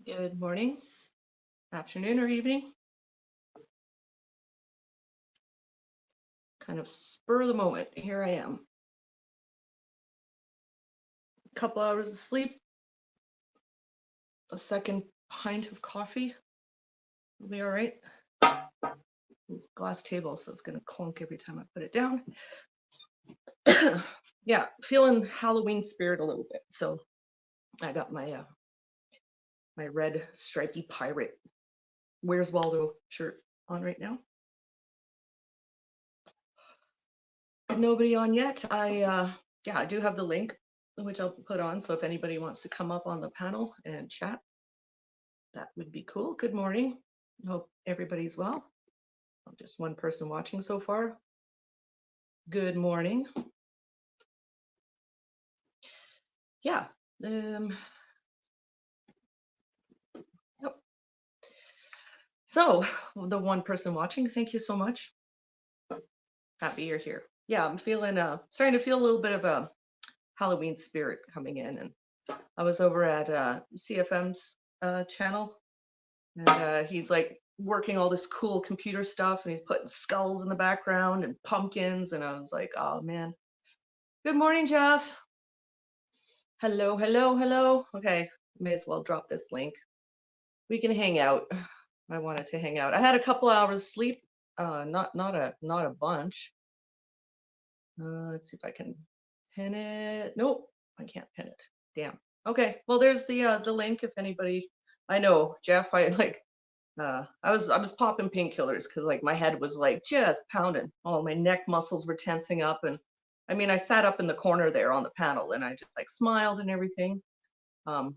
Good morning, afternoon, or evening. Kind of spur of the moment. Here I am. A couple hours of sleep, a second pint of coffee. Will be all right. Glass table, so it's going to clunk every time I put it down. Yeah, feeling Halloween spirit a little bit. So I got my my red stripy pirate Where's Waldo shirt on right now. Nobody on yet. I do have the link, which I'll put on. So if anybody wants to come up on the panel and chat, that would be cool. Good morning. Hope everybody's well. Just one person watching so far. Good morning. Yeah. Yep. So the one person watching, thank you so much. Happy you're here. Yeah, I'm feeling starting to feel a little bit of a Halloween spirit coming in, and I was over at CFM's channel, and he's like working all this cool computer stuff, and he's putting skulls in the background and pumpkins, and I was like, oh man. Good morning, Jeff. Hello, hello, hello. Okay, may as well drop this link. We can hang out. I wanted to hang out. I had a couple hours sleep, not a bunch. Let's see if I can pin it. Nope, I can't pin it. Damn. Okay, well there's the link if anybody. I know, Jeff. I like. I was popping painkillers because like my head was like just pounding. All my neck muscles were tensing up, and I mean I sat up in the corner there on the panel, and I just like smiled and everything. But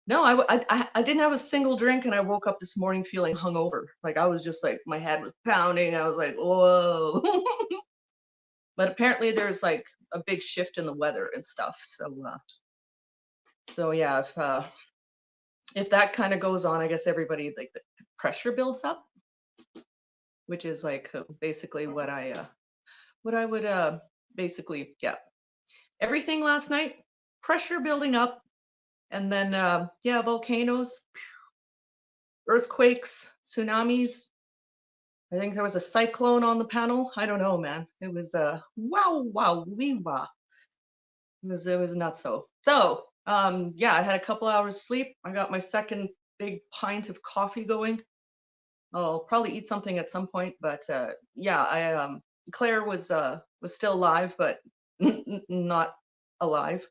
no, I didn't have a single drink, and I woke up this morning feeling hungover. Like I was just like my head was pounding. I was like, whoa. But apparently there's like a big shift in the weather and stuff. So yeah, if that kind of goes on, I guess everybody like the pressure builds up, which is like basically what I would basically yeah. Everything last night, pressure building up, and then yeah, volcanoes, earthquakes, tsunamis. I think there was a cyclone on the panel. I don't know, man. It was wow wee wah. It was nuts. So yeah, I had a couple hours sleep. I got my second big pint of coffee going. I'll probably eat something at some point, but yeah, I Claire was still alive, but not alive.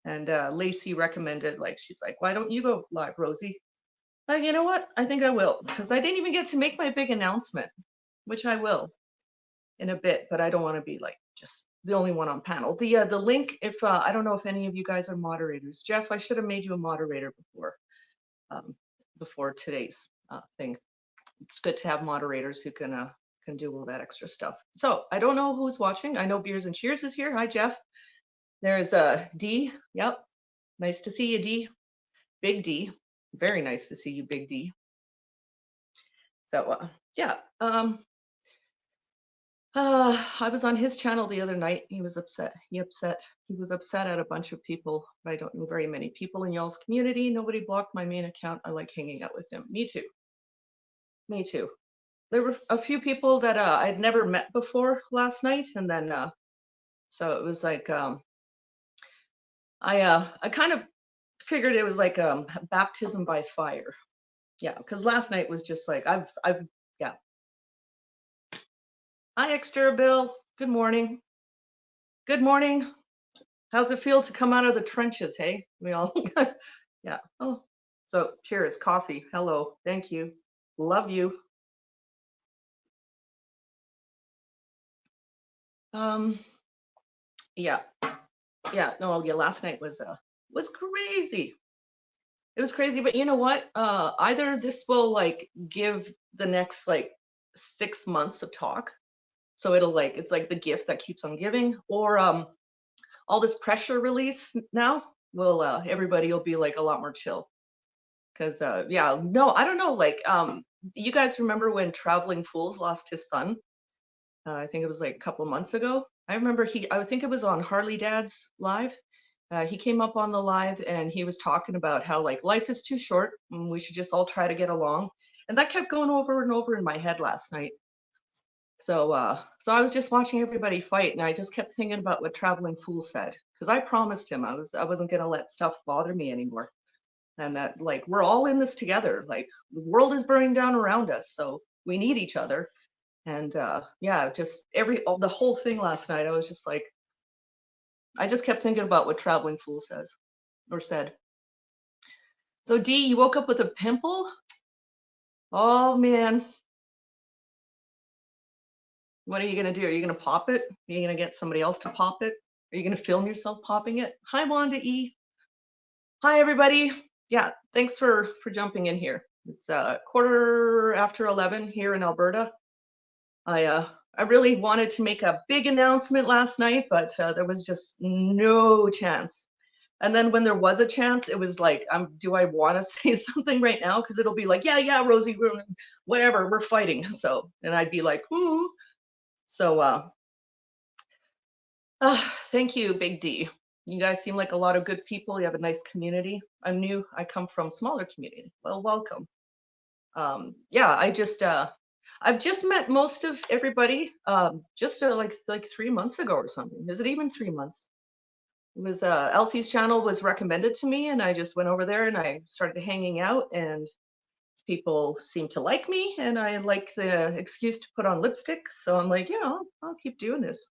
And Lacey recommended, like, she's like, why don't you go live, Rosie? Like, you know what? I think I will, because I didn't even get to make my big announcement, which I will in a bit, but I don't want to be like just the only one on panel. The link, if I don't know if any of you guys are moderators. Jeff, I should have made you a moderator um, before today's thing. It's good to have moderators who can do all that extra stuff. So I don't know who's watching. I know Beers and Cheers is here. Hi, Jeff. There's D. Yep. Nice to see you, D. Big D. Very nice to see you, Big D. So yeah. I was on his channel the other night. He was upset. He was upset at a bunch of people. I don't know very many people in y'all's community. Nobody blocked my main account. I like hanging out with him. Me too. Me too. There were a few people that I'd never met before last night, and then so it was like I kind of figured it was like baptism by fire. Yeah, because last night was just like I've yeah. Hi, Extra Bill. Good morning. Good morning. How's it feel to come out of the trenches? Hey, we all yeah. Oh, so cheers, coffee. Hello, thank you, love you. Um, yeah, yeah. No, yeah. Last night was crazy. It was crazy, but you know what? Either this will like give the next like 6 months of talk, so it'll like it's like the gift that keeps on giving, or all this pressure release now will everybody will be like a lot more chill. Because yeah, no, I don't know. Like you guys remember when Traveling Fools lost his son? I think it was like a couple months ago. I remember I think it was on Harley Dad's live, He came up on the live and he was talking about how like life is too short and we should just all try to get along. And that kept going over and over in my head last night. So I was just watching everybody fight, and I just kept thinking about what Traveling Fool said, because I promised him I wasn't gonna let stuff bother me anymore, and that like we're all in this together. Like the world is burning down around us, so we need each other. And yeah, just the whole thing last night, I was just like, I just kept thinking about what Traveling Fool says or said. So D, you woke up with a pimple? Oh man, what are you gonna do? Are you gonna pop it? Are you gonna get somebody else to pop it? Are you gonna film yourself popping it? Hi, Wanda E. Hi, everybody. Yeah, thanks for jumping in here. It's quarter after 11 here in Alberta. I really wanted to make a big announcement last night, but there was just no chance. And then when there was a chance, it was like, do I want to say something right now? Because it'll be like, yeah, Rosie, whatever, we're fighting. So, and I'd be like, ooh. So, thank you, Big D. You guys seem like a lot of good people. You have a nice community. I'm new. I come from smaller community. Well, welcome. Yeah, I've just met most of everybody just like 3 months ago or something. Is it even 3 months? It was Elsie's channel was recommended to me, and I just went over there and I started hanging out, and people seem to like me, and I like the excuse to put on lipstick. So I'm like, I'll keep doing this.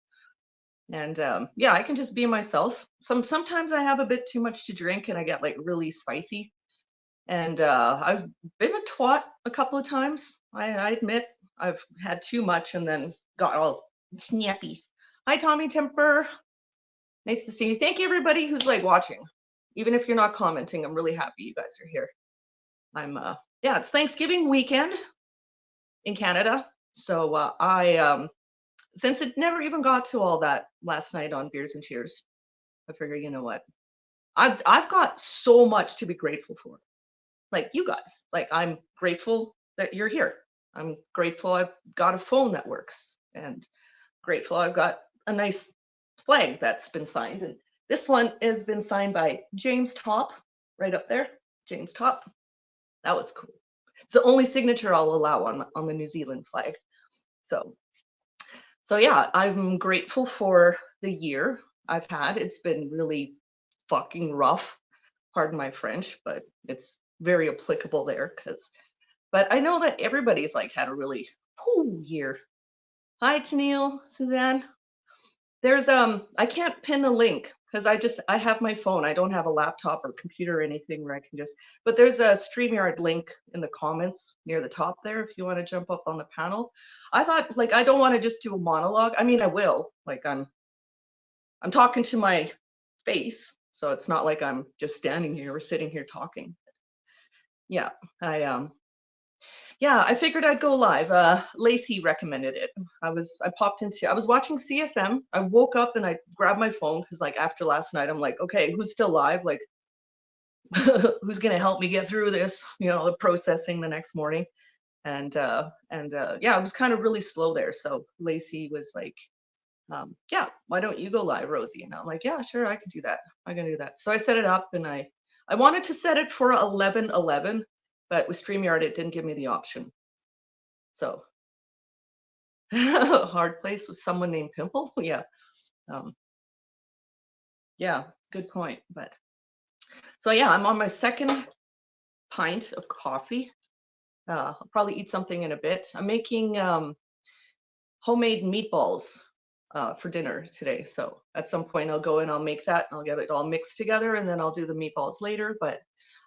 And yeah, I can just be myself. Sometimes I have a bit too much to drink and I get like really spicy. And I've been a twat a couple of times. I admit I've had too much and then got all snappy. Hi, Tommy Temper. Nice to see you. Thank you, everybody who's like watching. Even if you're not commenting, I'm really happy you guys are here. Yeah, it's Thanksgiving weekend in Canada. So since it never even got to all that last night on Beers and Cheers, I figure, you know what? I've got so much to be grateful for. Like you guys. Like I'm grateful that you're here. I'm grateful I've got a phone that works, and grateful I've got a nice flag that's been signed. And this one has been signed by James Top, right up there. James Top. That was cool. It's the only signature I'll allow on the New Zealand flag. So yeah, I'm grateful for the year I've had. It's been really fucking rough. Pardon my French, but it's very applicable there but I know that everybody's like had a really year. Hi Tennille, Suzanne. There's I can't pin the link because I have my phone. I don't have a laptop or computer or anything where I can just, but there's a StreamYard link in the comments near the top there if you want to jump up on the panel. I thought like I don't want to just do a monologue. I mean I will. Like I'm talking to my face, so it's not like I'm just standing here or sitting here talking. Yeah, I figured I'd go live. Lacey recommended it. I was watching CFM. I woke up and I grabbed my phone because like after last night, I'm like, okay, who's still live? Like, who's gonna help me get through this? The processing the next morning. And yeah, it was kind of really slow there. So Lacey was like, yeah, why don't you go live, Rosie? And I'm like, yeah, sure, I can do that. I can do that. So I set it up, and I wanted to set it for 11:11, but with StreamYard, it didn't give me the option. So hard place with someone named Pimple. Yeah. Yeah, good point. But so yeah, I'm on my second pint of coffee. I'll probably eat something in a bit. I'm making homemade meatballs for dinner today. So at some point I'll go and I'll make that and I'll get it all mixed together, and then I'll do the meatballs later. But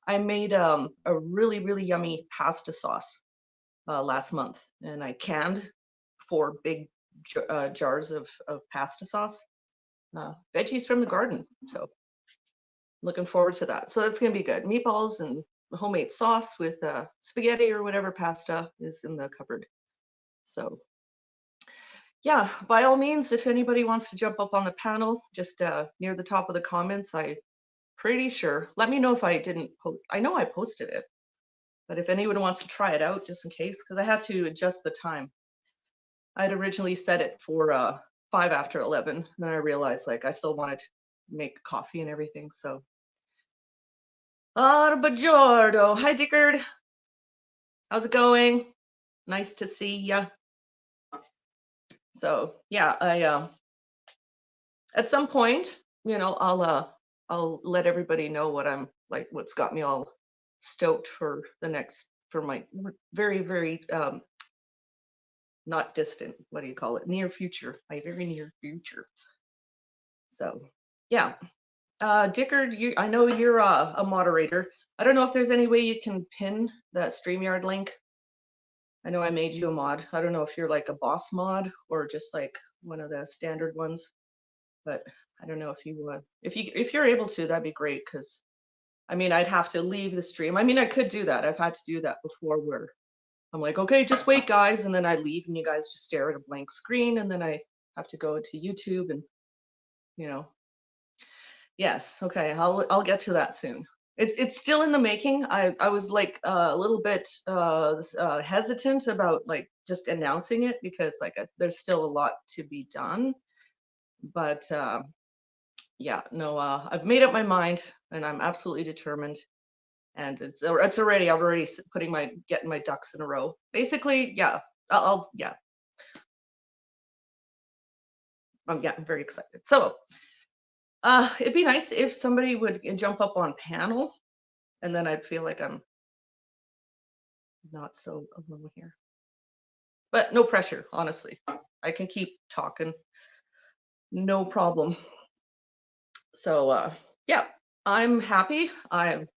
I made a really, really yummy pasta sauce last month, and I canned 4 big jars of pasta sauce, veggies from the garden. So looking forward to that. So that's going to be good. Meatballs and homemade sauce with spaghetti or whatever pasta is in the cupboard. So yeah, by all means, if anybody wants to jump up on the panel, just near the top of the comments, I pretty sure, let me know if I didn't post. I know I posted it, but if anyone wants to try it out just in case, because I have to adjust the time. I'd originally set it for 5 after 11, and then I realized like I still wanted make coffee and everything. So, Bajordo. Hi, Dickard. How's it going? Nice to see ya. So, yeah, I at some point, I'll let everybody know what I'm like, what's got me all stoked for my very, very not distant, what do you call it? Near future, my very near future. So, yeah. Dickard, I know you're a moderator. I don't know if there's any way you can pin that StreamYard link. I know I made you a mod. I don't know if you're like a boss mod or just like one of the standard ones, but I don't know if you're able to, that'd be great. Because I mean, I'd have to leave the stream. I mean, I could do that. I've had to do that before, where I'm like, okay, just wait, guys, and then I leave, and you guys just stare at a blank screen, and then I have to go to YouTube, and you know, yes, okay, I'll get to that soon. It's still in the making. I was like a little bit hesitant about like just announcing it, because like there's still a lot to be done. But yeah, no, I've made up my mind, and I'm absolutely determined. And it's already, I'm already getting my ducks in a row. Basically, yeah, yeah. Yeah, I'm very excited. So, it'd be nice if somebody would jump up on panel, and then I'd feel like I'm not so alone here. But no pressure, honestly. I can keep talking, no problem. So, yeah, I'm happy. I'm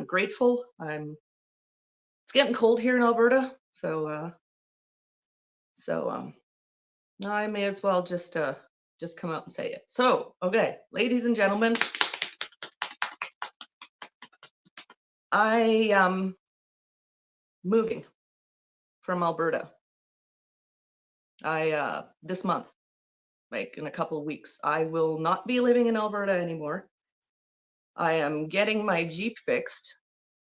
grateful. It's getting cold here in Alberta, so I may as well just come out and say it. So, okay, ladies and gentlemen, I am moving from Alberta. This month, like in a couple of weeks, I will not be living in Alberta anymore. I am getting my Jeep fixed,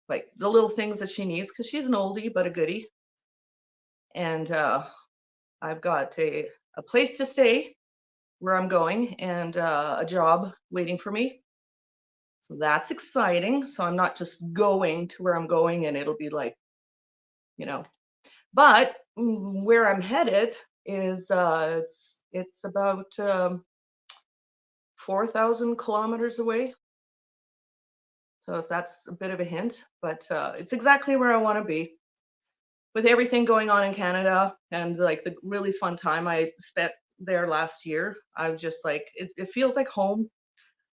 like the little things that she needs, because she's an oldie but a goodie. And I've got a place to stay where I'm going, and a job waiting for me. So that's exciting. So I'm not just going to where I'm going and it'll be like, but where I'm headed is it's about 4,000 kilometers away. So if that's a bit of a hint, but it's exactly where I want to be. With everything going on in Canada and like the really fun time I spent there last year, I'm just like, it feels like home.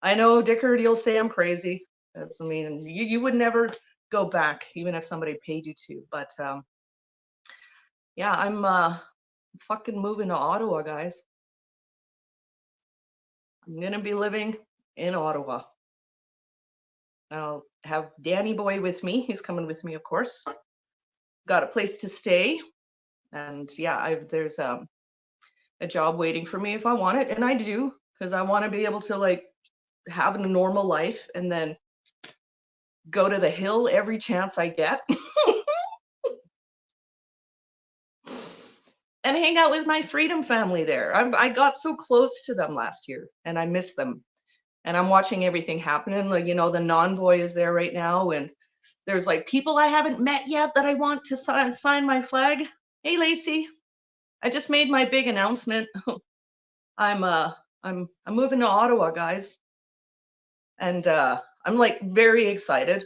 I know, Dickard, you'll say I'm crazy. I mean, you would never go back, even if somebody paid you to. But yeah, I'm fucking moving to Ottawa, guys. I'm gonna be living in Ottawa. I'll have Danny Boy with me. He's coming with me, of course. Got a place to stay, and yeah, there's a job waiting for me if I want it, and I do, because I want to be able to like have a normal life and then go to the hill every chance I get. And hang out with my Freedom family there. I got so close to them last year, and I miss them. And I'm watching everything happening. Like, the Nonvoy is there right now, and there's like people I haven't met yet that I want to sign my flag. Hey, Lacey, I just made my big announcement. I'm moving to Ottawa, guys, and I'm like very excited.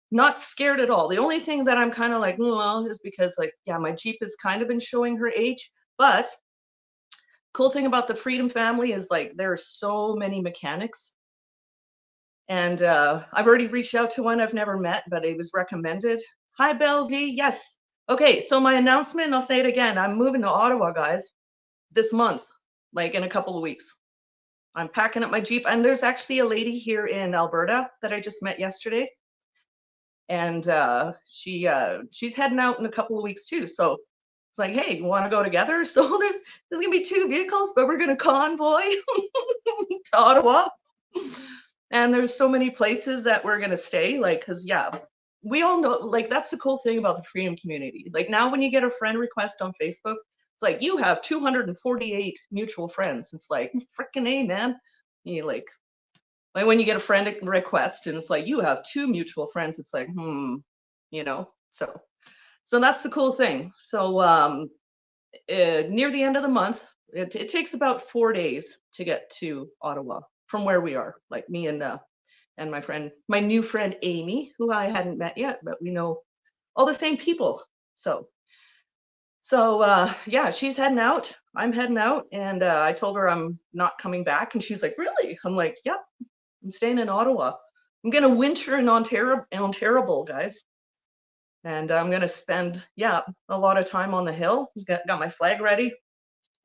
Not scared at all. The only thing that I'm kind of like, well, is because like, yeah, my Jeep has kind of been showing her age. But cool thing about the Freedom family is like there are so many mechanics. And I've already reached out to one I've never met, but it was recommended. Hi, Belvie. Yes. Okay, so my announcement, I'll say it again. I'm moving to Ottawa, guys, this month, like in a couple of weeks. I'm packing up my Jeep, and there's actually a lady here in Alberta that I just met yesterday. And she's heading out in a couple of weeks too. So it's like, hey, you want to go together? So there's gonna be 2 vehicles, but we're gonna convoy to Ottawa. And there's so many places that we're gonna stay, like, cause yeah, we all know, like, that's the cool thing about the Freedom community. Like now, when you get a friend request on Facebook, it's like you have 248 mutual friends. It's like freaking A, man. You like, Like when you get a friend request and it's like you have two mutual friends, it's like, you know. So that's the cool thing. So near the end of the month, it takes about 4 days to get to Ottawa from where we are. Like me and my friend, my new friend Amy, who I hadn't met yet, but we know all the same people. So yeah, she's heading out. I'm heading out, and I told her I'm not coming back, and she's like, "Really?" I'm like, "Yep, I'm staying in Ottawa. I'm gonna winter in Ontario, guys, and I'm gonna spend a lot of time on the hill. Got my flag ready,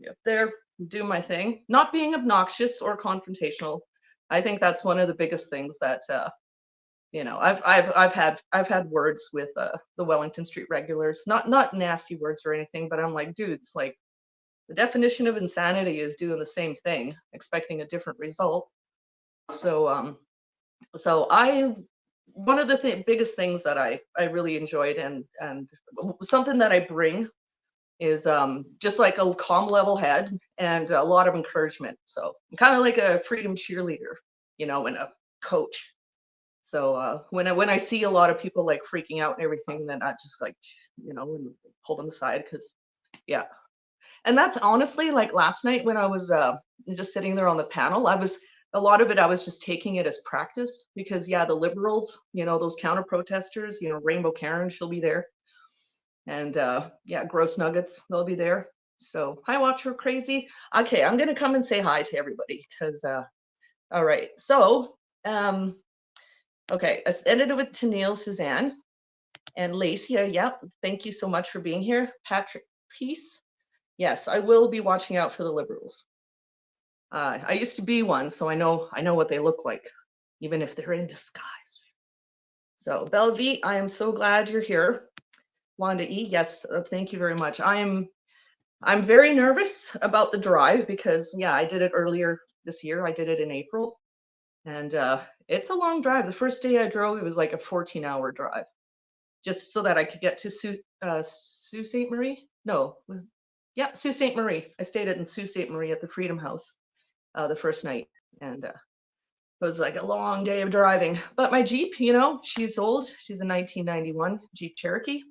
up there, do my thing, not being obnoxious or confrontational. I think that's one of the biggest things that I've had words with the Wellington Street regulars, not nasty words or anything, but I'm like, dudes, like the definition of insanity is doing the same thing, expecting a different result. So I one of the biggest things that I really enjoyed and something that I bring is just like a calm level head and a lot of encouragement. So I'm kind of like a freedom cheerleader, and a coach. So when I see a lot of people like freaking out and everything, then I just like, and pull them aside because yeah. And that's honestly like last night when I was just sitting there on the panel, a lot of it I was just taking it as practice because yeah, the liberals, those counter protesters, Rainbow Karen, she'll be there. And yeah, Gross Nuggets, they'll be there. So hi, Watch Her Crazy. Okay, I'm gonna come and say hi to everybody because all right. So okay, I ended it with Tennille, Suzanne, and Lacey. Yep, thank you so much for being here. Patrick Peace. Yes, I will be watching out for the liberals. I used to be one, so I know what they look like, even if they're in disguise. So Belvi, I am so glad you're here. Wanda E, yes, thank you very much. I'm very nervous about the drive because yeah, I did it earlier this year. I did it in April, and it's a long drive. The first day I drove, it was like a 14-hour drive, just so that I could get to Sault Ste. Marie. No, yeah, Sault Ste. Marie. I stayed in Sault Ste. Marie at the Freedom House the first night, and it was like a long day of driving. But my Jeep, she's old. She's a 1991 Jeep Cherokee.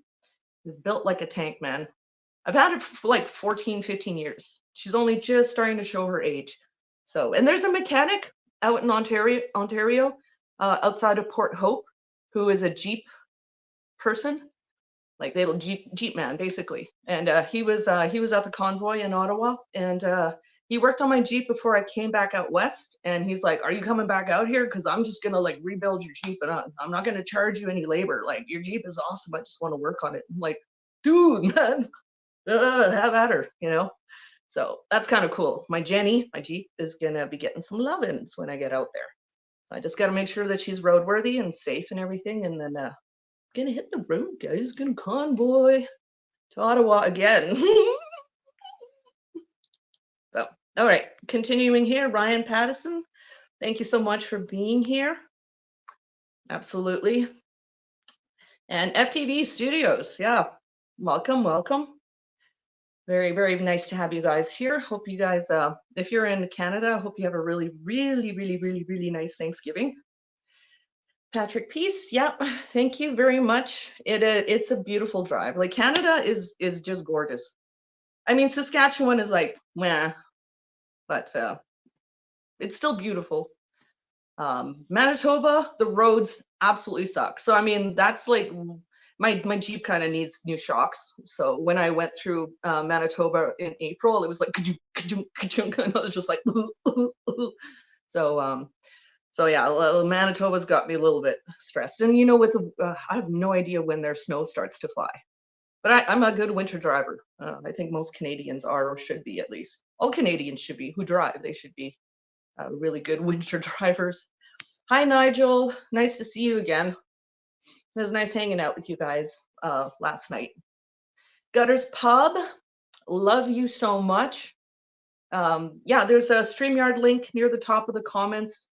It's built like a tank, man. I've had it for like 14, 15 years. She's only just starting to show her age. So, and there's a mechanic out in Ontario, outside of Port Hope, who is a Jeep person, like they Jeep man basically. And he was at the convoy in Ottawa, and he worked on my Jeep before I came back out west. And he's like, "Are you coming back out here? Because I'm just gonna like rebuild your Jeep, and I'm not gonna charge you any labor. Like your Jeep is awesome. I just want to work on it." I'm like, dude, man, have at her, So that's kind of cool. My Jenny, my Jeep, is gonna be getting some lovin's when I get out there. I just got to make sure that she's roadworthy and safe and everything, and then gonna hit the road, guys. Gonna convoy to Ottawa again. So, all right, continuing here, Ryan Pattison. Thank you so much for being here. Absolutely. And FTV Studios, yeah, welcome. Very, very nice to have you guys here. Hope you guys, if you're in Canada, hope you have a really, really, really, really, really nice Thanksgiving. Patrick Peace, yep, thank you very much. It's a beautiful drive. Like Canada is just gorgeous. I mean, Saskatchewan is like meh, but it's still beautiful. Manitoba, the roads absolutely suck. So I mean, that's like my Jeep kind of needs new shocks. So when I went through Manitoba in April, it was like and I was just like so so yeah, Manitoba's got me a little bit stressed. And with I have no idea when their snow starts to fly. But I'm a good winter driver. I think most Canadians are or should be, at least. All Canadians should be who drive. They should be really good winter drivers. Hi, Nigel. Nice to see you again. It was nice hanging out with you guys last night. Gutters Pub, love you so much. Yeah, there's a StreamYard link near the top of the comments.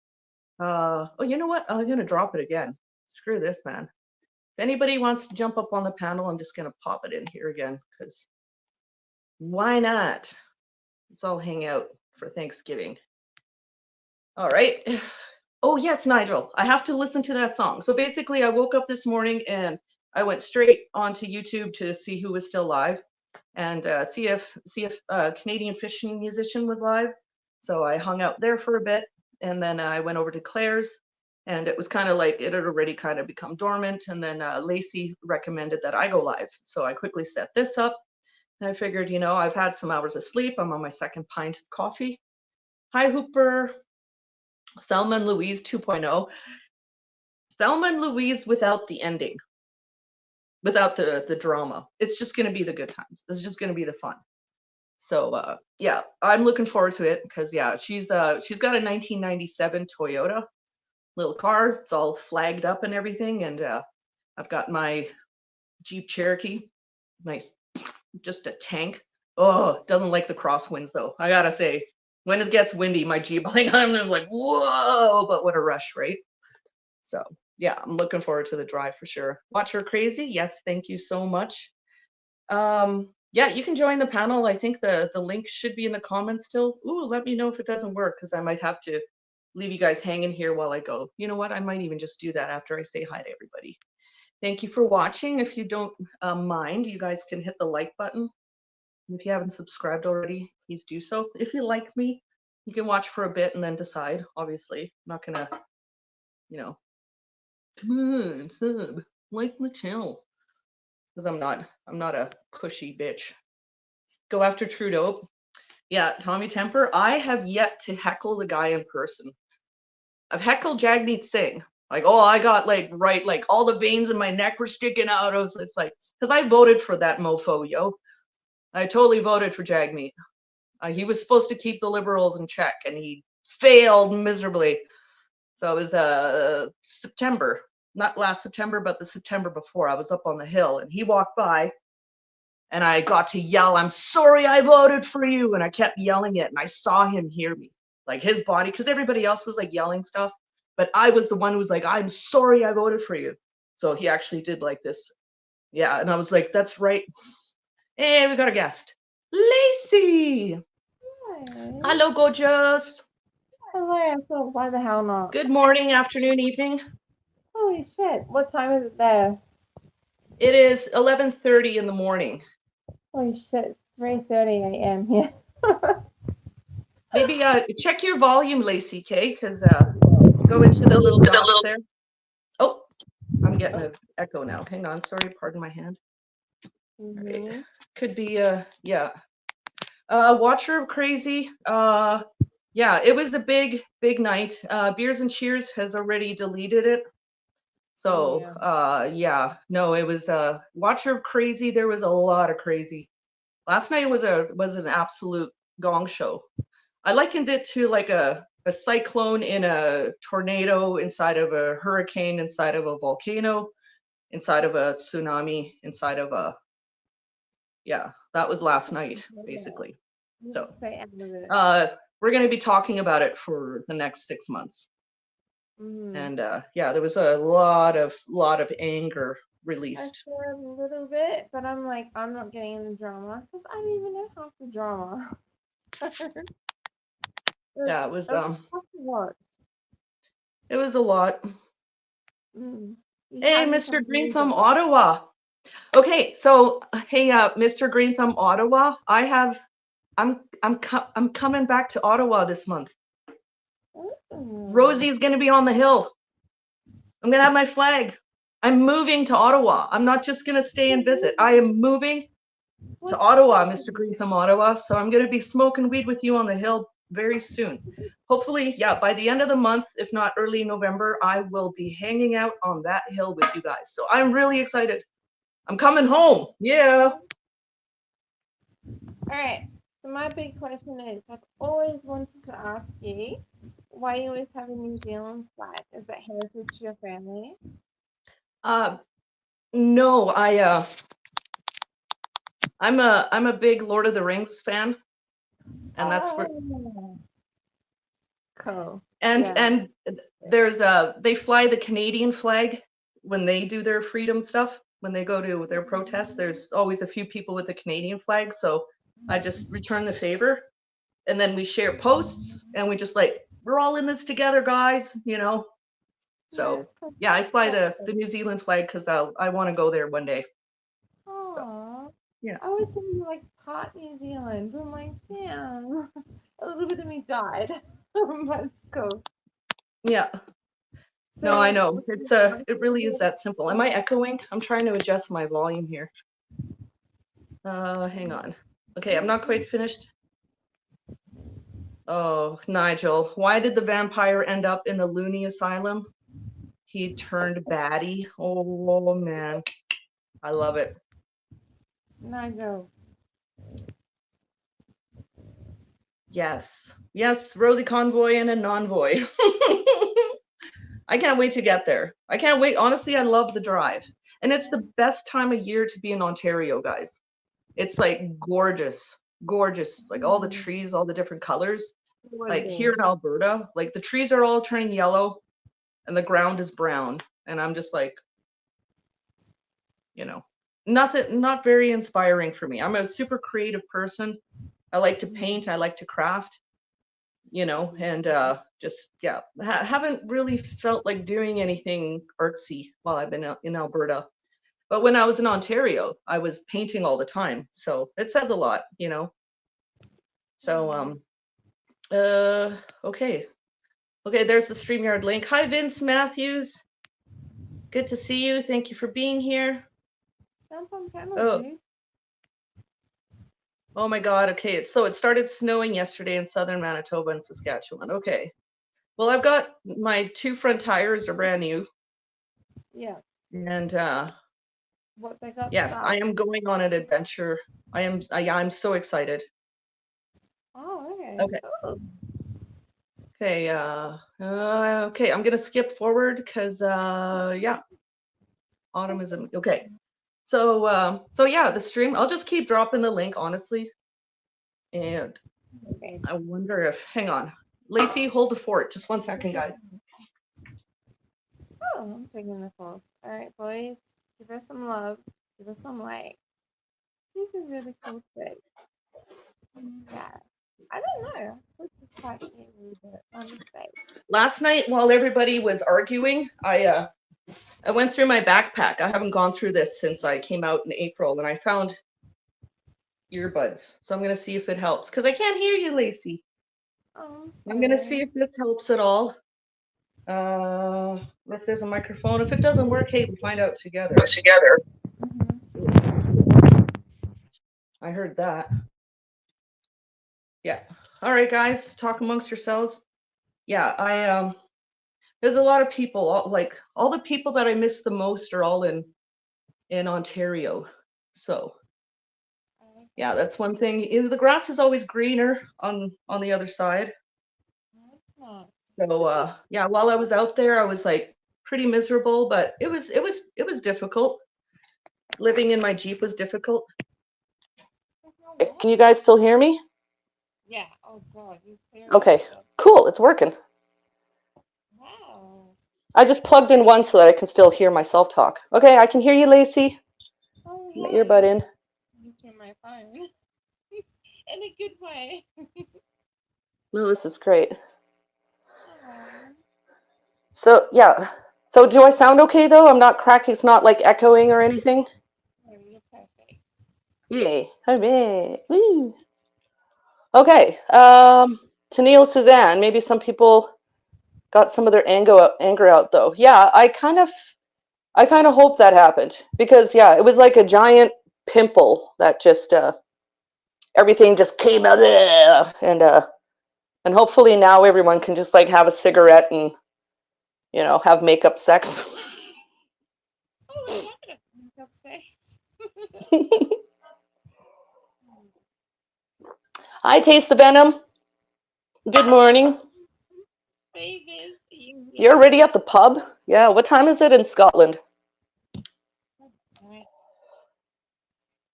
Oh, you know what? I'm going to drop it again. Screw this, man. If anybody wants to jump up on the panel, I'm just going to pop it in here again because why not? Let's all hang out for Thanksgiving. All right. Oh yes, Nigel. I have to listen to that song. So basically, I woke up this morning and I went straight onto YouTube to see who was still live and see if Canadian Fishing Musician was live. So I hung out there for a bit, and then I went over to Claire's, and it was kind of like it had already kind of become dormant. And then Lacey recommended that I go live, so I quickly set this up. And I figured, I've had some hours of sleep. I'm on my second pint of coffee. Hi, Hooper. Thelma and Louise 2.0. Thelma and Louise without the ending, without the drama. It's just going to be the good times. It's just going to be the fun. So yeah, I'm looking forward to it because yeah, she's got a 1997 Toyota little car. It's all flagged up and everything, and I've got my Jeep Cherokee, nice, just a tank. Oh, doesn't like the crosswinds though. I gotta say, when it gets windy, my Jeep, like I'm just like whoa, but what a rush, right? So yeah, I'm looking forward to the drive for sure. Watch Her Crazy, yes, thank you so much. Yeah, you can join the panel. I think the link should be in the comments still. Ooh, let me know if it doesn't work because I might have to leave you guys hanging here while I go. You know what? I might even just do that after I say hi to everybody. Thank you for watching. If you don't mind, you guys can hit the like button. If you haven't subscribed already, please do so. If you like me, you can watch for a bit and then decide. Obviously, I'm not gonna, come on, sub, like the channel, because I'm not a pushy bitch. Go after Trudeau. Yeah, Tommy Temper. I have yet to heckle the guy in person. I've heckled Jagmeet Singh. Like, oh, I got like all the veins in my neck were sticking out. It's like, because I voted for that mofo, yo. I totally voted for Jagmeet. He was supposed to keep the Liberals in check, and he failed miserably. So it was September, not last September, but the September before. I was up on the hill, and he walked by, and I got to yell, "I'm sorry I voted for you," and I kept yelling it, and I saw him hear me, like his body, because everybody else was like yelling stuff, but I was the one who was like, "I'm sorry I voted for you." So he actually did like this, yeah, and I was like, "That's right." Hey, we got a guest, Lacey. Hi. Hello, gorgeous. Hello, so why the hell not? Good morning, afternoon, evening. Holy shit, what time is it there? It is 11:30 in the morning. Holy shit, 3:30 a.m. here. Maybe check your volume, Lacey, okay? Because go into the little dots there. Oh, I'm getting an echo now. Hang on, sorry, pardon my hand. All right. Could be yeah. Watch Her Crazy. Yeah, it was a big night. Beers and Cheers has already deleted it. So yeah, no, it was Watch Her Crazy. There was a lot of crazy. Last night was an absolute gong show. I likened it to like a cyclone in a tornado, inside of a hurricane, inside of a volcano, inside of a tsunami, inside of a, yeah, that was last night, basically. So we're going to be talking about it for the next 6 months. And yeah, there was a lot of anger released. I said a little bit, but I'm like, I'm not getting in the drama because I don't even know half the drama. Yeah, it was What? It was a lot. Hey, had Mr. some Green really Thumb good- Ottawa. Okay, so hey, Mr. Green Thumb Ottawa, I'm coming back to Ottawa this month. Rosie's gonna be on the hill. I'm gonna have my flag. I'm moving to Ottawa. I'm not just gonna stay and visit. I am moving to Ottawa, Mr. Green Thumb Ottawa. So I'm gonna be smoking weed with you on the hill very soon. Hopefully, yeah, by the end of the month, if not early November, I will be hanging out on that hill with you guys. So I'm really excited. I'm coming home. Yeah. All right. So my big question is, I've always wanted to ask you, why you always have a New Zealand flag? Is that heritage to your family? No, I'm a big Lord of the Rings fan, and that's where. Cool. And there's they fly the Canadian flag when they do their freedom stuff. When they go to their protests, there's always a few people with the Canadian flag, so I just return the favor, and then we share posts, and we just like we're all in this together, guys, you know. So yeah, I fly the New Zealand flag because I want to go there one day. Aww. Yeah. I always think like hot New Zealand. I'm like, damn. A little bit of me died. Let's go. Yeah. No, I know. It's it really is that simple. Am I echoing? I'm trying to adjust my volume here. Hang on. Okay, I'm not quite finished. Oh, Nigel, why did the vampire end up in the loony asylum? He turned baddie. Oh man, I love it. Nigel. Yes, yes, Rosie Convoy and a non-voy. I can't wait to get there. I can't wait. Honestly, I love the drive. And it's the best time of year to be in Ontario, guys. It's like gorgeous, gorgeous. Like all the trees, all the different colors. Like here in Alberta, like the trees are all turning yellow and the ground is brown. And I'm just like, you know, not very inspiring for me. I'm a super creative person. I like to paint, I like to craft, you know, and just, yeah, haven't really felt like doing anything artsy while I've been in Alberta. But when I was in Ontario, I was painting all the time. So it says a lot, you know. So, okay. Okay, there's the StreamYard link. Hi, Vince Matthews. Good to see you. Thank you for being here. Oh my God. Okay, so it started snowing yesterday in southern Manitoba and Saskatchewan. Okay. Well, I've got my 2 front tires are brand new. Yeah. And what they got? yes, I am going on an adventure. I'm so excited. Oh, okay. Okay. Oh. Okay, okay, I'm gonna skip forward because yeah. Autumn is okay. So yeah, the stream, I'll just keep dropping the link, honestly. And okay. I wonder if, hang on. Lacey, hold the fort. Just 1 second, guys. Oh, I'm taking the calls. All right, boys. Give us some love. Give us some light. These are really cool things. Yeah. I don't know. Let's just talk a little bit on the site. Last night, while everybody was arguing, I went through my backpack. I haven't gone through this since I came out in April, and I found earbuds. So I'm gonna see if it helps, because I can't hear you, Lacey. Oh, I'm gonna see if this helps at all. If there's a microphone. If it doesn't work, hey, we'll find out together. I heard that. Yeah. All right, guys, talk amongst yourselves. Yeah, there's a lot of people, like all the people that I miss the most are all in Ontario. So yeah, that's one thing. The grass is always greener on the other side. So yeah, while I was out there, I was like pretty miserable, but it was difficult. Living in my Jeep was difficult. Can you guys still hear me? Yeah. Oh God. Okay. Cool. It's working. Wow. I just plugged in one so that I can still hear myself talk. Okay, I can hear you, Lacey. Oh, my earbud in. You turn my phone. In a good way. No, this is great. So yeah. So do I sound okay though? I'm not cracking. It's not like echoing or anything. No, you're perfect. Yay! Hooray! Woo! Okay. Tennille, Suzanne. Maybe some people got some of their anger out though. Yeah, I kind of hope that happened because yeah, it was like a giant pimple that just everything just came out there, and hopefully now everyone can just like have a cigarette and have makeup sex. Oh, makeup sex. Hi, Taste the Venom. Good morning. You're already at the pub? Yeah. What time is it in Scotland?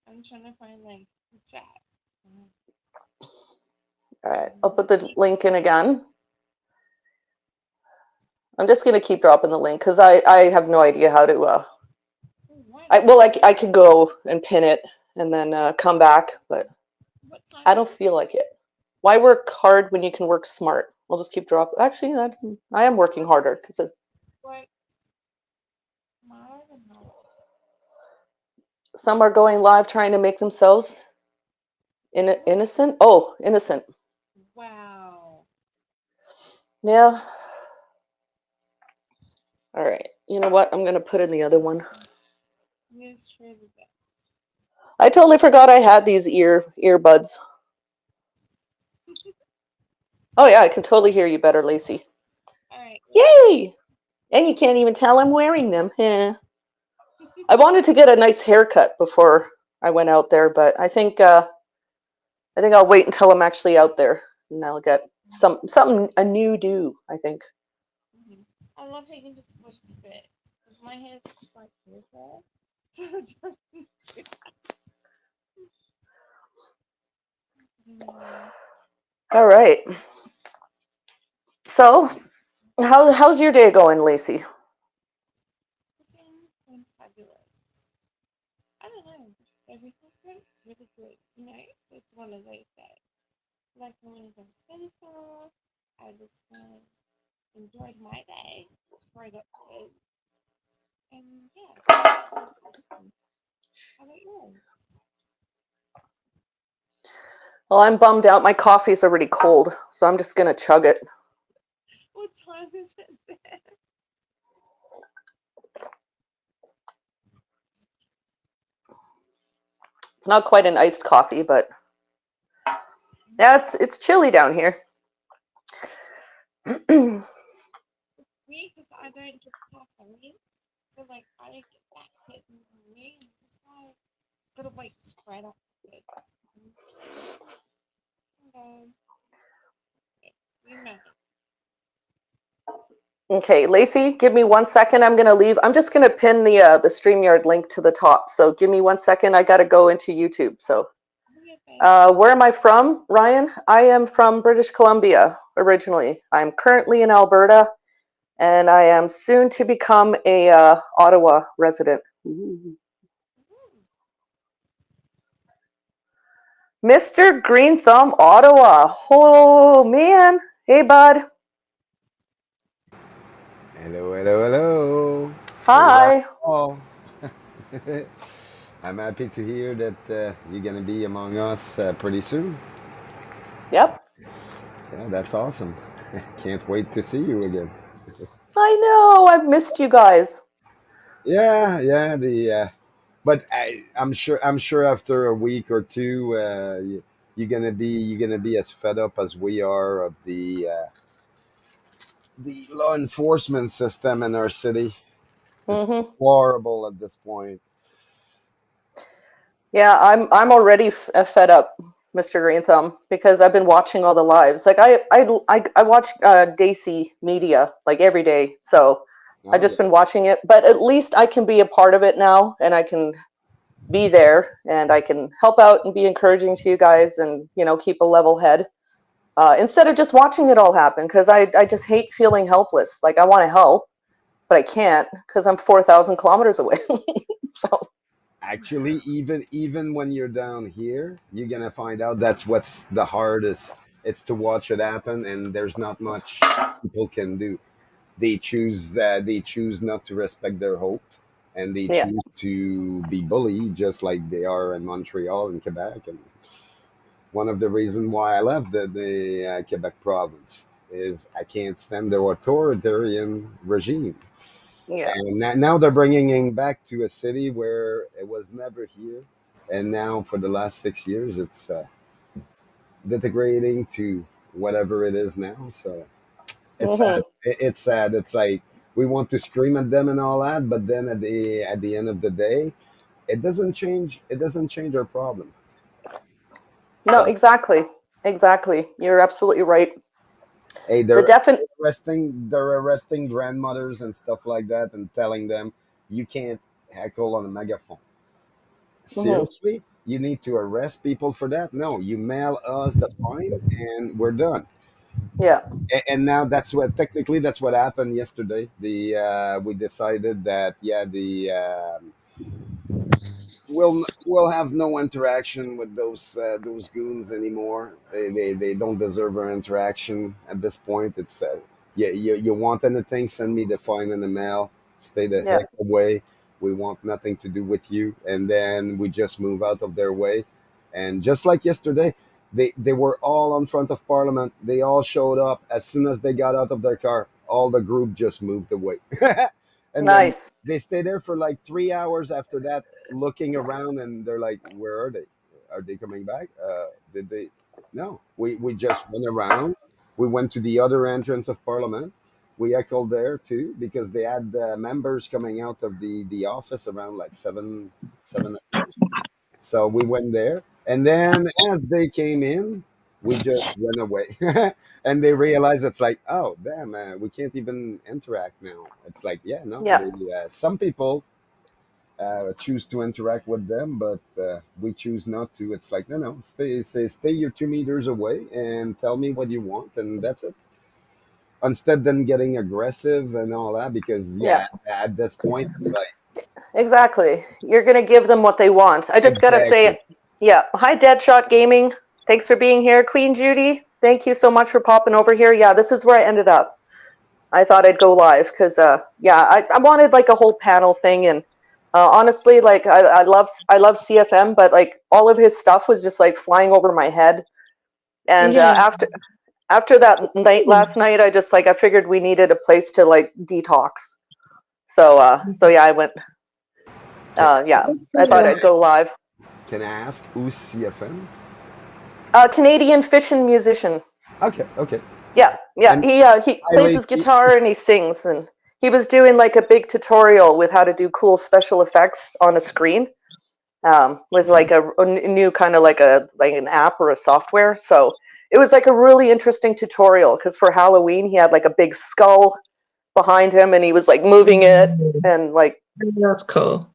I'm trying to find like the chat. All right, I'll put the link in again. I'm just going to keep dropping the link because I have no idea how to. I could go and pin it and then come back, but I don't feel like it. Why work hard when you can work smart? I'll just keep dropping. Actually, I am working harder because What? I don't know. some are going live trying to make themselves innocent. Oh, innocent. Wow. Yeah. All right. You know what? I'm gonna put in the other one. News true the best. I totally forgot I had these earbuds. Oh yeah, I can totally hear you better, Lacey. All right. Yay! And you can't even tell I'm wearing them. Heh. I wanted to get a nice haircut before I went out there, but I think I'll wait until I'm actually out there, and I'll get something a new do. I think. I love how you can just switch the fit. Because my hair is like this hair. So it doesn't do that. All right. So, how's your day going, Lacey? Everything's fabulous. I don't know. Everything's going really good. You know, it's one of those days. Like when I was in school, I just enjoyed my day before I got kids. And yeah, how about yours? Well, I'm bummed out. My coffee's already cold, so I'm just gonna chug it. What time is it there? It's not quite an iced coffee, but yeah, it's chilly down here. Me, because I don't get caffeine. So, like, I don't get that hit in the morning. I gotta wait straight up to it. Okay. You know. Okay, Lacey, give me 1 second. I'm gonna leave. I'm just gonna pin the StreamYard link to the top. So give me 1 second. I gotta go into YouTube. So, where am I from, Ryan? I am from British Columbia originally. I'm currently in Alberta, and I am soon to become a Ottawa resident. Ooh. Mr. Green Thumb, Ottawa. Oh man, hey bud. Hello, hello, hello. For Hi. all. I'm happy to hear that you're going to be among us pretty soon. Yep. Yeah, that's awesome. Can't wait to see you again. I know. I've missed you guys. Yeah, yeah. But I'm sure after a week or two, you're gonna be as fed up as we are of the law enforcement system in our city. It's Hmm. horrible at this point. Yeah, I'm already fed up, Mr. Green Thumb, because I've been watching all the lives. Like I watch Daisy Media like every day, so I've Oh just yeah. been watching it. But at least I can be a part of it now, and I can be there, and I can help out and be encouraging to you guys, and keep a level head instead of just watching it all happen. Because I just hate feeling helpless. Like I want to help, but I can't because I'm 4,000 kilometers away. So Actually, even when you're down here, you're gonna find out that's what's the hardest. It's to watch it happen, and there's not much people can do. They choose not to respect their hope, and they yeah, choose to be bullied just like they are in Montreal and Quebec. And one of the reasons why I left the Quebec province is I can't stand the authoritarian regime. yeah. And now they're bringing him back to a city where it was never here. And now for the last 6 years, it's integrating to whatever it is now. So it's sad. Hmm. It's sad. It's like we want to scream at them and all that, but then at the end of the day, it doesn't change. It doesn't change our problem. No, So exactly. Exactly. You're absolutely right. hey, The definite. they're arresting grandmothers and stuff like that, and telling them you can't heckle on a megaphone. Hmm. Seriously, you need to arrest people for that? No, you mail us the fine and we're done. Yeah. And now that's what happened yesterday. The We decided that yeah, we'll have no interaction with those goons anymore. They don't deserve our interaction at this point. It's you want anything, send me the fine in the mail. Stay the Yeah. heck away. We want nothing to do with you, and then we just move out of their way. And just like yesterday, they were all in front of Parliament. They all showed up as soon as they got out of their car. All the group just moved away, and then Nice. they stay there for like 3 hours after that, looking around, and they're like, "Where are they? Are they coming back? Did they?" No, we just went around. We went to the other entrance of Parliament. We echoed there too because they had members coming out of the office around like seven. So we went there, and then as they came in, we just went away, and they realized it's like, oh damn, we can't even interact now. It's like, yeah, no, Yeah. some people choose to interact with them, but we choose not to. It's like, no, no, stay your 2 meters away and tell me what you want, and that's it. Instead than getting aggressive and all that, because Yeah. at this point, it's like Exactly. You're gonna give them what they want. I just gotta exactly. say, yeah. Hi, Deadshot Gaming. Thanks for being here, Queen Judy. Thank you so much for popping over here. Yeah, this is where I ended up. I thought I'd go live because, yeah, I wanted like a whole panel thing, and honestly, like I love CFM, but like all of his stuff was just like flying over my head. And Yeah. after that night last night, I just like I figured we needed a place to like detox. So yeah, I went. Yeah, I thought I'd go live. Can I ask who's CFM? Canadian fishing musician. Okay, okay. Yeah. And He plays his lately, guitar and he sings, and he was doing like a big tutorial with how to do cool special effects on a screen, with like a new kind of like an app or a software. So it was like a really interesting tutorial because for Halloween he had like a big skull behind him and he was like moving it, and like That's cool.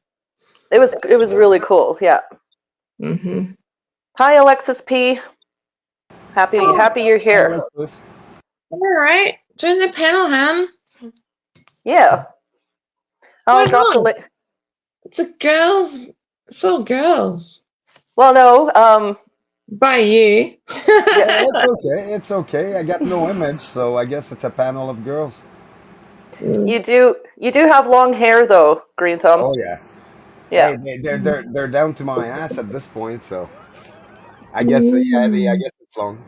it was really cool. Yeah. Mm-hmm. Hi, Alexis P. Happy you're here. Alexis, All right. Join the panel, Han. Yeah. Why I'll drop the not? link. It's a girls. It's all girls. Well, no. By you. yeah, it's okay. It's okay. I got no image, so I guess it's a panel of girls. You do have long hair though, Green Thumb. Oh yeah. Yeah. Hey, they're down to my ass at this point, so I guess I guess it's long.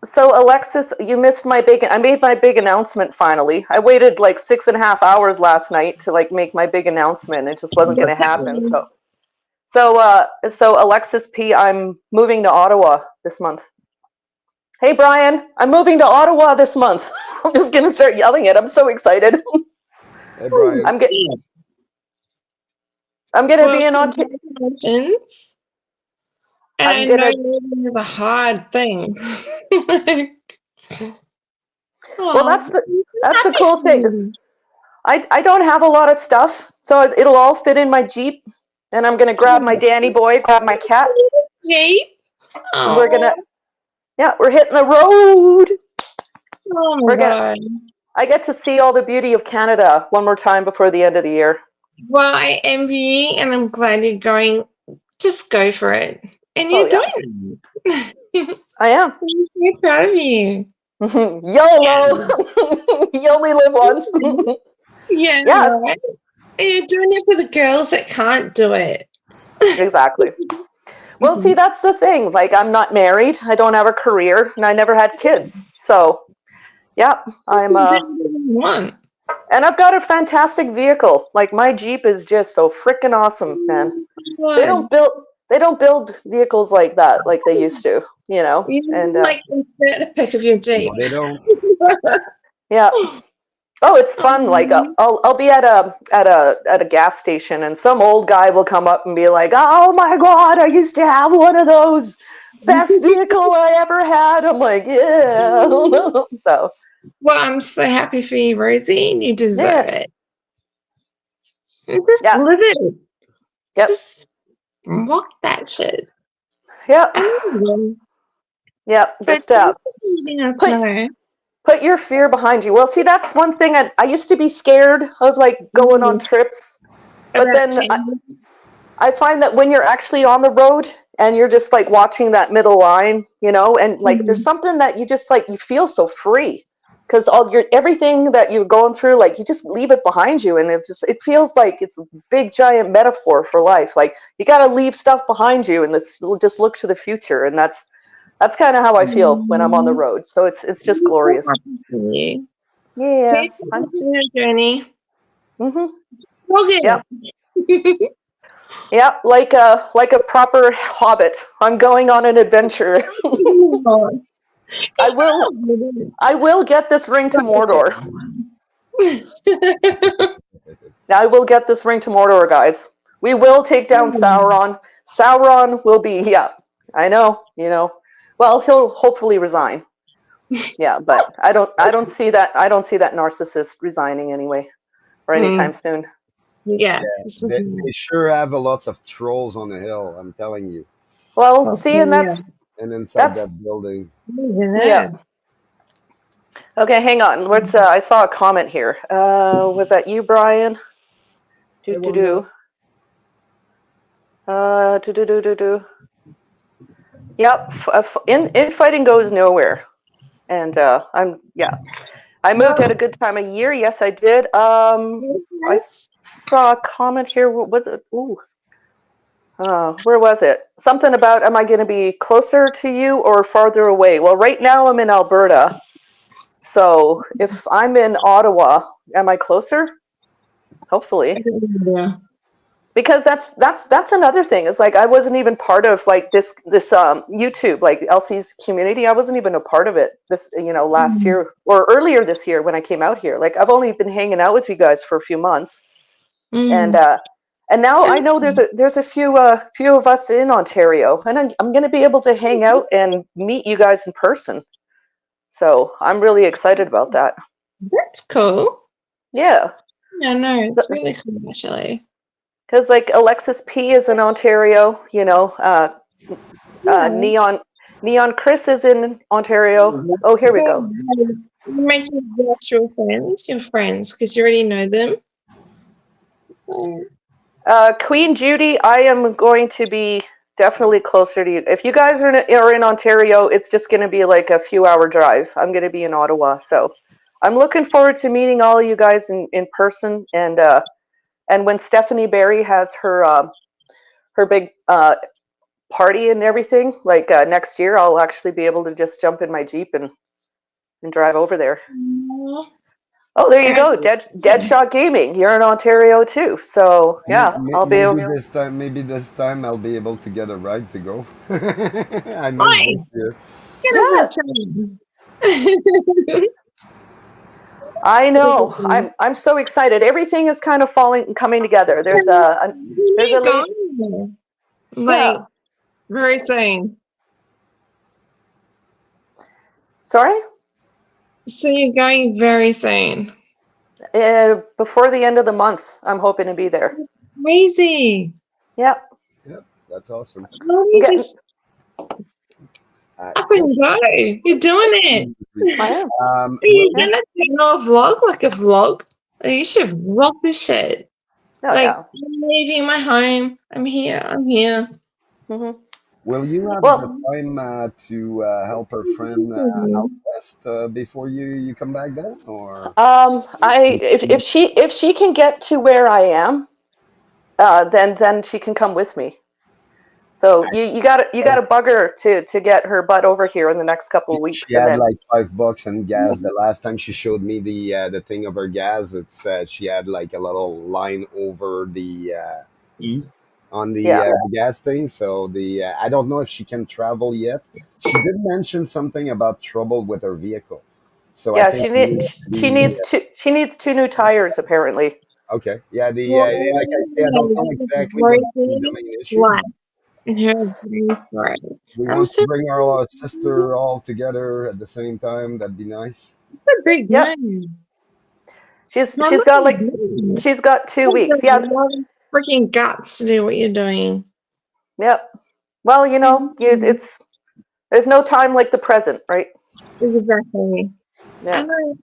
So Alexis, you missed I made my big announcement finally. I waited like 6.5 hours last night to like make my big announcement. It just wasn't going to happen. So Alexis P, I'm moving to Ottawa this month. Hey Brian, I'm moving to Ottawa this month. I'm just going to start yelling it. I'm so excited. Hey Brian, I'm going to be in Ontario. Congratulations. And I'm I gonna- know moving is a hard thing. Well, that's the cool thing. Is I don't have a lot of stuff, so it'll all fit in my Jeep. And I'm gonna grab my Danny boy, grab my cat. Jeep. And we're hitting the road. Oh my we're God. I get to see all the beauty of Canada one more time before the end of the year. Well, I envy you, and I'm glad you're going. Just go for it, and you're doing it. I am. I'm so proud of you. YOLO. You only live once. Yeah. Yes. Right? And you're doing it for the girls that can't do it. Exactly. Well, see, that's the thing. Like, I'm not married. I don't have a career, and I never had kids. So, yeah, I'm. One. And I've got a fantastic vehicle. Like, my Jeep is just so freaking awesome, man. They don't build vehicles like that like they used to, you know. And like insert a pic of your Jeep. they don't. yeah. Oh, it's fun. Like I'll be at a gas station, and some old guy will come up and be like, "Oh my God, I used to have one of those. Best vehicle I ever had." I'm like, yeah. So. Well, I'm so happy for you, Rosie. You deserve it. Just live it. Yep. Just rock that shit. Yep. Yep. Just put your fear behind you. Well, see, that's one thing I used to be scared of, like going on trips But About then 10. I find that when you're actually on the road and you're just like watching that middle line, you know, and like there's something that you just like you feel so free because all your everything that you're going through, like you just leave it behind you, and it feels like it's a big giant metaphor for life. Like you got to leave stuff behind you and just look to the future, and that's kind of how I feel when I'm on the road. So it's just glorious. You. Yeah. Take us on your journey. Mm-hmm. Logan. Yep. Yeah, like a proper hobbit. I'm going on an adventure. I will get this ring to Mordor. I will get this ring to Mordor, guys. We will take down Sauron. Sauron will be, yeah, I know, you know. Well, he'll hopefully resign. Yeah, but I don't see that narcissist resigning anyway or anytime soon. Yeah. They sure have a lots of trolls on the hill. I'm telling you. Well, see, and And inside that's that building. yeah. Okay, hang on. What's I saw a comment here. Was that you, Brian? Do do do. Do do do do do. Yep. Infighting goes nowhere. And I moved at a good time of year. Yes, I did. I saw a comment here. What was it? Ooh. Where was it? Something about, am I going to be closer to you or farther away? Well, right now I'm in Alberta. So if I'm in Ottawa, am I closer? Hopefully. Yeah. Because that's another thing. It's like I wasn't even part of like this YouTube, like Elsie's community. I wasn't even a part of it this last year or earlier this year when I came out here. Like I've only been hanging out with you guys for a few months, and now I know there's a few of us in Ontario, and I'm going to be able to hang out and meet you guys in person. So I'm really excited about that. That's cool. Yeah. Yeah, no, it's really cool actually. Because like Alexis P is in Ontario, Neon Chris is in Ontario. Oh, here we go. You make your friends, because you already know them. Queen Judy, I am going to be definitely closer to you. If you guys are in Ontario, it's just going to be like a few-hour drive. I'm going to be in Ottawa, so I'm looking forward to meeting all of you guys in person. And when Stephanie Barry has her big party and everything, like next year, I'll actually be able to just jump in my Jeep and drive over there. Oh, there you go, Deadshot Gaming. You're in Ontario too, so yeah, I'll be able. Maybe this time I'll be able to get a ride to go. I might this year. Yes. I know. I'm so excited. Everything is kind of coming together. There's a like very soon. Sorry? So you're going very soon. Before the end of the month, I'm hoping to be there. Crazy. Yep. Yep, that's awesome. You just up and go. You're doing it. I am. Are you gonna do a vlog, like a vlog? You should vlog this shit. Oh, like yeah. I'm leaving my home. I'm here. Mm-hmm. Will you have the time to help her friend out west before you come back down, or? If she can get to where I am, then she can come with me. So you got to bug her to get her butt over here in the next couple of weeks. She had like $5 in gas. The last time she showed me the thing of her gas, it's she had like a little line over the E on the gas thing. So I don't know if she can travel yet. She did mention something about trouble with her vehicle. So yeah, she needs 2 new tires apparently. Okay. Yeah. Like I say, I don't know exactly what's the main issue. We want to bring our sister all together at the same time. That'd be nice. That's a big She's got 2 weeks. Yeah. Freaking guts to do what you're doing. Yep. Well, there's no time like the present, right? Exactly. Yeah. And I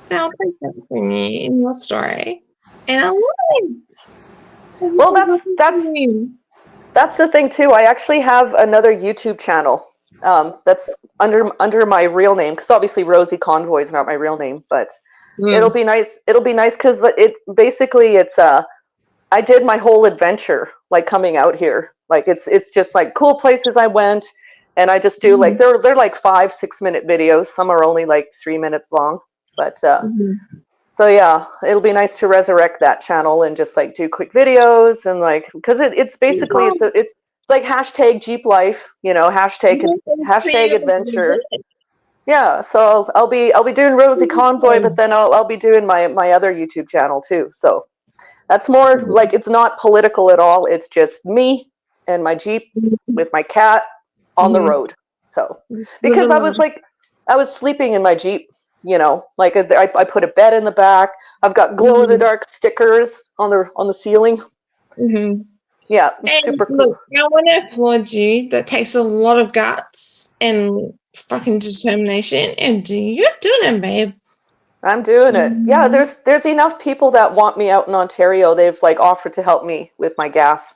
felt like that for me in your story. And I love it. Well, that's the thing too. I actually have another YouTube channel that's under my real name, because obviously Rosie Convoy is not my real name, but it'll be nice. It'll be nice because it's I did my whole adventure like coming out here. Like it's just like cool places I went, and I just do like they're like 5-6 minute videos. Some are only like 3 minutes long, but so yeah, it'll be nice to resurrect that channel and just like do quick videos and like because it's basically it's like hashtag Jeep life, you know, hashtag adventure. Yeah, so I'll be doing Rosie Convoy, but then I'll be doing my other YouTube channel too. So that's more like it's not political at all. It's just me and my Jeep with my cat on the road. So because I was sleeping in my Jeep, you know, like I put a bed in the back. I've got glow in the dark stickers on the ceiling. Yeah, And super cool. look, I want to applaud you. That takes a lot of guts and fucking determination, and you're doing it, babe. I'm doing it. Yeah, there's enough people that want me out in Ontario. They've like offered to help me with my gas.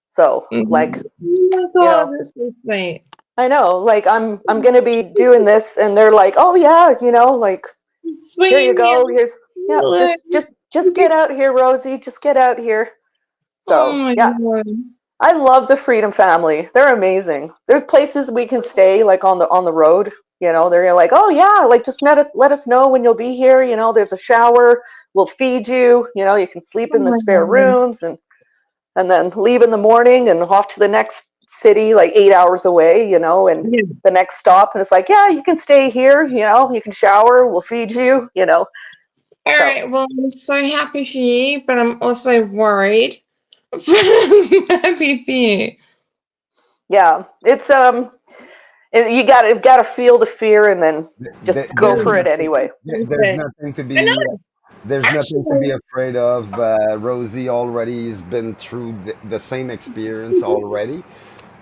So like, oh my God, that's so sweet. I know, like I'm gonna be doing this, and they're like, oh yeah, you know, like here you go. Here's just get out here, Rosie. Just get out here. So yeah. God. I love the Freedom family. They're amazing. There's places we can stay like on the road. You know, they're like, oh yeah, like just let us know when you'll be here. You know, there's a shower. We'll feed you. You know, you can sleep in the spare rooms and then leave in the morning and off to the next city like 8 hours away. You know, and the next stop, and it's like, yeah, you can stay here. You know, you can shower. We'll feed you. You know. All right. Well, I'm so happy for you, but I'm also worried. Happy for you. Yeah, it's you gotta feel the fear and then just go for it anyway. There's nothing to be nothing to be afraid of. Rosie already has been through the same experience already,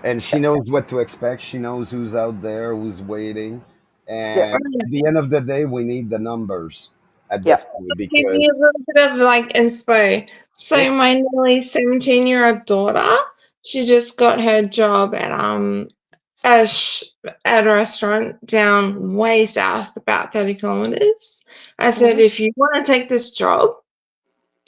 and she knows what to expect. She knows who's out there, who's waiting, and at the end of the day, we need the numbers at this point Give me a little bit of like inspo. So my nearly 17-year-old daughter, she just got her job at at a restaurant down way south, about 30 kilometers. I said, if you want to take this job,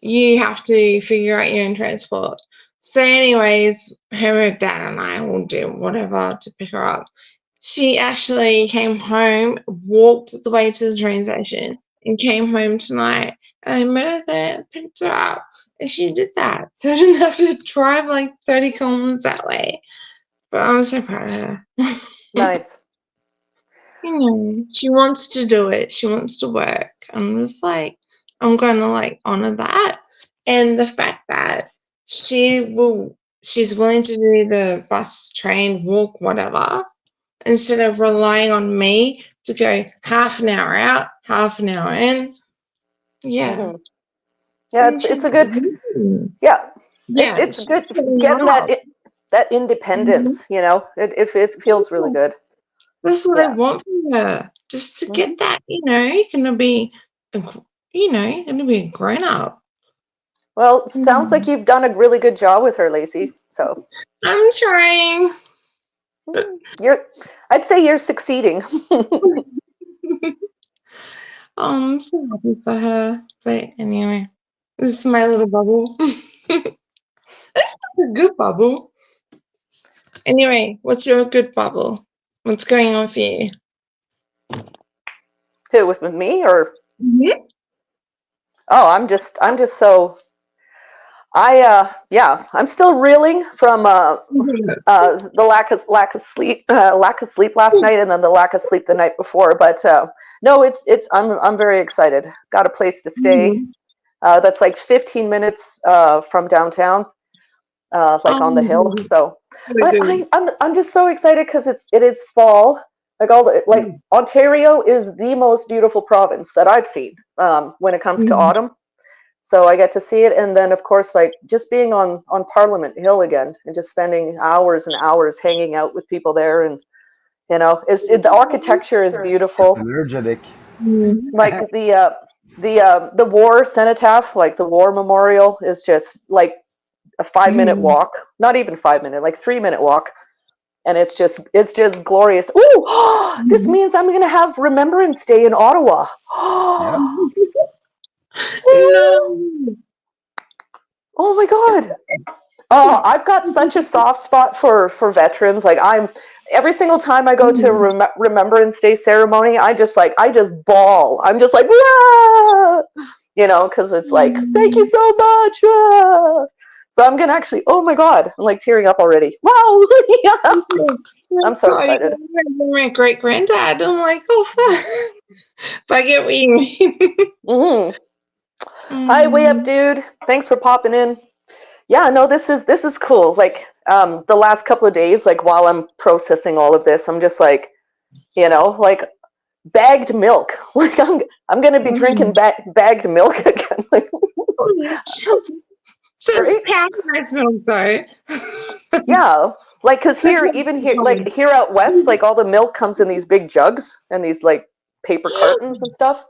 you have to figure out your own transport. So anyways, her dad and I will do whatever to pick her up. She actually came home, walked the way to the train station, and came home tonight. And I met her there, picked her up, and she did that. So I didn't have to drive like 30 kilometers that way. But I was so proud of her. Nice. You know, she wants to do it. She wants to work. I'm just like, I'm going to like honor that. And the fact that she's willing to do the bus, train, walk, whatever, instead of relying on me to go half an hour out, half an hour in. Yeah. Yeah, it's a good, it's good getting that independence, you know, it feels really good. That's what I want from her, just to get that, you know, gonna be a grown up. Well, sounds like you've done a really good job with her, Lacey. So I'm trying. I'd say you're succeeding. I'm so happy for her. But anyway, this is my little bubble. It's a good bubble. Anyway, what's your good bubble? What's going on for you? Who, with me or? Oh, I'm just so. I'm still reeling from the lack of sleep last night, and then the lack of sleep the night before. But no, I'm very excited. Got a place to stay. That's like 15 minutes from downtown, like on the hill. So, but I'm just so excited because it is fall. Like Ontario is the most beautiful province that I've seen when it comes to autumn. So I get to see it, and then of course, like just being on Parliament Hill again, and just spending hours and hours hanging out with people there, and you know, the architecture is beautiful. Energetic. Like the war cenotaph, like the war memorial, is just like a 5-minute Mm. walk, not even 5 minute, like 3-minute walk. And it's just glorious. Ooh, this means I'm gonna have Remembrance Day in Ottawa. Yep. No. Oh my God. Oh, I've got such a soft spot for veterans. Like every single time I go to a Remembrance Day ceremony, I just bawl. I'm just like, "Wah!" Because it's like, thank you so much. Ah. So I'm gonna actually, oh my God, I'm like tearing up already. Wow. Yeah. I'm so excited. My great granddad. I'm like, oh fuck. If I get what you mean. Hmm. Hi, way up, dude. Thanks for popping in. Yeah, no, this is cool. Like, the last couple of days, like while I'm processing all of this, I'm just like, like bagged milk. Like I'm gonna be drinking bagged milk again. Like, So Right? pasteurized milk though. yeah, like because even here, like here out west, like all the milk comes in these big jugs and these like paper cartons and stuff.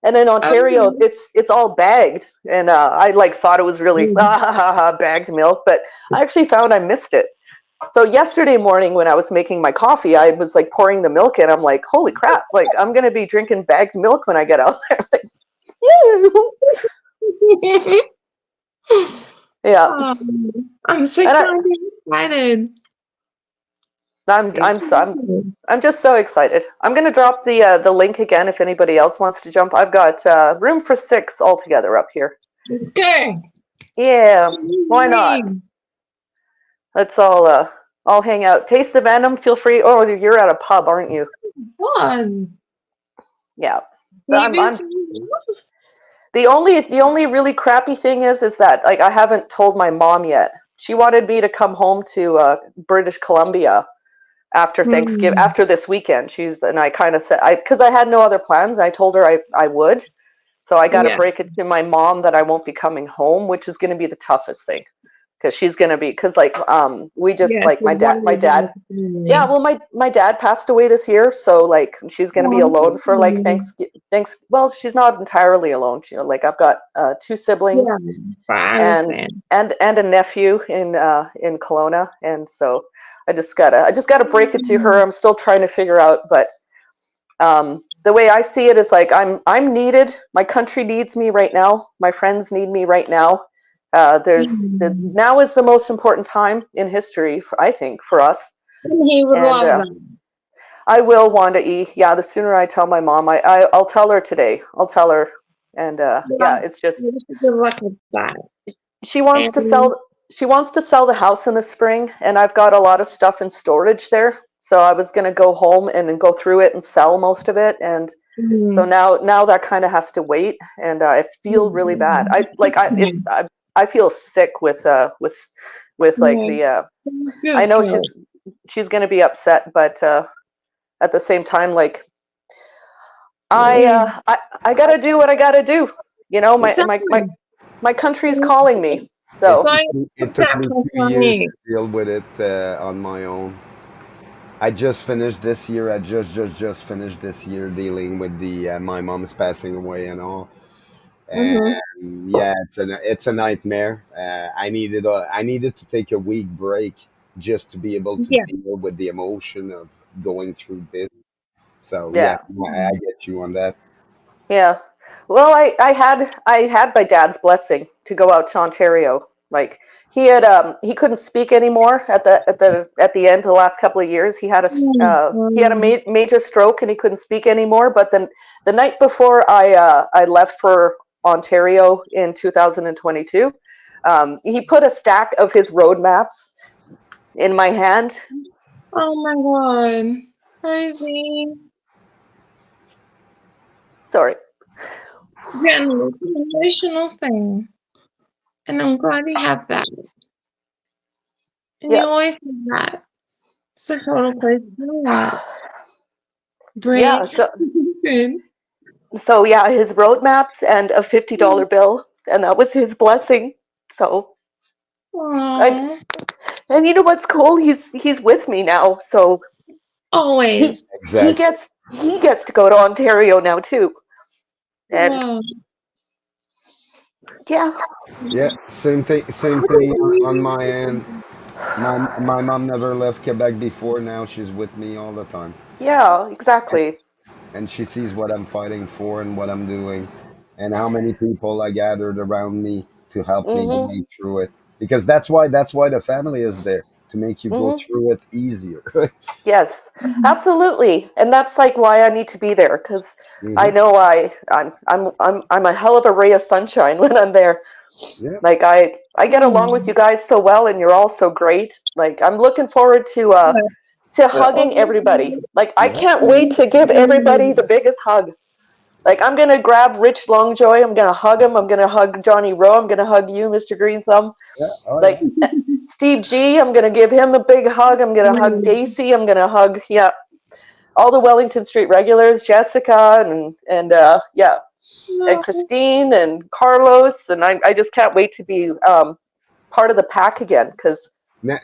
And in Ontario, it's all bagged, and I like thought it was really bagged milk, but I actually found I missed it. So yesterday morning when I was making my coffee, I was like pouring the milk in. I'm like, holy crap! Like I'm gonna be drinking bagged milk when I get out there. Like, yeah. I'm so excited. I'm just so excited. I'm gonna drop the link again if anybody else wants to jump. I've got room for 6 altogether up here. Okay. Yeah, why not? Let's all hang out. Taste the Venom. Feel free. Oh, you're at a pub, aren't you? Fun. Yeah. I'm the only really crappy thing is that like I haven't told my mom yet. She wanted me to come home to British Columbia after Thanksgiving, after this weekend. I kind of said because I had no other plans. I told her I would, so I got to break it to my mom that I won't be coming home, which is going to be the toughest thing because she's going to be like we just like my dad. Yeah, well, my dad passed away this year, so like she's going to be alone for like Thanksgiving. Well, she's not entirely alone. Like I've got 2 siblings and a nephew in Kelowna, and so I just gotta break it to her. I'm still trying to figure out, but the way I see it is like I'm needed. My country needs me right now. My friends need me right now. Now is the most important time in history, I think, for us. He would love that. I will, Wanda E. Yeah, the sooner I tell my mom, I'll tell her today. I'll tell her, and it's just good luck with that. She wants to sell. She wants to sell the house in the spring, and I've got a lot of stuff in storage there. So I was going to go home and then go through it and sell most of it, and so now that kind of has to wait, and I feel really bad. I feel sick with like the. I know she's going to be upset, but at the same time, like I got to do what I got to do. My country is calling me. So it took me 2 years to deal with it on my own. I just finished this year. I just finished this year dealing with the my mom's passing away and all. And yeah, it's a nightmare. I needed to take a week break just to be able to deal with the emotion of going through this. So yeah, I get you on that. Yeah. Well, I had my dad's blessing to go out to Ontario. Like he couldn't speak anymore at the end of the last couple of years. He had a major stroke and he couldn't speak anymore. But then the night before I left for Ontario in 2022, he put a stack of his road maps in my hand. Oh my God, crazy. Sorry. Yeah, it's an emotional thing. And I'm glad you have that. And you always have that. It's a total place to know that. Breathe. Yeah, so yeah, his road maps and a $50 bill, and that was his blessing. So and you know what's cool? He's with me now, so always he gets to go to Ontario now too. And Yeah. Yeah, same thing on my end. My mom never left Quebec before. Now she's with me all the time, Yeah, exactly. and she sees what I'm fighting for and what I'm doing, and how many people I gathered around me to help me Mhm. going through it. Because that's why the family is there to make you go Mhm. through it easier. Yes, absolutely. And that's like why I need to be there because I Hmm. know I'm a hell of a ray of sunshine when I'm there. Yeah, Like I get along with you guys so well and you're all so great. Like I'm looking forward to We're hugging everybody. all Like I yeah. can't wait to give everybody the biggest hug. Like I'm gonna grab Rich Longjoy, I'm gonna hug him, I'm gonna hug Johnny Rowe, I'm gonna hug you, Mr. Green Thumb. Yeah. Oh Like yeah. Steve G, I'm gonna give him a big hug. I'm gonna hug Daisy. I'm gonna hug all the Wellington Street regulars, Jessica and and Christine and Carlos, and I just can't wait to be part of the pack again because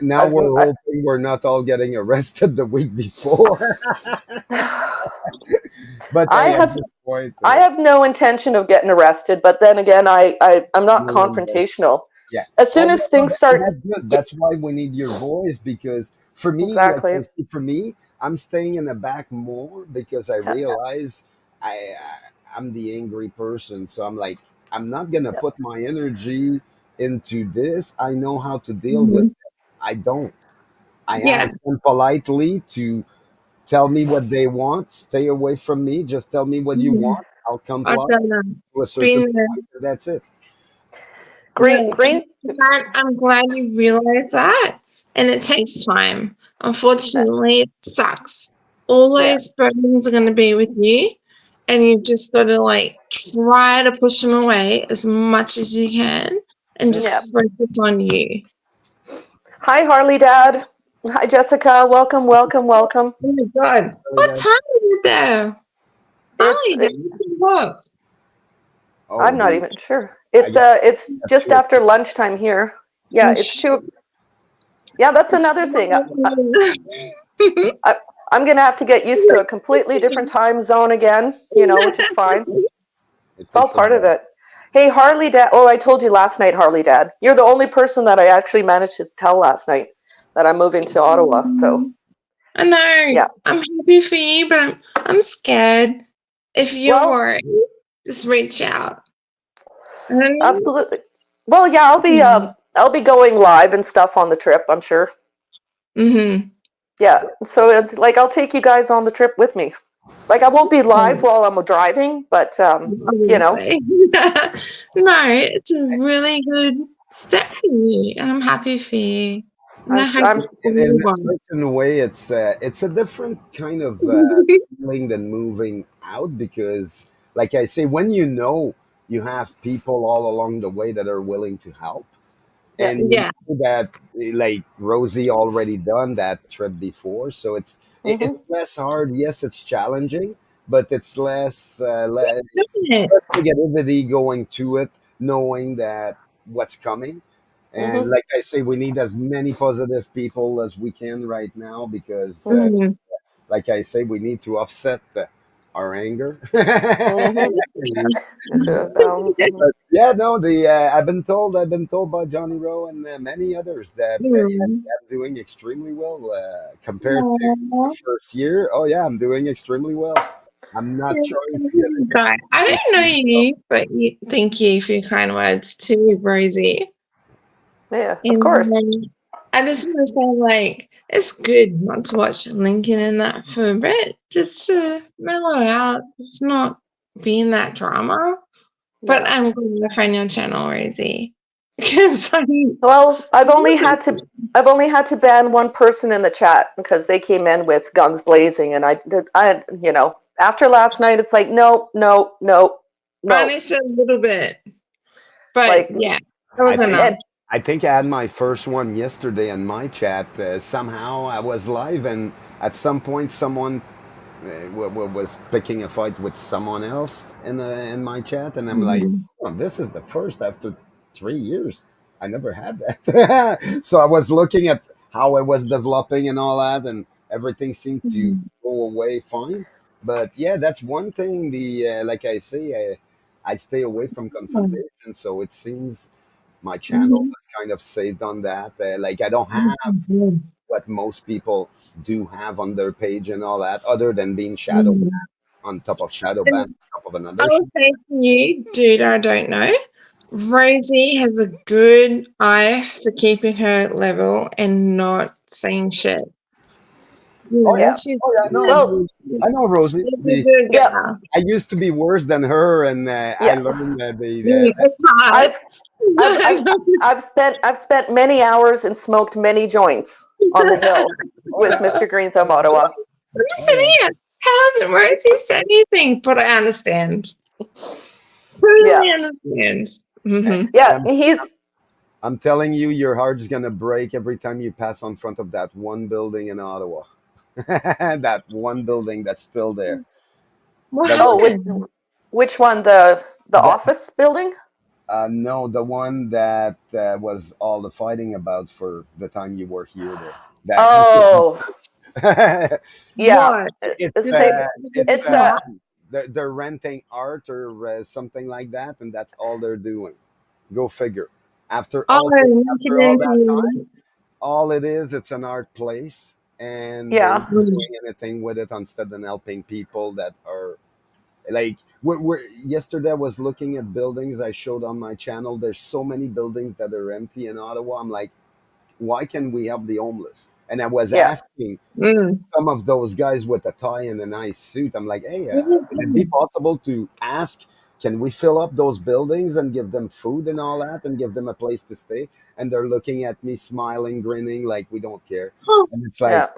Now I've we're hoping we're not all getting arrested the week before. But I hey, at have this point, I have no intention of getting arrested, but then again, I'm not no one does. confrontational. Yeah. As Oh soon no, as no, things start, that's good. get, That's why we need your voice because for me, like exactly, I said, for me, I'm staying in the back more because I yeah, realize I'm the angry person. So I'm like, I'm not gonna yeah, put my energy into this. I know how to deal with Mhm. it. I don't. I Yeah, ask them politely to tell me what they want. Stay away from me. Just tell me what you mhm. want. I'll I've comply done that. to a certain Been there. point. That's it. green, No, green. I'm glad you realize that. And it takes time. Unfortunately, it sucks. All Yeah, those burdens are going to be with you. And you've just got to like try to push them away as much as you can and Yeah. yeah. just focus on you. Hi, Harley Dad. Hi, Jessica. Welcome, welcome, welcome. Oh my God. Really What that. time is it there? It's Harley, what? I'm Oh, not the even sure. I got It's just 2 o'clock. after lunchtime here. Yeah, it's It's, two. Yeah, that's it's another thing. I, I'm gonna have to get used to a completely different time zone again. Which is fine. It It's all takes a part of while. it. Hey, Harley Dad. Oh, I told you last night, Harley Dad. You're the only person that I actually managed to tell last night that I'm moving to Ottawa. So I know. yeah. I'm happy for you, but I'm scared. If you're Well, worried, just reach out. Um, absolutely. Well, yeah, I'll be going live and stuff on the trip. I'm sure. mm-hmm. Yeah. So like I'll take you guys on the trip with me. Like I won't be live while I'm driving, but you know. Obviously. No, it's a really good step for you, and I'm happy for you. And I'm I s- hope I'm it's In all a certain way, it's a different kind of one. feeling than moving out because, like I say, when you have people all along the way that are willing to help, yeah. and you Yeah. know that like Rosie already done that trip before, so it's Mhm. less hard. Yes, it's challenging, but it's less Definitely. negativity going to it, knowing that what's coming. And Mhm. like I say, we need as many positive people as we can right now because, Mhm. Mm. like I say, we need to offset our anger. Mhm. Mhm. Yeah, no, the I've been told by Johnny Rowe and many others that yeah, Mm. I'm doing extremely well compared to the Aw. first year. Oh yeah, I'm doing extremely well. I'm not trying to get Guy, I anything. don't know you, but thank you for your kind words too, Rosie. Yeah, of And course. I just want to say, like, it's good not to watch Lincoln and that for a bit, just to mellow out. It's not being that drama. But Yeah. I'm going to find your channel, Rosie, because I Well, I've only had to ban one person in the chat because they came in with guns blazing, and after last night, it's like no, no, no, no. honest a little bit. But Like, yeah, that I was think enough. and I think I had my first one yesterday in my chat. Somehow I was live, and at some point someone was picking a fight with someone else in my chat, and I'm like, Mhm. oh, this is the first after 3 years. I never had that. So I was looking at how it was developing and all that, and everything seemed to Mhm. go away fine. But yeah, that's one thing. The like I say, I stay away from confrontation, so it seems my channel was kind of saved on that. Like I don't have what most people do have on their page and all that, other than being shadow on top of shadow ban, on top of another. I will say to you, dude, I don't know. Rosie has a good eye for keeping her level and not saying shit. Oh yeah, She's oh yeah. No, Well, I know Rosie. she's a good yeah, girl. I used to be worse than her, and I yeah. learned It's hard. I've spent many hours and smoked many joints on the hill with Mr. Green Thumb Ottawa. I'm just sitting here. How hasn't Rosie said anything? But I understand. Totally understand. Mm-hmm. Yeah, he's I'm telling you, your heart's gonna break every time you pass on front of that one building in Ottawa. That one building that's still there. What The- oh, happened? which one? The office building? No, the one that was all the fighting about for the time you were here. There. That Oh, yeah. What? it's Say- it's it's uh, they're renting art or something like that, and that's all they're doing. Go figure. After Oh, all, making after all that into time, all it is, it's an art place, and they're Yeah. not doing anything with it instead than helping people that are like yesterday I was looking at buildings I showed on my channel. There's so many buildings that are empty in Ottawa. I'm like, why can we help the homeless? And I was Yeah. asking Mm. some of those guys with a tie and a nice suit. I'm like, hey, would it be possible to ask, can we fill up those buildings and give them food and all that and give them a place to stay? And they're looking at me, smiling, grinning, like we don't care. Oh, And it's like, Yeah.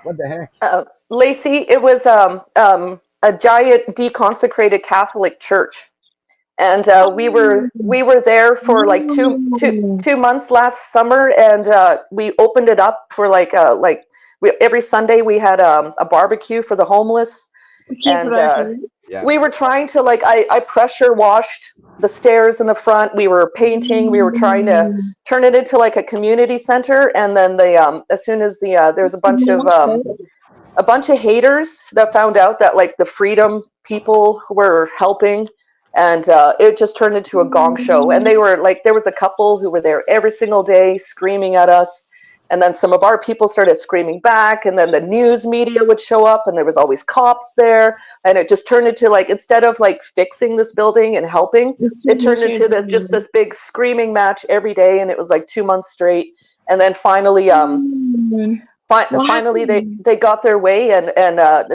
what the heck? Lacey, it was a giant deconsecrated Catholic church, and we were there for like two months last summer, and we opened it up for every Sunday we had a barbecue for the homeless, and Yeah. we were trying to I pressure washed the stairs in the front. We were painting. We were trying to turn it into like a community center, and then as soon as there was a bunch of haters that found out that like the freedom people were helping, and it just turned into a gong show. And they were like, there was a couple who were there every single day screaming at us, and then some of our people started screaming back, and then the news media would show up, and there was always cops there, and it just turned into like, instead of like fixing this building and helping, it turned into this big screaming match every day, and it was like 2 months straight. And then finally finally they got their way, and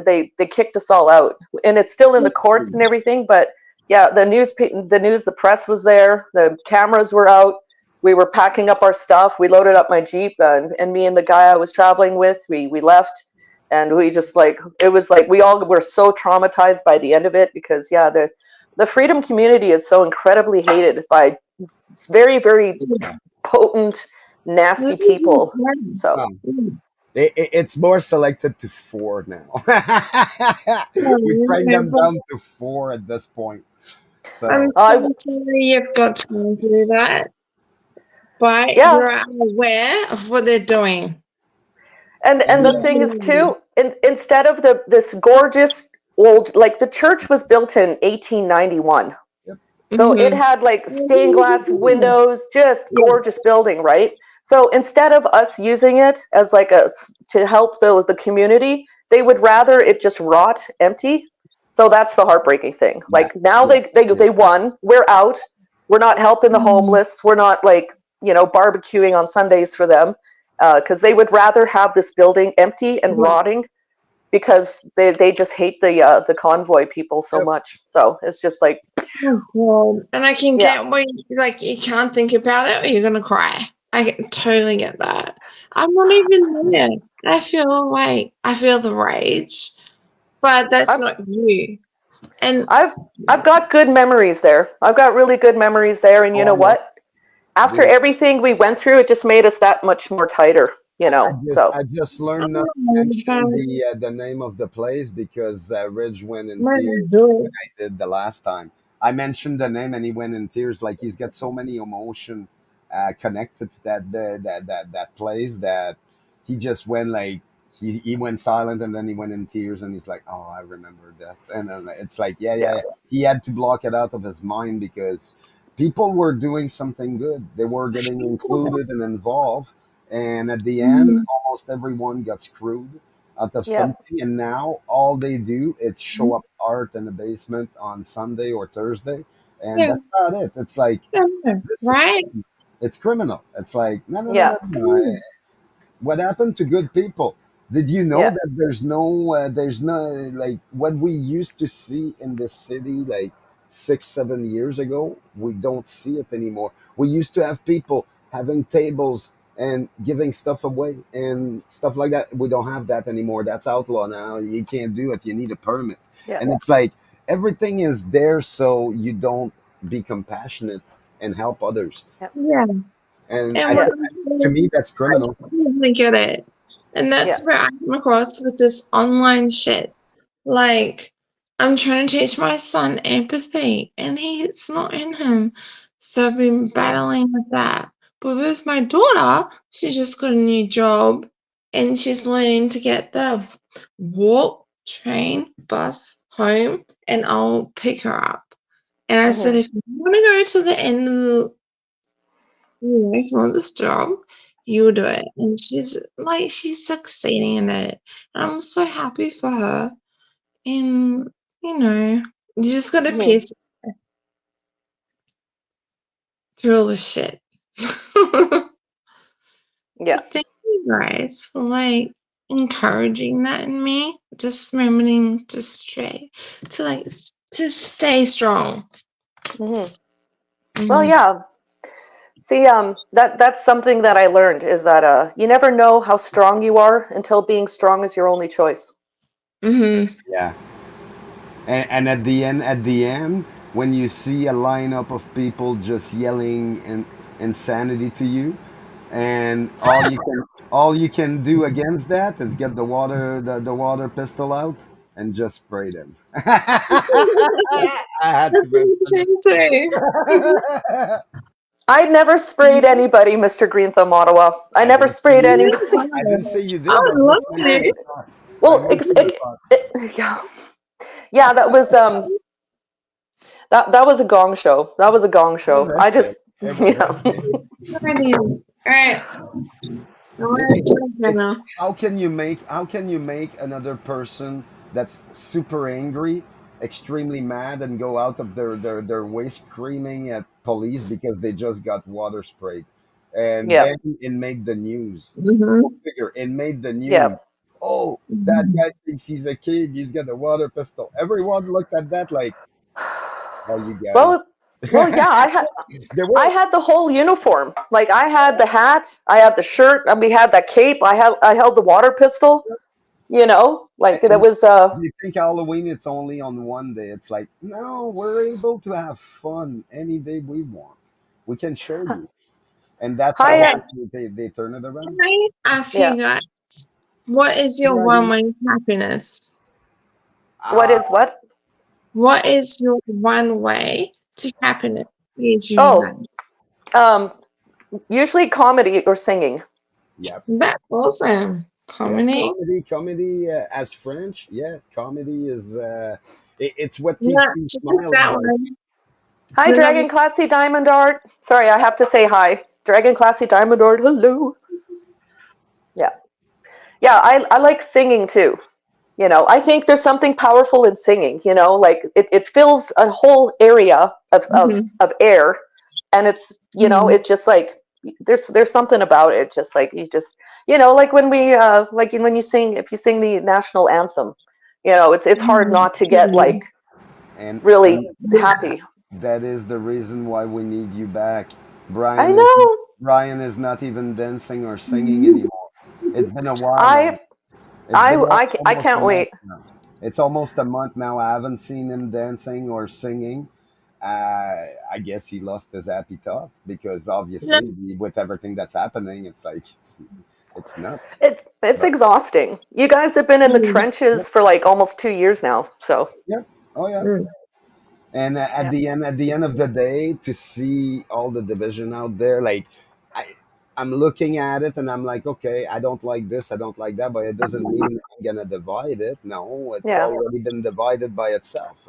they kicked us all out, and it's still in the courts and everything. But yeah, the press was there, the cameras were out, we were packing up our stuff, we loaded up my Jeep, and me and the guy I was traveling with, we left, and we just like, it was like we all were so traumatized by the end of it, because yeah, the freedom community is so incredibly hated by very, very potent, nasty people. So It's more selected to 4 now. We train them down to 4 at this point. So I'm sorry you've got to do that, but Yeah. you're aware of what they're doing. And the thing is too, instead of this gorgeous old, like the church was built in 1891. So it had like stained glass windows, just gorgeous building, right? So instead of us using it as like to help the community, they would rather it just rot empty. So that's the heartbreaking thing. Like now they won. We're out. We're not helping the homeless. We're not like, barbecuing on Sundays for them, because they would rather have this building empty and rotting, because they just hate the convoy people so much. So it's just like, Oh, God. And I can get why you can't think about it or you're gonna cry. I totally get that. I'm not even there. I feel the rage, but that's not you. And I've got good memories there. I've got really good memories there, and you know what? After everything we went through, it just made us that much more tighter. I just learned not to mention the name of the place, because Ridge went in tears when I did the last time. I mentioned the name and he went in tears. Like he's got so many emotion connected to that place that he just went like he went silent, and then he went in tears, and he's like, "Oh, I remember that." And then it's like, yeah, yeah, Yeah. yeah. He had to block it out of his mind because people were doing something good. They were getting included and involved, and at the end, Mhm. almost everyone got screwed out of Yeah. something. And now all they do is show up art in the basement on Sunday or Thursday, and Yeah, that's about it. It's like yeah, this is right? it's criminal. It's like no, no, no, Yeah. no, no. What happened to good people? Did you know Yeah. that there's no like what we used to see in this city like 6 7 years ago? We don't see it anymore. We used to have people having tables and giving stuff away and stuff like that. We don't have that anymore. That's outlaw now. You can't do it. You need a permit. Yeah. And it's like everything is there so you don't be compassionate and help others. Yeah. And And I, Yeah. to me, that's criminal. I get it. And that's Yeah. where I come across with this online shit. Like, I'm trying to teach my son empathy, and it's not in him. So I've been battling with that. But with my daughter, she just got a new job, and she's learning to get the walk, train, bus home, and I'll pick her up. And I said, Mhm. if you want to go to the end of the if you want this job, you will do it. And she's succeeding in it. And I'm so happy for her. And, you just got to Mhm. pierce through all the shit. Yeah. Thank you guys for encouraging that in me. Just remembering to stay strong. Mhm. Well, yeah. See, that's something that I learned is that you never know how strong you are until being strong is your only choice. Mm-hmm. Yeah. And at the end, when you see a lineup of people just yelling insanity to you, and all you can do against that is get the water pistol out and just spray them. I had to mention Too. it. I never sprayed anybody, Mr. Green Thumb Ottawa. I I never didn't say sprayed you did. anybody. I didn't say you I did. I would love just mentioned to. the fact. I Well, mentioned the fact. yeah, yeah, that was a gong show. That was a gong It was show. I okay. just It was yeah. okay. All right. I want It- to it's dinner. how can you make another person that's super angry, extremely mad, and go out of their way screaming at police because they just got water sprayed, and Yeah. then it made the news. Mm-hmm. Figure it made the Yeah. news. Oh, that guy thinks he's a king. He's got a water pistol. Everyone looked at that like, "Oh, you guys." Well, well, yeah, They I were. had the whole uniform. Like I had the hat, I had the shirt, and we had that cape. I held the water pistol. Like that And was you think Halloween it's only on one day? It's like, no, we're able to have fun any day we want. We can show you, and that's hi. how they turn it Can around. I ask Yeah. you guys, what is your Right. one-way happiness? What Uh, is what? What is your one way to happiness? Yes, you Oh, guys. um, usually comedy or singing. yep, That's awesome. yep. Comedy. Comedy. As French, yeah, comedy is. It's what Yeah, keeps me just pick smiling. that Like, one. Hi, Do another. Dragon Classy Diamond Art. Sorry, I have to say hi. Dragon Classy Diamond Art, hello. Yeah. Yeah, I like singing too. I think there's something powerful in singing, like it fills a whole area of air, and it's, Mhm. it just like there's something about it, just like you just, like when we like when you sing, if you sing the national anthem, it's hard not to get like and really and happy. that is the reason why we need you back. I Brian is know. Brian is not even dancing or singing anymore. It's been a while now. I It's been I almost a can't month wait. now. It's almost a month now. I haven't seen him dancing or singing. I guess he lost his appetite because Yeah. obviously with everything that's happening, it's like it's nuts. It's But exhausting. You guys have been in the Mm. trenches for like almost 2 years now, so yeah, oh yeah. Mm. And at yeah. the end of the day, to see all the division out there, like I I'm looking at it and I'm like, okay, I don't like this, I don't like that, but it doesn't mean I'm gonna divide it. No, it's Yeah. already been divided by itself.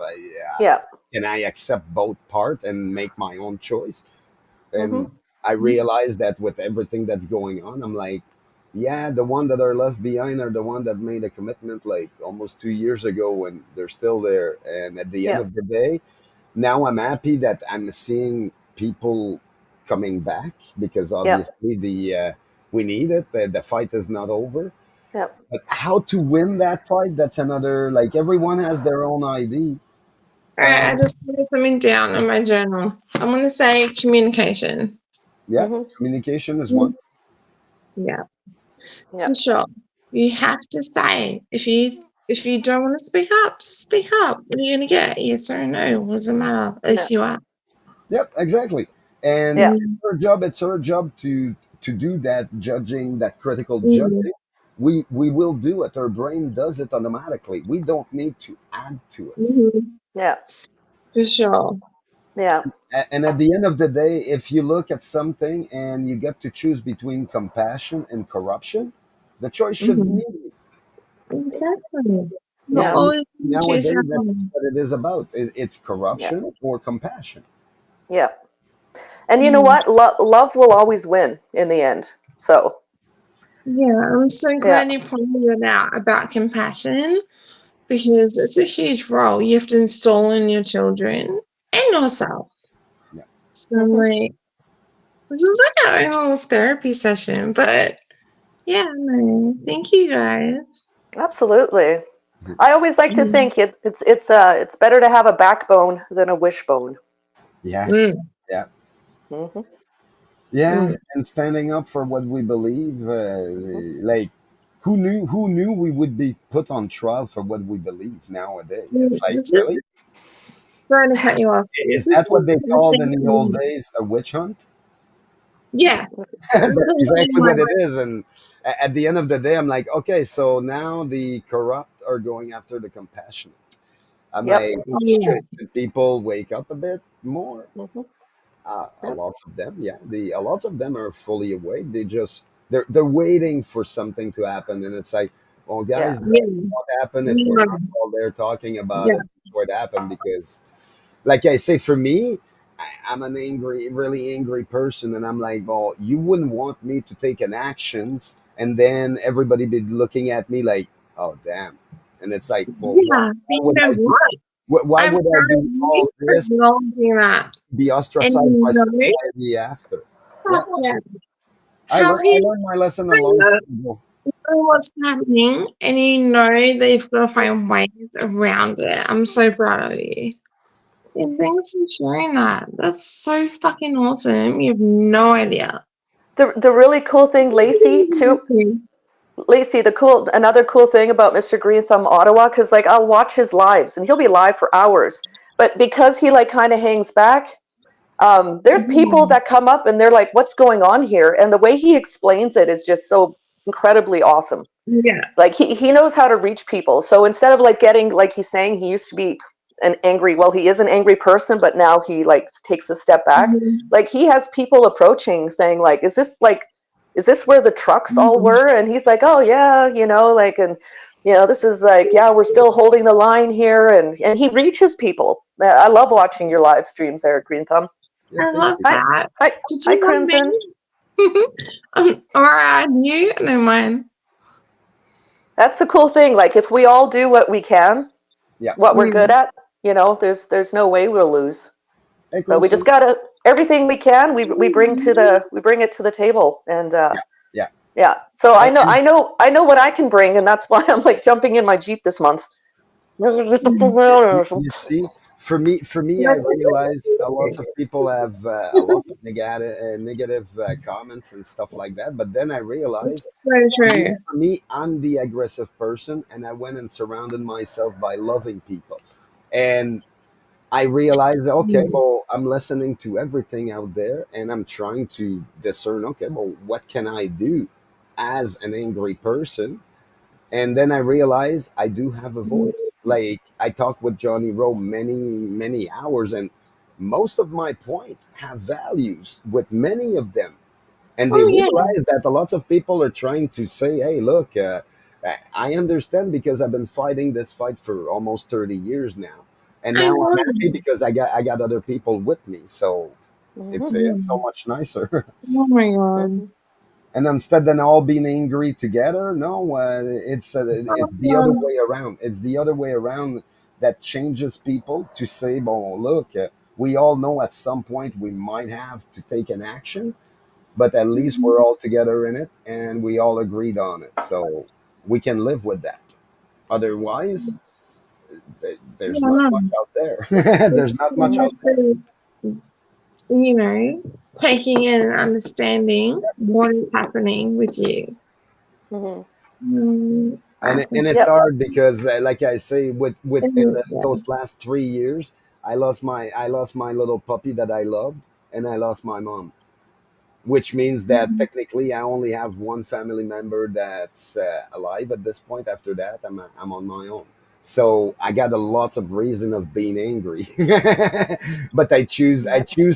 Yeah. Can I accept both part and make my own choice? Hmm. And I realize that with everything that's going on, I'm like, yeah, the one that are left behind are the one that made a commitment like almost 2 years ago, and they're still there. And at the end Yeah. of the day, now I'm happy that I'm seeing people coming back because Yeah. obviously we need it. The fight is not over. Yeah. But how to win that fight? That's another. Like everyone has their own idea. All right, I Um, just put something down in my journal. I'm going to say communication. yeah, Hmm. communication is one. Yeah, Yeah. for sure. You have to say if you don't want to speak up, just speak up. What are you going to get? Yes or no? What does it matter? At least you are. Yep, exactly. And Yeah. it's our job to do that judging, that critical Mm, judging. We will do it. Our brain does it automatically. We don't need to add to it. mhm, Yeah. for sure. Yeah. And at the end of the day, if you look at something and you get to choose between compassion and corruption, the choice should be Mhm. easy. Exactly. Not Yeah. And always gonna choose nowadays, that's happiness. what it is about. It's Yeah. corruption or compassion. Yeah. And you know Mm. what? Love will always win in the end. So, Yeah, I'm so yeah. glad you pointed it out about compassion because it's a huge role you have to install in your children and yourself. Yeah. So I'm Hmm. like, this is like our own little therapy session, but yeah, no, thank you guys. Absolutely. Mhm. I always like to Mm. think it's better to have a backbone than a wishbone. Yeah. Mm, Yeah. Hmm. Yeah. mm. And standing up for what we believe, like who knew we would be put on trial for what we believe nowadays? It's like, This is really? sorry to cut you off. Is This is that what they the called in thing. the old days a witch hunt? Yeah, That's literally exactly my what it is. And at the end of the day, I'm like, okay, so now the corrupt are going after the compassionate. I'm Yep. like, yeah. should people wake up a bit more? Hmm. A Yep. lot of them, yeah. A lot of them are fully awake. They're waiting for something to happen, and it's like, well, Yeah. guys, Yeah. what happened if we're Yeah. not all there talking about Yeah. it before it happened? Because, like I say, for me, I'm an really angry person, and I'm like, well, you wouldn't want me to take an actions, and then everybody be looking at me like, oh, damn, and it's like, well, Yeah. But why you would know I do? what? Why I'm would I proud of do you all for this? acknowledging that. Be And ostracized you by know society after? Yeah, how I he learned my lesson a long time ago. know what's happening and you know that you've got to find ways around it. I'm so proud of you. And thanks for sharing that. That's so fucking awesome. You have no idea. The really cool thing, Lacey, too. Lacey, another cool thing about Mr. Green Thumb Ottawa, because like I'll watch his lives and he'll be live for hours, but because he like kind of hangs back, there's people that come up and they're like, "What's going on here?" And the way he explains it is just so incredibly awesome. Yeah. Like he knows how to reach people. So instead of like getting like he's saying he used to be an angry, well, he is an angry person, but now he like takes a step back. Like he has people approaching saying like, is this where the trucks all were? And he's like, oh yeah, like, and this is like, yeah, we're still holding the line here, and he reaches people. I love watching your live streams there, Green Thumb. Yeah, I thank love you. Hi, that. hi, Did hi, you want Crimson. me? Or I knew, no mind. That's the cool thing. Like if we all do what we can, Yeah. what we're good at, there's no way we'll lose. Hey, So we Crimson. just gotta everything we can. We bring it to the table, and Yeah. yeah. So I know And I know what I can bring, and that's why I'm like jumping in my Jeep this month. you see, for me, I realize a lot of people have a lot of negative comments and stuff like that. But then I realized, So true. for me, I'm the aggressive person, and I went and surrounded myself by loving people, and I realized, okay, well, I'm listening to everything out there, and I'm trying to discern, okay, well, what can I do as an angry person? And then I realized I do have a voice. Like I talked with Johnny Rowe many hours, and most of my points have values with many of them. And they Oh yeah. realize that a lot of people are trying to say, hey, look, I understand because I've been fighting this fight for almost 30 years now. And I now know. I'm happy because I got other people with me. So it's so Mhm. much nicer. Oh my god. And instead than all being angry together, no, it's the other Um, way around. It's the other way around that changes people to say, well, look, we all know at some point we might have to take an action, but at least we're all together in it and we all agreed on it, so we can live with that. Otherwise, there's yeah, not no. much out there. There's not much out there. Exactly. You know, taking in and understanding what is happening with you. Mhm. and I it- can and see it's Yep. hard because like I say, with in it. Yeah. those last 3 years, I lost my little puppy that I loved, and I lost my mom, which means that Mhm. technically I only have one family member that's alive at this point. After that, I'm on my own. So I got a lots of reason of being angry, but I choose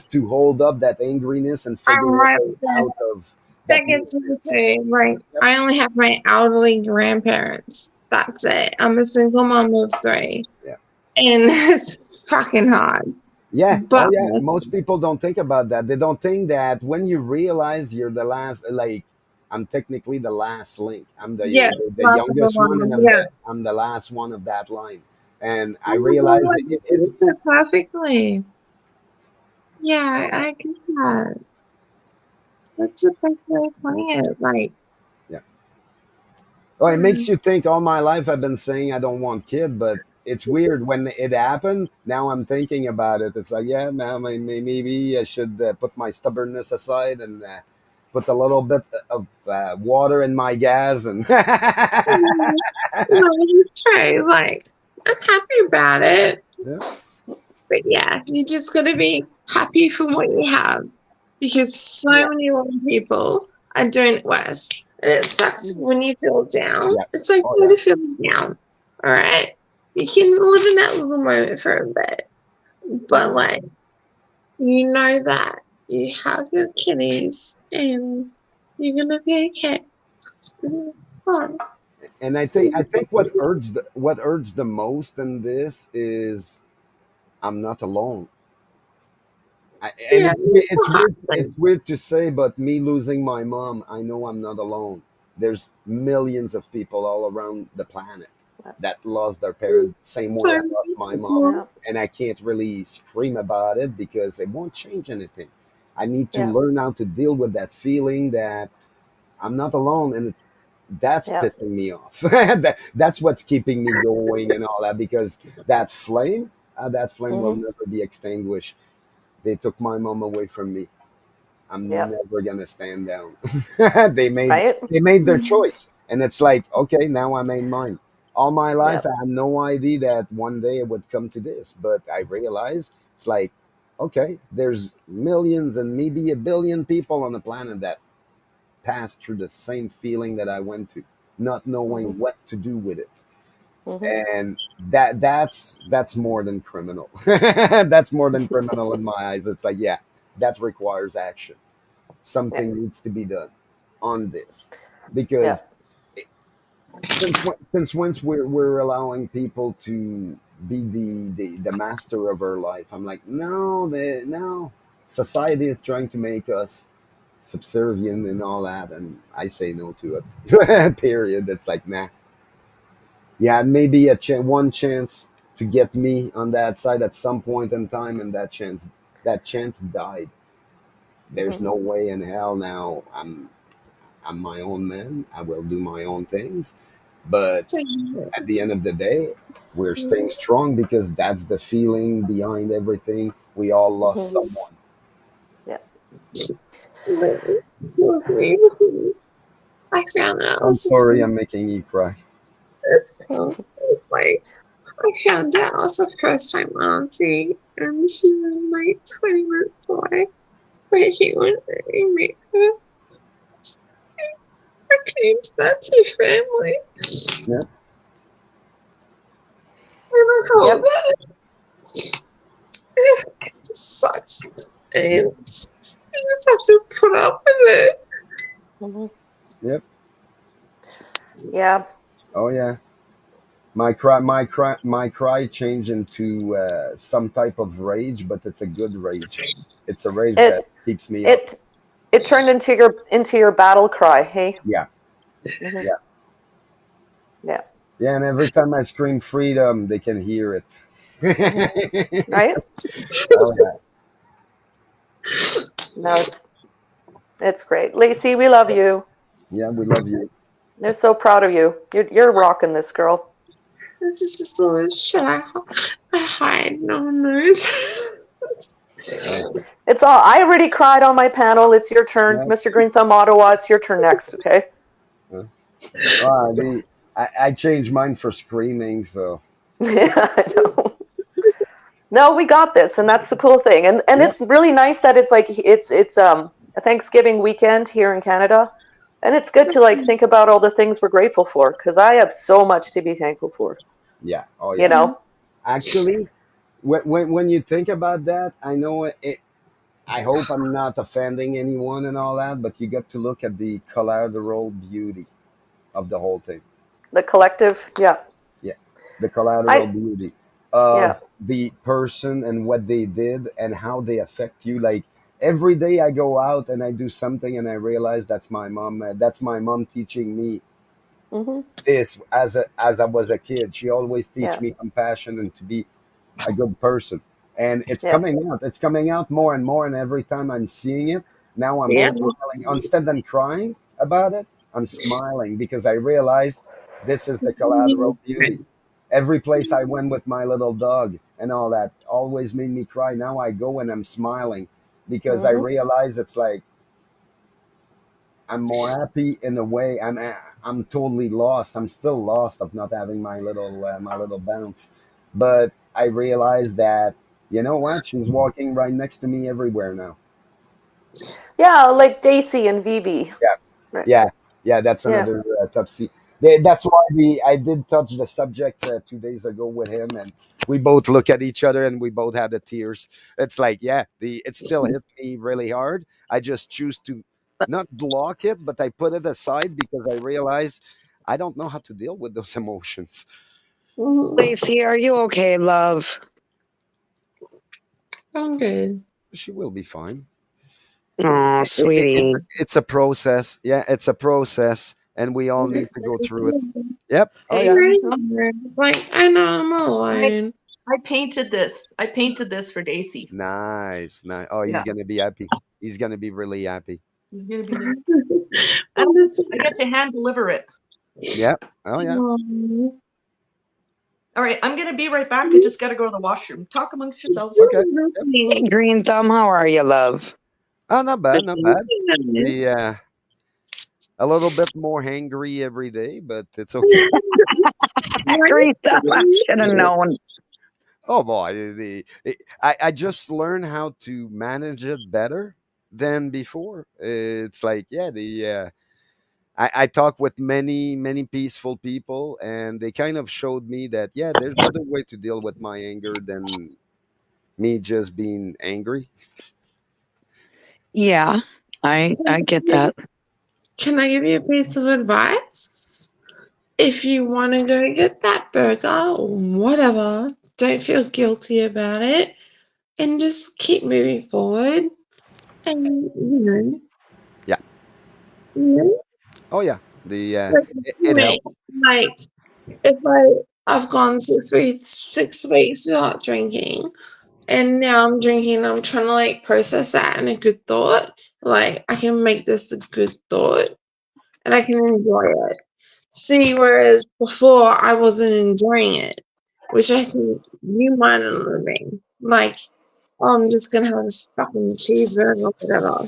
to hold up that angriness and I'm figure a right way there. out of That that gets me nuisance. too. Like, Yep. I only have my elderly grandparents. That's it. I'm a single mom of 3. Yeah. And it's fucking hard. Yeah. Oh, But, yeah. Most people don't think about that. They don't think that when you realize you're the last, like, I'm technically the last link. I'm yeah, the love of the youngest one, and world. I'm Yeah. the last one of that line. And I Oh my god, realized like, you said it perfectly. Yeah, I get that. That's the best way of putting it. Like, yeah. Oh, it makes mm, you think. All my life I've been saying I don't want kid, but it's weird when it happened. Now I'm thinking about it. It's like, yeah, man, maybe I should put my stubbornness aside and put a little bit of water in my gas and mm, no, it's true. Like, I'm happy about it. yeah, But yeah, you just gotta be happy for what you have. Because so Yeah. many other people are doing it worse. And it sucks Mhm. when you feel down. yeah, It's okay oh yeah. to feel down. Alright? You can live in that little moment for a bit. But Mhm. like, you know that you have your kitties and you're gonna be okay. It's fun. And I think what hurts the most in this is I'm not alone. And Yeah, it's it's a hard weird. thing. It's weird to say, but me losing my mom, I know I'm not alone. There's millions of people all around the planet that lost their parents the same way I So lost my mom, people, Yeah. and I can't really scream about it because it won't change anything. I need to Yeah. learn how to deal with that feeling that I'm not alone, and that's Yeah. pissing me off. That's what's keeping me going and all that, because that flame will Mhm. never be extinguished. They took my mom away from me. I'm Yep. never gonna stand down. they made Right. they made their choice, and it's like, okay, now I made mine. All my life, Yep. I had no idea that one day it would come to this, but I realized it's like, okay, there's millions and maybe a billion people on the planet that passed through the same feeling that I went to, not Mhm. knowing what to do with it. Mhm. And that's more than criminal. That's more than criminal in my eyes. It's like, yeah, that requires action. Yeah. Something needs to be done on this, Yeah. because since once we're allowing people to be the master of our life, I'm like, no, no, society is trying to make us subservient and all that, and I say no to it. Period. It's like, nah. Yeah, maybe one chance to get me on that side at some point in time, and that chance died. There's Mhm. no way in hell now. I'm my own man. I will do my own things, but so at the end of the day, we're staying strong because that's the feeling behind everything. We all lost Mhm. someone. Yeah. I found out I'm also sorry, I'm making you cry. it's cool. It's like I found out I was a first time auntie and she's like 20 minutes away. But he went and met her. I came to that two family Yeah. and I Yep. told that it just sucks. And you just have to put up with it. Mhm. Yep. Yeah. Oh yeah. My cry changed into some type of rage, but it's a good rage. It's a rage that It keeps me up. it it turned into your battle cry. Hey. Yeah, Mhm. yeah, Yeah. yeah. And every time I scream freedom, they can hear it. Mhm. Right. Oh yeah. No, it's great. Lacey, we love you. Yeah, we love you. They're so proud of you. You're rocking this, girl. This is just a little shut. I hide. No one knows. It's all. I already cried on my panel. It's your turn, Yeah. Mr. Green Thumb Ottawa. It's your turn next. Okay. I changed mine for screaming, so Yeah, I know. No, we got this, and that's the cool thing. And Yep. it's really nice that it's like it's a Thanksgiving weekend here in Canada, and it's good to like think about all the things we're grateful for because I have so much to be thankful for. yeah. Oh You yeah. know. Actually, when you think about that, I know it. I hope I'm not offending anyone and all that, but you get to look at the collateral beauty of the whole thing. The collective, yeah. Yeah, the collateral I beauty yeah. of the person and what they did and how they affect you. Like every day I go out and I do something and I realize that's my mom. That's my mom teaching me Hmm. this as I was a kid. She always teach Yeah. me compassion and to be a good person. And it's Yeah. coming out. It's coming out more and more. And every time I'm seeing it, now I'm Yeah. smiling. Instead than crying about it, I'm smiling because I realize this is the collateral beauty. Every place I went with my little dog and all that always made me cry. Now I go and I'm smiling because I Hmm. realize it's like I'm more happy in a way. I'm totally lost. I'm still lost of not having my little bounce. But I realized that you know what? She's walking right next to me everywhere now. Yeah, like Daisy and Vivi. Yeah, Right. yeah, yeah. That's Yeah. another tough seat. That's why I did touch the subject 2 days ago with him, and we both look at each other and we both had the tears. It's like, yeah, it still hit me really hard. I just choose to not block it, but I put it aside because I realize I don't know how to deal with those emotions. Lacey, are you okay, love? I'm good. She will be fine. Oh, It's sweetie. it's a process. Yeah, it's a process, and we all need to go through it. Yep. Oh Hey, yeah. Like I know I'm I, alone. I painted this. I painted this for Daisy. Nice, nice. Oh, he's Yeah, gonna be happy. He's gonna be really happy. he's gonna be there. And it's I get to hand deliver it. Yep. Oh yeah. All right, I'm gonna be right back. I just gotta go to the washroom. Talk amongst yourselves. Okay. Hey, Green Thumb, how are you, love? Oh, not bad, not bad. The a little bit more hangry every day, but it's okay. Green Thumb, I should have known. Oh boy, I just learned how to manage it better than before. It's like yeah, I talk with many peaceful people, and they kind of showed me that yeah, there's other way to deal with my anger than me just being angry. Yeah, I get that. Can I give you a piece of advice? If you want to go get that burger or whatever, don't feel guilty about it and just keep moving forward. And Yeah. you know, Oh yeah. The like, it helped. like if I've gone 6 weeks without drinking, and now I'm drinking, I'm trying to like process that in a good thought. Like I can make this a good thought, and I can enjoy it. See, whereas before I wasn't enjoying it, which I think you might not have been. Like, oh, I'm just gonna have a fucking cheeseburger or whatever,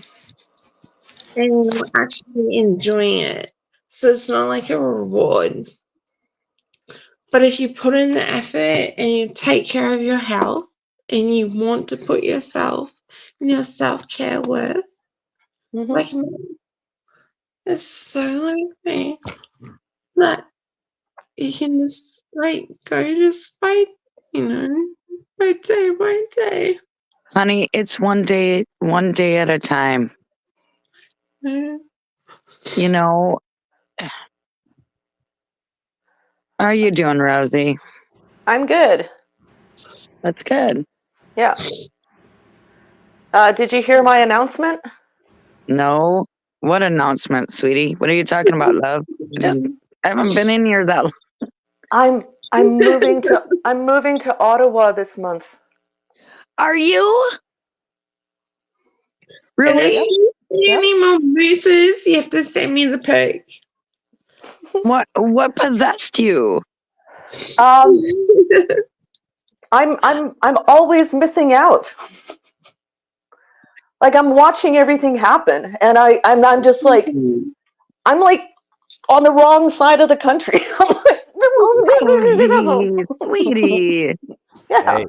and I'm actually enjoying it. So it's not like a reward. But if you put in the effort and you take care of your health and you want to put yourself and your self care worth, Hmm. like me, it's so like me that you can just like go just by day by day. Honey, it's one day at a time. Yeah. You know, how are you doing, Rosie? I'm good. That's good. Yeah. Did you hear my announcement? No, what announcement, sweetie? What are you talking about, love? I haven't been in here that long. I'm moving to Ottawa this month. Are you? And Really? if you see any more bruises, you have to send me the pic. What possessed you? Um, I'm always missing out. Like I'm watching everything happen, and I'm just like I'm like on the wrong side of the country. Oh, sweetie. Yeah. Hey,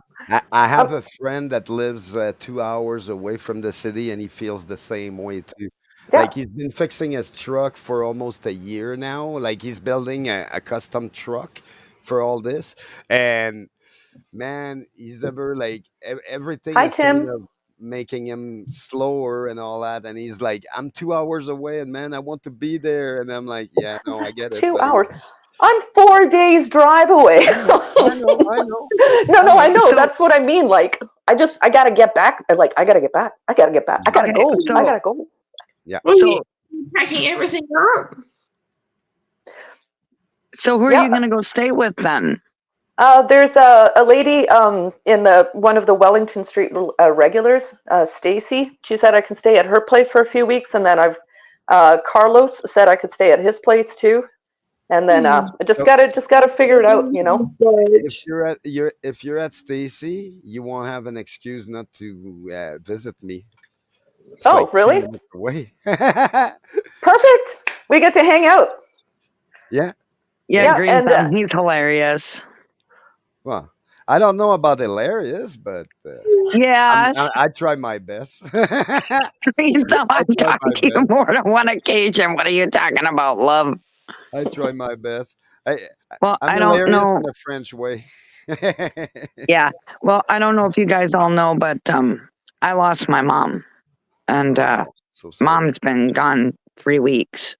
I have a friend that lives 2 hours away from the city, and he feels the same way too. Yeah. Like he's been fixing his truck for almost a year now. Like he's building a custom truck for all this, and man, he's ever like everything Hi, is kind Tim. of making him slower and all that. And he's like, I'm 2 hours away, and man, I want to be there. And I'm like, yeah, no, I get it. 2 buddy." hours. I'm 4 days drive away. I know, I know. No, I know. So- That's what I mean. Like, I gotta get back. Like, I gotta get back. I gotta get back. I gotta Okay, go. so- I gotta go. Well, So, you're packing everything up. so who are Yeah. you gonna go stay with then? There's a lady in one of the Wellington Street regulars, Stacy. She said I can stay at her place for a few weeks, and then Carlos said I could stay at his place too. And then I just gotta figure it out, you know. If you're at Stacy, you won't have an excuse not to visit me. It's Oh, like 2 really? minutes away. Perfect. We get to hang out. Yeah. Yeah, Green and, Thumb, he's hilarious. Well, I don't know about hilarious, but Yeah, I try my best. Green Thumb, I I'm tried talking my to you more than one occasion. What are you talking about, love? I try my best. Well, I'm I don't hilarious know. in a French way. Yeah. Well, I don't know if you guys all know, but I lost my mom, and So sorry. mom's been gone 3 weeks.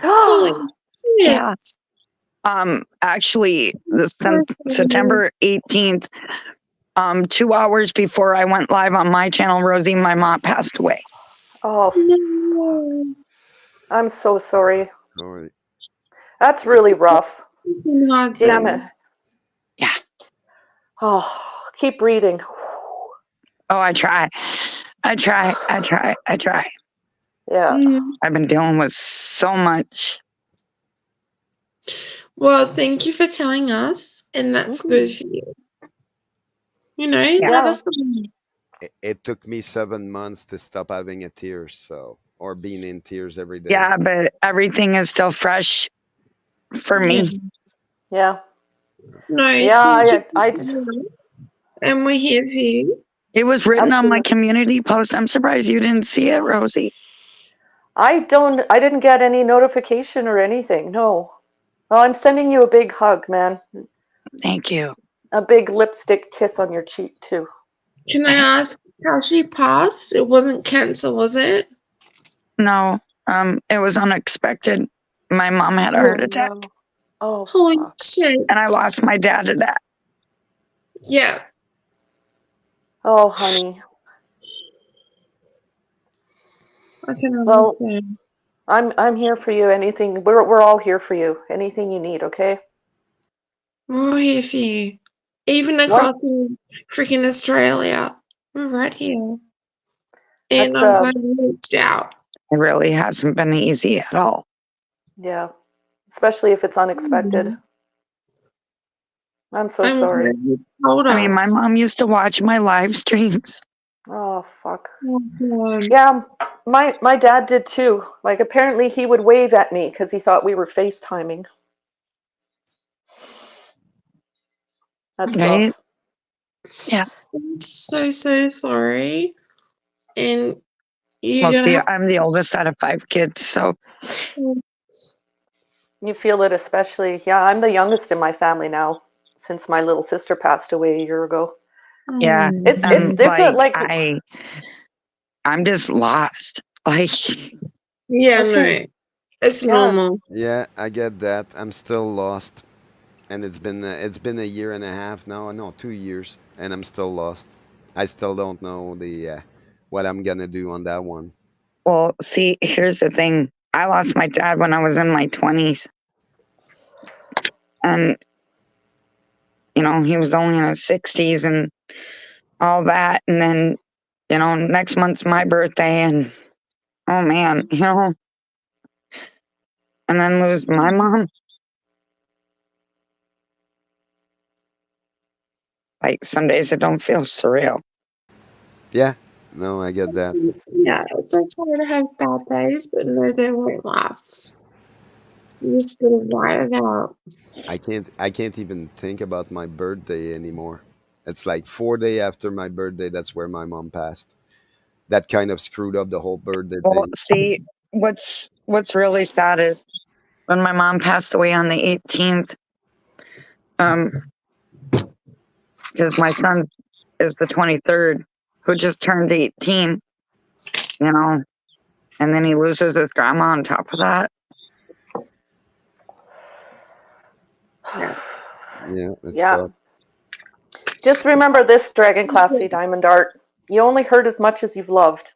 Holy shit. Yeah. Actually, September 18th, 2 hours before I went live on my channel, Rosie, my mom passed away. Oh, No. I'm so sorry. Sorry. That's really rough. Not Damn it. Yeah. Oh, keep breathing. Oh, I try. Yeah. I've been dealing with so much. Well, thank you for telling us, and that's good for you. You know, let us know. It took me 7 months to stop having a tear, or being in tears every day. Yeah, but everything is still fresh for me. Yeah. No, Yeah, thank I you for telling us, and we're here for you. It was written on my Absolutely. community post. I'm surprised you didn't see it, Rosie. I didn't get any notification or anything. No. Well, I'm sending you a big hug, man. Thank you. A big lipstick kiss on your cheek too. Can I ask how she passed? It wasn't cancer, was it? No, it was unexpected. My mom had a heart attack, No. Oh, Holy fuck. shit. and I lost my dad to that. Yeah. Oh, honey. I can Well, understand. I'm here for you. Anything. We're all here for you. Anything you need, okay? We're all here for you. Even across in freaking Australia. We're right here. And That's, I'm glad you reached out. It really hasn't been easy at all. Yeah. Especially if it's unexpected. I'm so I'm sorry. glad you told us. I mean, my mom used to watch my live streams. Oh, fuck. Oh, God. Yeah, my dad did too. Like apparently he would wave at me because he thought we were FaceTiming. That's Right? rough. Yeah. I'm so sorry. And you're Well, gonna see, have I'm the oldest out of 5 kids, so to. You feel it especially. Yeah, I'm the youngest in my family now since my little sister passed away a year ago. yeah. It's I'm just lost. Like, Yeah, Listen, no. It's Yeah. normal. Yeah, I get that. I'm still lost, and it's been a year and a half now. No, 2 years, and I'm still lost. I still don't know the what I'm gonna do on that one. Well, see, here's the thing. I lost my dad when I was in my 20s. And, he was only in his 60s and all that. And then, next month's my birthday. And, oh man, and then lose my mom. Like, some days it don't feel surreal. Yeah, no, I get that. Yeah, it's okay to have bad days, but no, they won't last. You just gotta ride it out. I can't even think about my birthday anymore. It's like 4 days after my birthday. That's where my mom passed. That kind of screwed up the whole birthday Well, thing. see, what's really sad is when my mom passed away on the 18th, because my son is the 23rd, who just turned 18, and then he loses his grandma on top of that. Yeah, it's Yeah. tough. Just remember this, Dragon Classy Diamond Art. You only hurt as much as you've loved.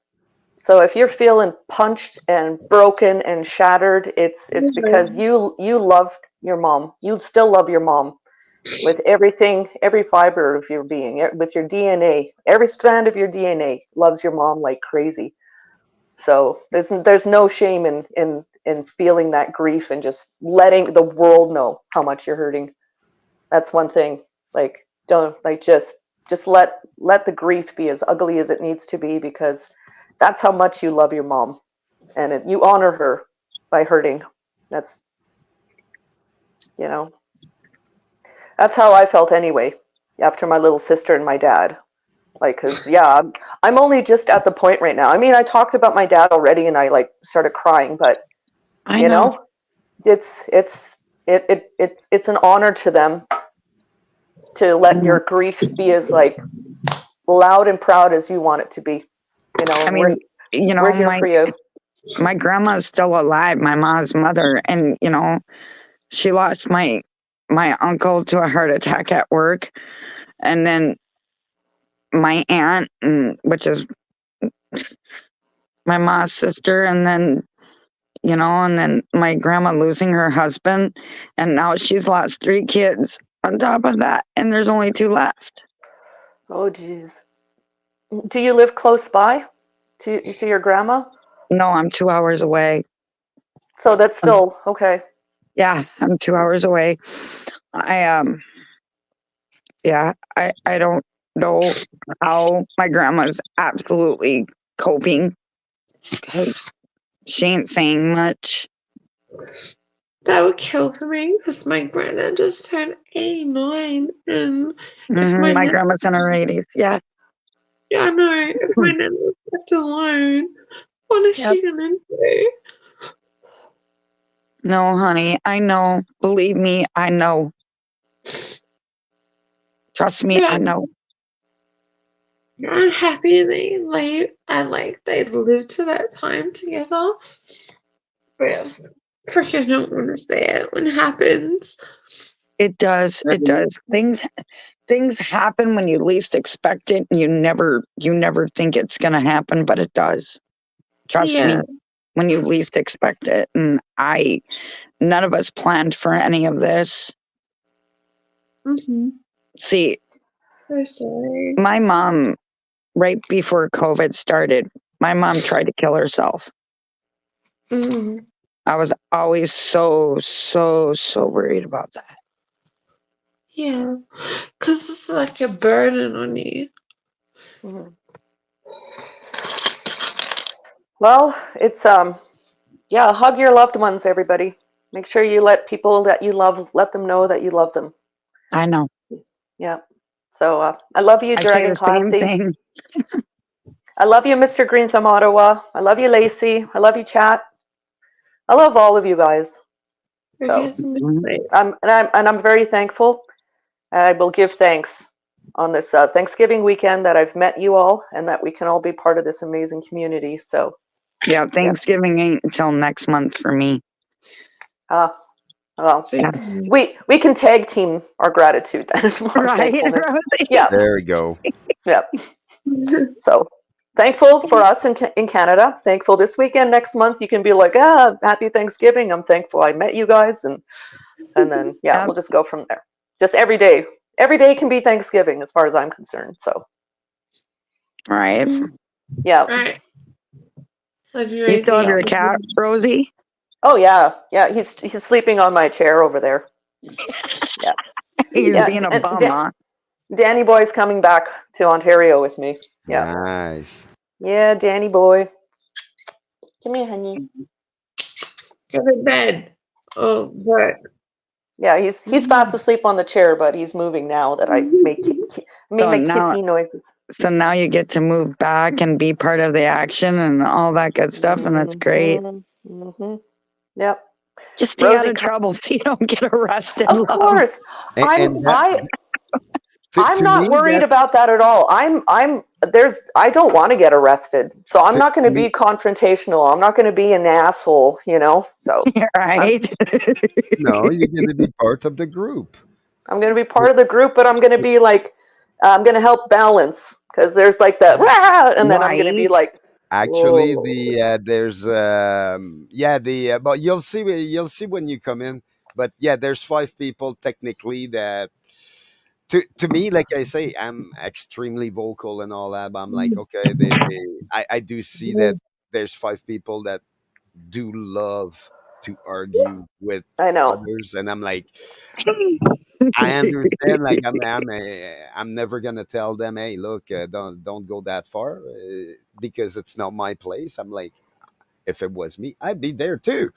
So if you're feeling punched and broken and shattered, it's because you loved your mom. You still love your mom with everything, every fiber of your being, with your DNA. Every strand of your DNA loves your mom like crazy. So there's no shame in feeling that grief and just letting the world know how much you're hurting. That's one thing. Like don't like just let the grief be as ugly as it needs to be, because that's how much you love your mom, and you honor her by hurting. That's that's how I felt anyway after my little sister and my dad. Like, cause yeah, I'm only just at the point right now. I mean, I talked about my dad already, and I like started crying, but I know. it's an honor to them to let your grief be as like loud and proud as you want it to be. I mean, we're here for you. my grandma's still alive, my mom's mother, and she lost my uncle to a heart attack at work, and then my aunt, which is my mom's sister, and then and then my grandma losing her husband, and now she's lost 3 kids on top of that, and there's only 2 left. Oh, geez. Do you live close by to your grandma? No, I'm 2 hours away. So that's still okay. Yeah, I'm 2 hours away. I don't know how my grandma's absolutely coping, because she ain't saying much. That would kill for me because my granddad just turned 89, and if My nan- grandma's in her 80s. Yeah. yeah, I know. If my nan was left alone, what is Yep. she gonna do? No, honey, I know. Believe me, I know. Trust me, Yeah. I know. I'm happy they lived to that time together. But I freaking don't want to say it when it happens. It does. It does. Things happen when you least expect it, and you never think it's gonna happen, but it does. Trust me, when you least expect it. And none of us planned for any of this. Mm-hmm. See, I'm sorry. my mom, right before COVID started, my mom tried to kill herself. Mm-hmm. I was always so worried about that. Yeah, because it's like a burden on you. Mm-hmm. Well, it's hug your loved ones, everybody. Make sure you let people that you love, let them know that you love them. I know. Yeah. So I love you, Dragon I say the same Classy. thing. I love you, Mr. Green Thumb Ottawa. I love you, Lacey. I love you, chat. I love all of you guys. So, I'm very thankful. I will give thanks on this Thanksgiving weekend that I've met you all and that we can all be part of this amazing community. So yeah, Thanksgiving ain't until next month for me. Well, See, we can tag team our gratitude then. our Right, thankfulness. Rosie? Yeah. There we go. Yeah. So thankful for us in Canada. Thankful this weekend. Next month you can be like, happy Thanksgiving. I'm thankful I met you guys, and then Yep. we'll just go from there. Just every day. Every day can be Thanksgiving as far as I'm concerned. So Right. yeah. right. Love you, You still have Rosie. your cat, Rosie? Oh yeah. Yeah. He's sleeping on my chair over there. He's Yeah, being a and bum, huh? Danny Boy's coming back to Ontario with me. Yeah. Nice. Yeah, Danny Boy. Come here, honey. Go to bed. Oh, but Yeah, he's fast asleep on the chair, but he's moving now that I made So my now- kissy noises. So now you get to move back and be part of the action and all that good stuff, and that's great. Mm-hmm. Yep. Just stay out Rosie of trouble so you don't get arrested. Of love. course. And that- I'm to not me, worried that- about that at all. I don't want to get arrested. So I'm not going to to me- be confrontational. I'm not going to be an asshole, So Right? No, you're going to be part of the group. I'm going to be part of the group, but I'm going to be like, I'm going to help balance because there's like that, "Rah!" And then I'm going to be Right. like, Actually, whoa. there's but you'll see when you come in. But yeah, there's 5 people technically that to me, like I say, I'm extremely vocal and all that. But I'm like, okay, I do see that there's 5 people that do love to argue with I know. others, and I'm like, I understand. Like I'm never gonna tell them, hey, look, don't go that far because it's not my place. I'm like, if it was me, I'd be there too.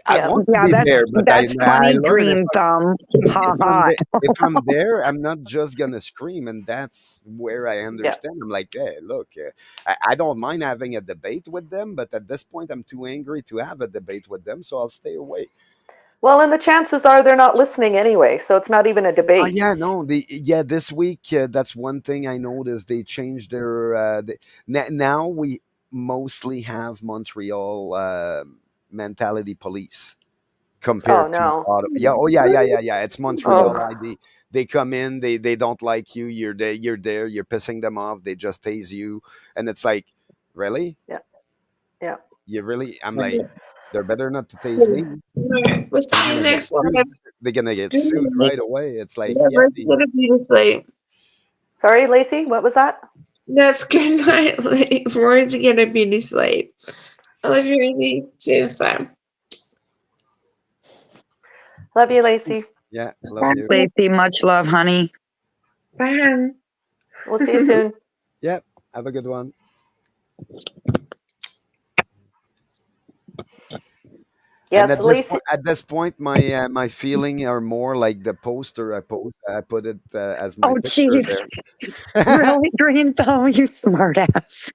I Yeah. want to Yeah, be there, but that's I funny, learned Green Thumb. Ha ha. if I'm there, I'm not just gonna scream, and that's where I understand. I'm like, hey, look, I don't mind having a debate with them, but at this point, I'm too angry to have a debate with them, so I'll stay away. Well, and the chances are they're not listening anyway, so it's not even a debate. This week, that's one thing I noticed. They changed their. Now we mostly have Montreal mentality police compared to Ottawa. Yeah. It's Montreal ID. They come in, they don't like you. You're there, you're pissing them off. They just tase you, and it's like, really? Yeah. You really? I'm like, they're better not to tase me. Alright, we'll see you next one. They're gonna get sued right away. It's like, Let's go to bed sleep. Sorry, Lacey, what was that? That's good night. Rosie, get a beauty sleep. I love you, Rosie. See you next time. Love you, Lacey. yeah, love you. Lacey, much love, honey. Bye. We'll see you soon. Yep. Have a good one. Yes, And Lacey. at this point, my feeling are more like the poster I post. I put it as my Oh, picture jeez. there. Really, Green Thumb, you smartass.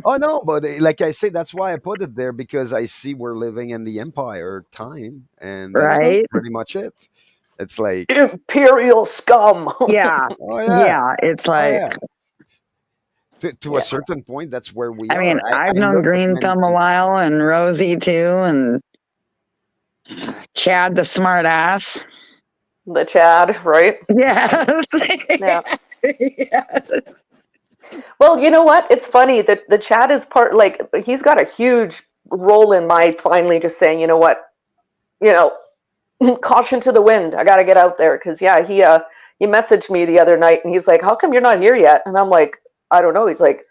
Oh no, but like I say, that's why I put it there because I see we're living in the empire time, and that's Right? pretty much it. It's like, Imperial scum. Yeah. oh yeah, Yeah, it's oh, like, yeah. To a certain point, that's where we I are. mean, I've I known look at Green many Thumb a people- while and Rosie too, and Chad the smartass. The Chad, right? Yes. Yeah. Yes. Well, you know what? It's funny that the Chad is he's got a huge role in my finally just saying, you know what, caution to the wind. I got to get out there because he messaged me the other night and he's like, how come you're not here yet? And I'm like, I don't know. He's like,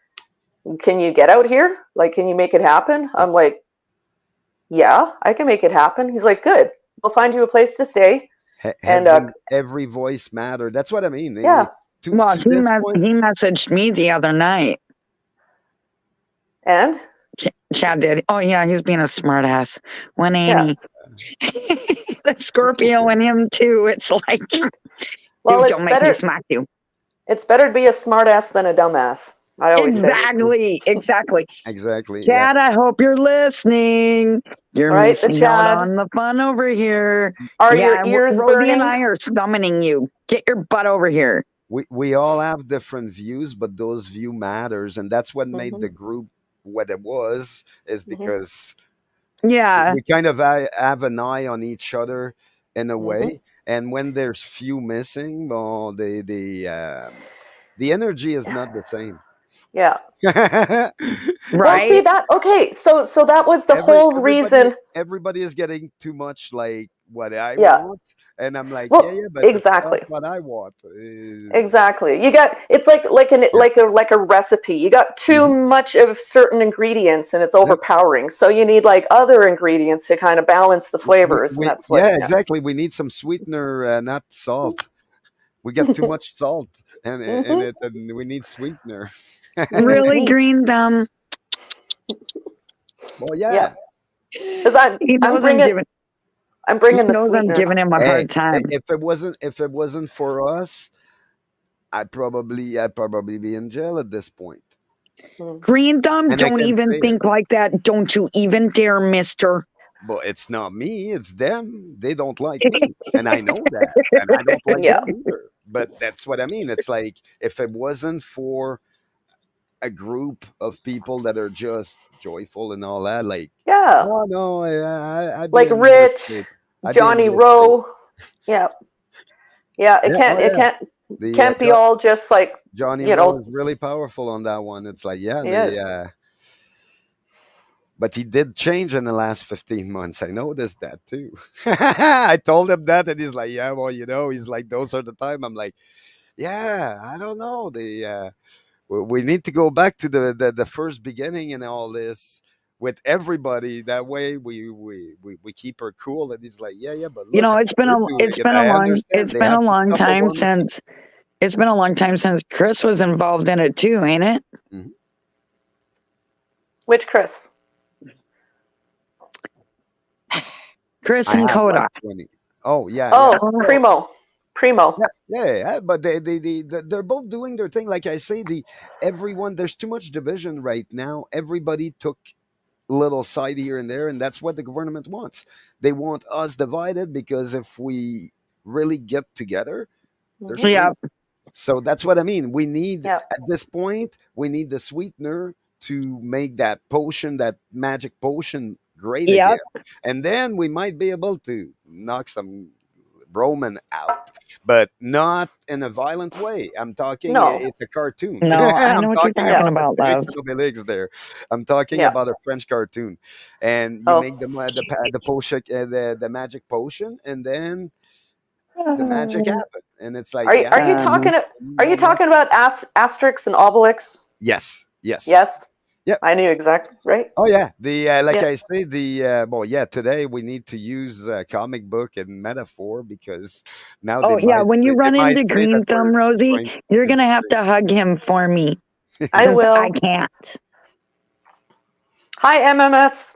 can you get out here? Like, can you make it happen? I'm like, yeah, I can make it happen. He's like, good. We'll find you a place to stay. And every voice mattered. That's what I mean. Yeah. Well, To he this point, messaged me the other night. And Chad did. Oh yeah, he's being a smartass. 180. The Scorpio okay. in him too. It's like, well, dude, it's don't make better. me smack you. It's better to be a smartass than a dumbass. I always say. Exactly. exactly. Yeah. Chad, I hope you're listening. You're Right, the missing out Chad. on the fun over here. Are your ears Rosie burning? and I are summoning you. Get your butt over here. We all have different views, but those view matters, and that's what made Mhm. the group what it was. Is Mhm. because Yeah. We kind of have an eye on each other in a way. And when there's few missing, well, the energy is not the same. Yeah. Right. Well, see that. Okay, so that was the whole reason. Everybody is getting too much like what I Yeah. want, and I'm like, Well, yeah, but exactly. that's not what I want. Exactly. You got it's like a recipe. You got too much of certain ingredients and it's overpowering. So you need like other ingredients to kind of balance the flavors. And that's what. Yeah, exactly. We need some sweetener, not salt. We got too much salt in it, and we need sweetener. Really, Green Thumb? Well, yeah. Because I'm bringing the sweetener. I'm giving him a hard time. If it wasn't for us, I'd probably be in jail at this point. Green Thumb, don't even think like that. Don't you even dare, mister. But it's not me, it's them. They don't like me. And I know that. And I don't like them either. But that's what I mean. It's like if it wasn't for a group of people that are just joyful and all that, like oh no, I'd like Rich, Johnny Rowe. Yeah. It can't be all just like Johnny Rowe is really powerful on that one. It's like but he did change in the last 15 months. I noticed that too. I told him that, and he's like, yeah, well, he's like, those are the time. I'm like, yeah, I don't know. We need to go back to the first beginning and all this with everybody. That way we keep her cool. And he's like, yeah, but look, it's been a long time since Chris was involved in it too, ain't it? Mm-hmm. Which Chris? Chris and Coda. Oh yeah. Primo. Yeah, but they're both doing their thing. Like I say, there's too much division right now. Everybody took a little side here and there, and that's what the government wants. They want us divided because if we really get together, so that's what I mean. We need at this point, we need the sweetener to make that potion, that magic potion, great again, and then we might be able to knock some Roman out, but not in a violent way. I'm talking it's a cartoon. No, I know what you're talking about, love. There. I'm talking about a French cartoon, and you make the potion, the magic potion, and then the magic happens, and it's like are you talking about Asterix and Obelix? Yes. Yep. I knew exactly, right? Oh yeah, I say, today we need to use comic book and metaphor because now. When you run into Green Thumb, Rosie, you're gonna have to hug him for me. I will. I can't. Hi, MMS,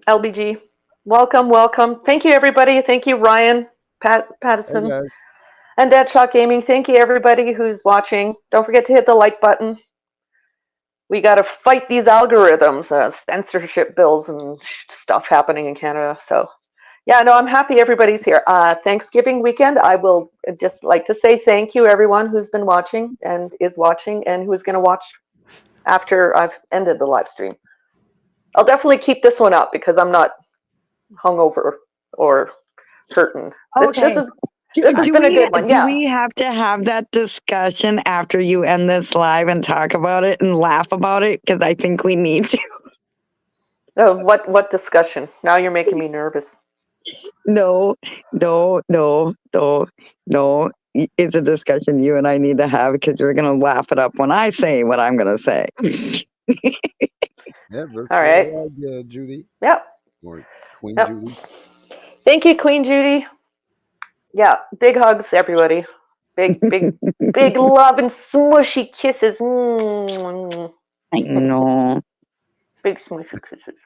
LBG. Welcome. Thank you, everybody. Thank you, Ryan, Pattison, and Deadshot Gaming. Thank you, everybody who's watching. Don't forget to hit the like button. We got to fight these algorithms, censorship bills and stuff happening in Canada. So, I'm happy everybody's here. Thanksgiving weekend, I will just like to say thank you, everyone who's been watching and is watching and who's going to watch after I've ended the live stream. I'll definitely keep this one up because I'm not hungover or hurting. Okay. This has been a good one. Do we have to have that discussion after you end this live and talk about it and laugh about it? Because I think we need to. Oh, what discussion? Now you're making me nervous. No. It's a discussion you and I need to have because you're going to laugh it up when I say what I'm going to say. All right. Judy. Yep. Or Queen Judy. Thank you, Queen Judy. Yeah, big hugs, everybody. Big love and smushy kisses. I know. Big smushy kisses.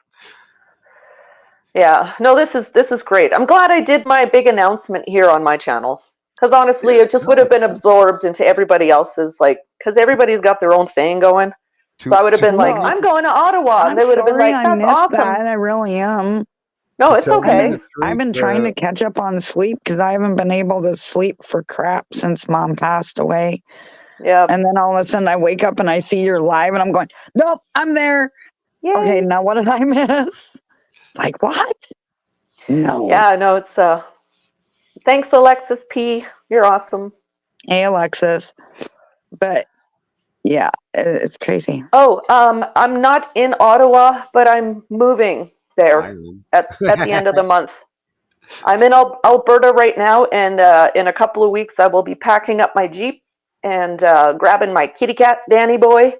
Yeah, no, this is great. I'm glad I did my big announcement here on my channel because honestly, it just would have been absorbed into everybody else's because everybody's got their own thing going. So I would have been like, I'm going to Ottawa, and they would have been like, that's awesome. I really am. No, it's okay. I've been trying to catch up on sleep because I haven't been able to sleep for crap since Mom passed away. Yeah. And then all of a sudden I wake up and I see you're live and I'm going, nope, I'm there. Yay. Okay, now what did I miss? Like what? No. Yeah, no, it's thanks Alexis P. You're awesome. Hey, Alexis. But yeah, it's crazy. Oh, I'm not in Ottawa, but I'm moving there I know. at the end of the month. I'm in Alberta right now, and in a couple of weeks, I will be packing up my Jeep and grabbing my kitty cat, Danny Boy,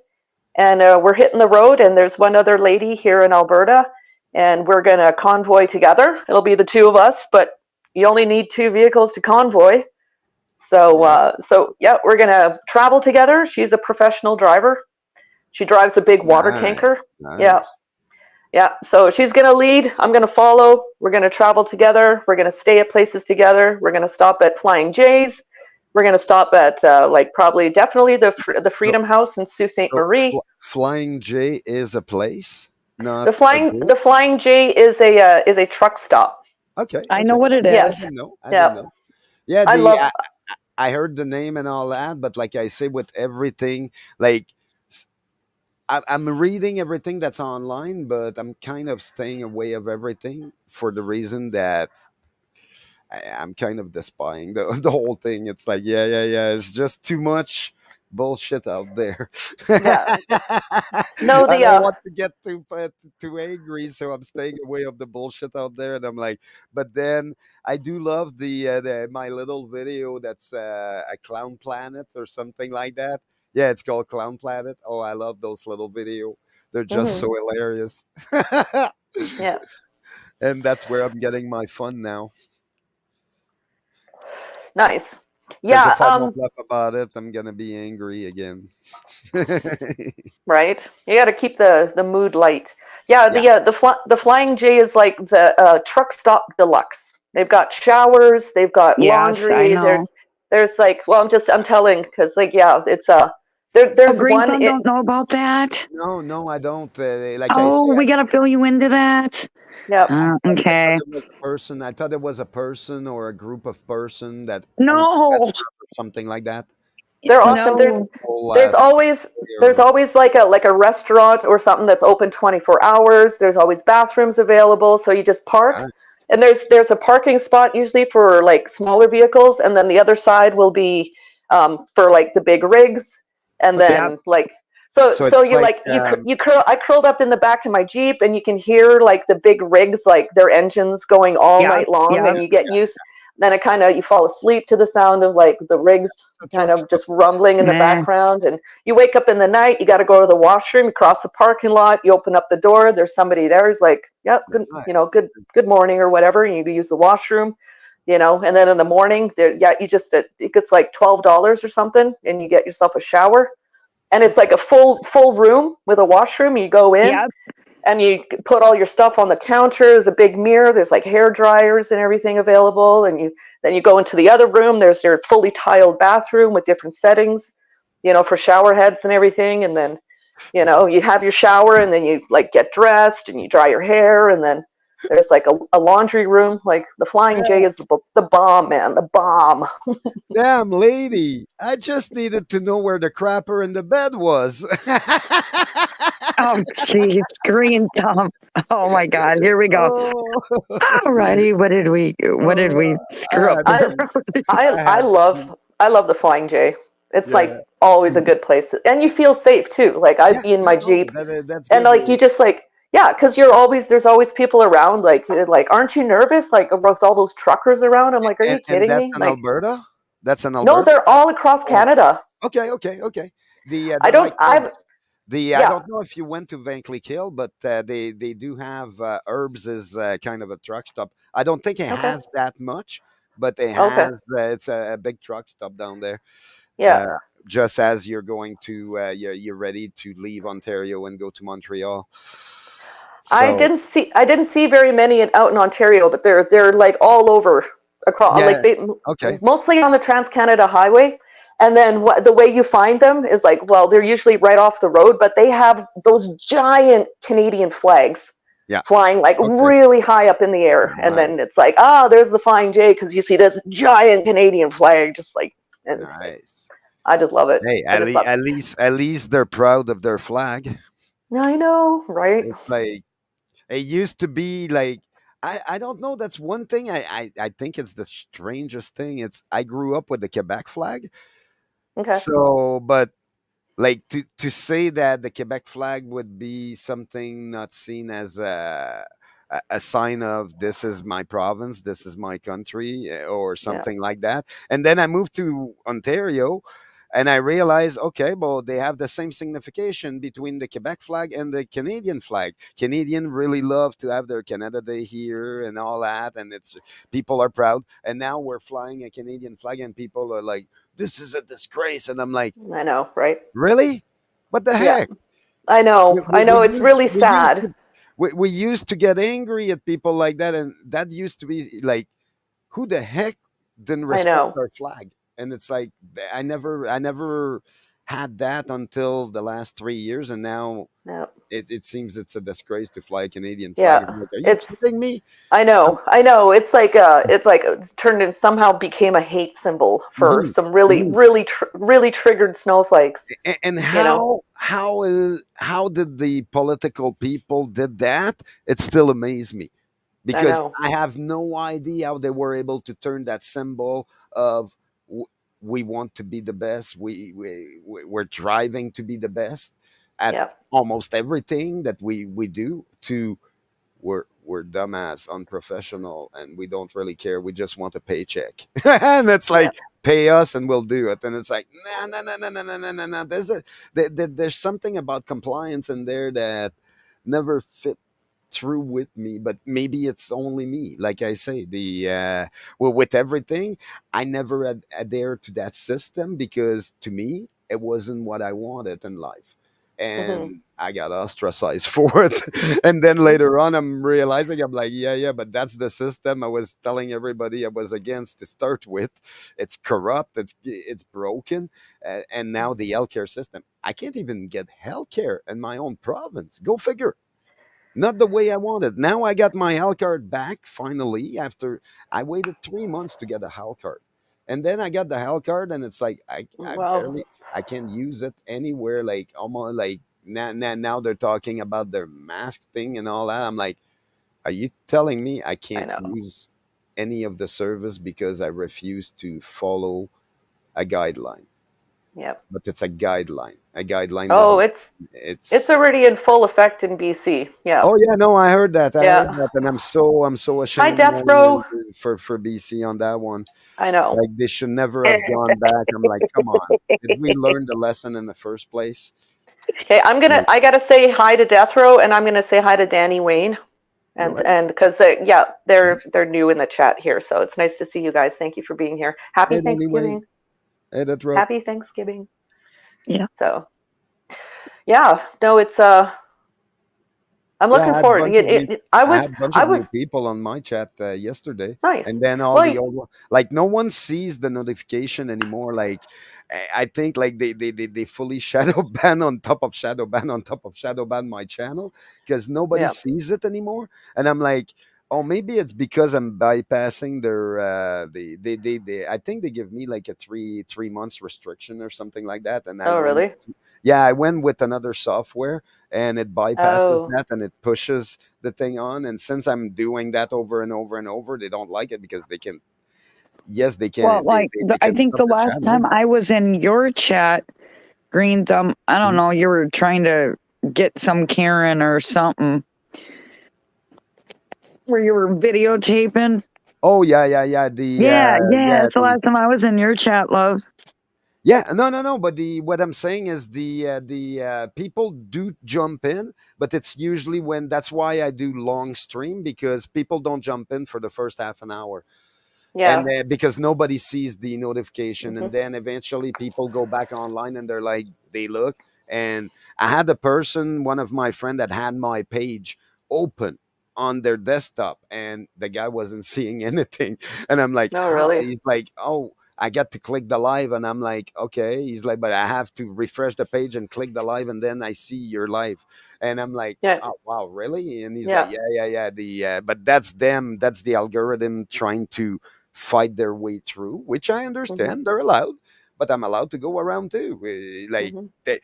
and we're hitting the road. And there's one other lady here in Alberta, and we're going to convoy together. It'll be the two of us, but you only need 2 vehicles to convoy. So, yeah, we're going to travel together. She's a professional driver. She drives a big water Nice. tanker. Nice. Yeah. Yeah, so she's going to lead. I'm going to follow. We're going to travel together. We're going to stay at places together. We're going to stop at Flying J's. We're going to stop at probably definitely the Freedom House in Sault Ste. Marie. Flying J is a place, not The Flying J is a truck stop. Okay. I know what it is. Yes. I didn't know. I Yeah. didn't know. Yeah, I love. I heard the name and all that, but like I say, with everything, like I'm reading everything that's online, but I'm kind of staying away of everything for the reason that I'm kind of despairing the whole thing. It's like, yeah. It's just too much bullshit out there. Yeah. No, I the don't want to get too angry, so I'm staying away of the bullshit out there. And I'm like, but then I do love the my little video that's a Clown Planet or something like that. Yeah, it's called Clown Planet. Oh, I love those little video. They're just so hilarious. Yeah. And that's where I'm getting my fun now. Nice. 'Cause Yeah. if I don't laugh about it, I'm gonna be angry again. Right. You got to keep the mood light. Yeah. The Flying J is like the truck stop deluxe. They've got showers. They've got Yes, I laundry. know. There's like, well, I'm telling because like yeah, it's Oh, there's Green one. Thumb don't know about that. No, I don't. Like I Oh, say, we gotta fill you into that. Yeah. Okay. I thought it was a person or a group of person that No. or something like that. They're awesome. No. There's always like a restaurant or something that's open 24 hours. There's always bathrooms available, so you just park. Nice. And there's a parking spot usually for like smaller vehicles, and then the other side will be for like the big rigs, and Okay. then like so So it's you like, I curled up in the back of my Jeep, and you can hear like the big rigs, like their engines going all Yeah, night long, yeah. and you get used. Then it kind of you fall asleep to the sound of like the rigs kind of just rumbling in the Yeah. background, and you wake up in the night. You got to go to the washroom, you cross the parking lot, you open up the door. There's somebody there who's like, "Yep, good, Nice. good morning" or whatever. And you use the washroom, and then in the morning, you just it gets like $12 or something, and you get yourself a shower, and it's like a full room with a washroom. You go in. Yep. And you put all your stuff on the counter. There's a big mirror. There's like hair dryers and everything available. And then you go into the other room. There's your fully tiled bathroom with different settings, for shower heads and everything. And then, you have your shower, and then you like get dressed and you dry your hair. And then there's like a laundry room. Like the Flying J is the bomb, man. The bomb. Damn, lady! I just needed to know where the crapper in the bed was. Oh, jeez, Green Thumb. Oh my God, here we go. Alrighty, what did we screw up? I love the Flying J. It's like always a good place, and you feel safe too. Like I'd be in my Jeep, That's and good. like you just like because there's always people around. Like aren't you nervous? Like with all those truckers around. I'm like, are you And kidding that's me? in Like Alberta. That's in Alberta. no, they're all across Canada. Okay. The I don't. I Yeah. don't know if you went to Vankleek, but they do have Herbs as kind of a truck stop. I don't think it Okay. has that much, but it Okay. has. It's a big truck stop down there. Yeah. Just as you're going to, you're ready to leave Ontario and go to Montreal. I So, didn't see very many out in Ontario, but they're like all over across. Yeah, Like they okay. mostly on the Trans Canada Highway. And then the way you find them is like, well, they're usually right off the road, but they have those giant Canadian flags Yeah. flying like Okay. really high up in the air. And then it's like, there's the Flying J, because you see this giant Canadian flag, just like, and it's like, Nice. I just love it. Hey, I just love at least they're proud of their flag. I know, right? It's like It used to be like I don't know. That's one thing I think it's the strangest thing. It's I grew up with the Quebec flag, Okay. so but like to say that the Quebec flag would be something not seen as a sign of this is my province, this is my country, or Yeah. something like that. And then I moved to Ontario, and I realized, okay, well, they have the same signification between the Quebec flag and the Canadian flag. Canadian really love to have their Canada Day here and all that, and it's people are proud. And now we're flying a Canadian flag, and people are like, "This is a disgrace," and I'm like, I know, right? really? What the Yeah. heck? I know. I know. It's really We used sad. to we used to get angry at people like that, and that used to be like, who the heck didn't I respect know. our flag? And it's like I never had that until the last 3 years, and now No. it seems it's a disgrace to fly a Canadian flag. Yeah. I'm like, are you It's. kidding me? I know. I know. It's like it's turned and somehow became a hate symbol for Mhm, some really, mhm. really triggered snowflakes. And You know. how did the political people did that? It still amazes me, I because know. I have no idea how they were able to turn that symbol of w- we want to be the best, we're driving to be the best at Yeah. almost everything that we do, to we're dumbass, unprofessional, and we don't really care. We just want a paycheck, and it's Yeah. like, pay us and we'll do it. And it's like, no, no, no, no, no, no, no, no, no. There's something about compliance in there that never fit through with me, but maybe it's only me. Like I say, the well, with everything, I never adhere to that system, because to me it wasn't what I wanted in life, Hmm. and I got ostracized for it. And then later on I'm realizing, I'm like, yeah, yeah, but that's the system I was telling everybody I was against to start with. It's corrupt, it's broken. And now the healthcare system, I can't even get healthcare in my own province. Go figure. Not the way I wanted. Now I got my health card back finally, after I waited 3 months to get a health card. And then I got the health card, and it's like I Well, barely, I can't use it anywhere. Like almost like now they're talking about their mask thing and all that. I'm like, are you telling me I I can't know. use any of the service because I refuse to follow a guideline? Yep. But it's a guideline. A guideline Oh, doesn't. it's It's already in full effect in BC. Yeah. Oh yeah, no, I heard that. I heard Yeah. that, and I'm so Hi, ashamed Death Row. for BC on that one. I know. Like they should never have gone back. I'm like, come on, did we learn the lesson in the first place? Okay, Like, I gotta say hi to Death Row, and I'm gonna say hi to Danny Wayne, go ahead. and because yeah, they're new in the chat here, so it's nice to see you guys. Thank you for being here. Happy Hey, anyway, Thanksgiving. hey, that's right. Happy Thanksgiving. Yeah. So yeah, no, it's I'm Yeah, looking forward. I had a bunch I of new was people on my chat yesterday, nice. and then all Well, the old one, like no one sees the notification anymore. Like I think like they fully shadow ban on top of shadow ban on top of shadow ban my channel, because nobody yeah. sees it anymore. And I'm like, oh, maybe it's because I'm bypassing their I think they give me like a three months restriction or something like that, and I Oh, went. really? Yeah, I went with another software, and it bypasses Oh, that, and it pushes the thing on. And since I'm doing that over and over and over, they don't like it, because they can, yes, they Well, can, like they I can think stop the the last channel. time I was in your chat, Green Thumb, I don't Mhm. know, you were trying to get some Karen or something where you were videotaping. Oh yeah, yeah, yeah. Yeah, yeah. Yeah, It's the last time I was in your chat, love. yeah. No, no, no. But the what I'm saying is the people do jump in, but it's usually when, that's why I do long stream, because people don't jump in for the first half an hour. And yeah. because nobody sees the notification, Hmm. and then eventually people go back online, and they're like, they look. And I had a person, one of my friend, that had my page open on their desktop, and the guy wasn't seeing anything. And I'm like, No, how? really. He's like, oh, I got to click the live. And I'm like, okay. He's like, but I have to refresh the page and click the live, and then I see your live. And I'm like, Yeah. oh wow, really? And he's like, Yeah. yeah, yeah, yeah. But that's them, that's the algorithm trying to fight their way through, which I Hmm. understand. They're allowed, but I'm allowed to go around too. Like, Hmm. they,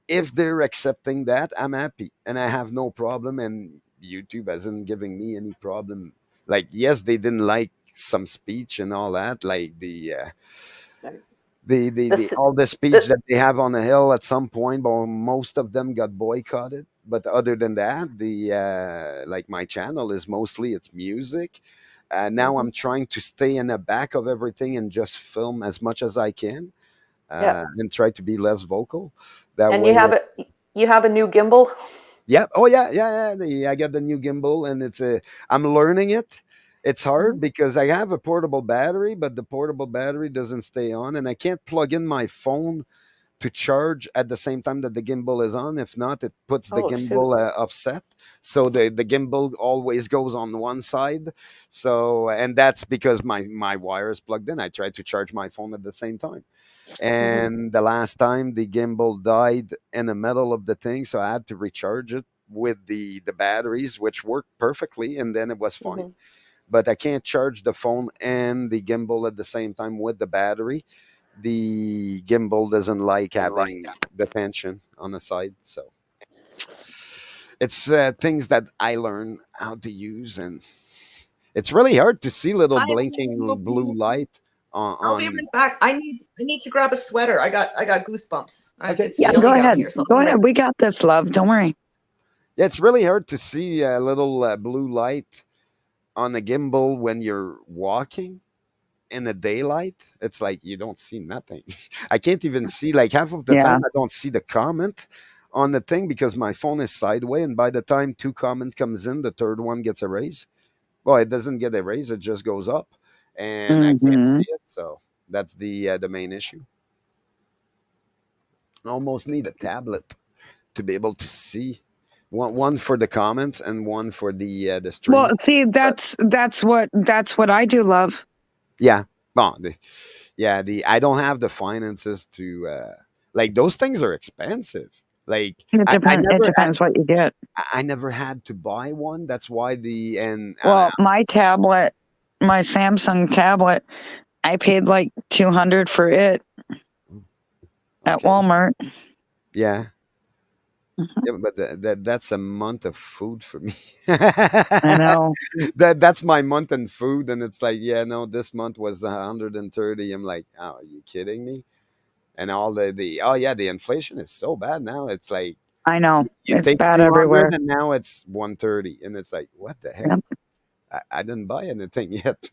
if they're accepting that, I'm happy, and I have no problem. And YouTube hasn't given me any problem. Like, yes, they didn't like some speech and all that, like the all the speech that they have on the hill at some point, but most of them got boycotted. But other than that, the like my channel is mostly it's music. Now I'm trying to stay in the back of everything and just film as much as I can, and try to be less vocal. That And way, you have a new gimbal. yeah. Oh yeah. I got the new gimbal, and I'm learning it. It's hard because I have a portable battery, but the portable battery doesn't stay on, and I can't plug in my phone to charge at the same time that the gimbal is on. If not, it puts the Oh, shoot. gimbal offset. So the gimbal always goes on one side. So, and that's because my wire is plugged in. I tried to charge my phone at the same time. And the last time the gimbal died in the middle of the thing, so I had to recharge it with the batteries, which worked perfectly, and then it was fine. But I can't charge the phone and the gimbal at the same time with the battery. The gimbal doesn't like having the tension on the side, so it's things that I learn how to use, and it's really hard to see little Hi, blinking blue light I'll be on. right back. I need to grab a sweater. I got goosebumps. Okay. It's Yeah, chilly go down ahead. here, so Go I'll be ahead. right We got this, love. Don't worry. Yeah, it's really hard to see a little blue light on the gimbal when you're walking in the daylight. It's like you don't see nothing. I can't even see, like, half of the Yeah. time I don't see the comment on the thing because my phone is sideways, and by the time 2 comment comes in, the third one gets erased. Well, it doesn't get erased, it just goes up, and I can't see it. So that's the main issue. I almost need a tablet to be able to see. One for the comments and one for the stream. Well, see, that's what I do, love. Yeah. Well, I don't have the finances to like those things are expensive. Like It depends what you get. I never had to buy one. That's why Well, my tablet, my Samsung tablet, I paid like $200 for it at okay. Walmart. Yeah. Yeah, but that's a month of food for me. I know. That's my month in food, and it's like, yeah, no, this month was 130. I'm like, oh, are you kidding me? And all the inflation is so bad now. It's like I know. you It's take bad 200 everywhere. and now it's 130, and it's like, what the heck? Yep. I didn't buy anything yet.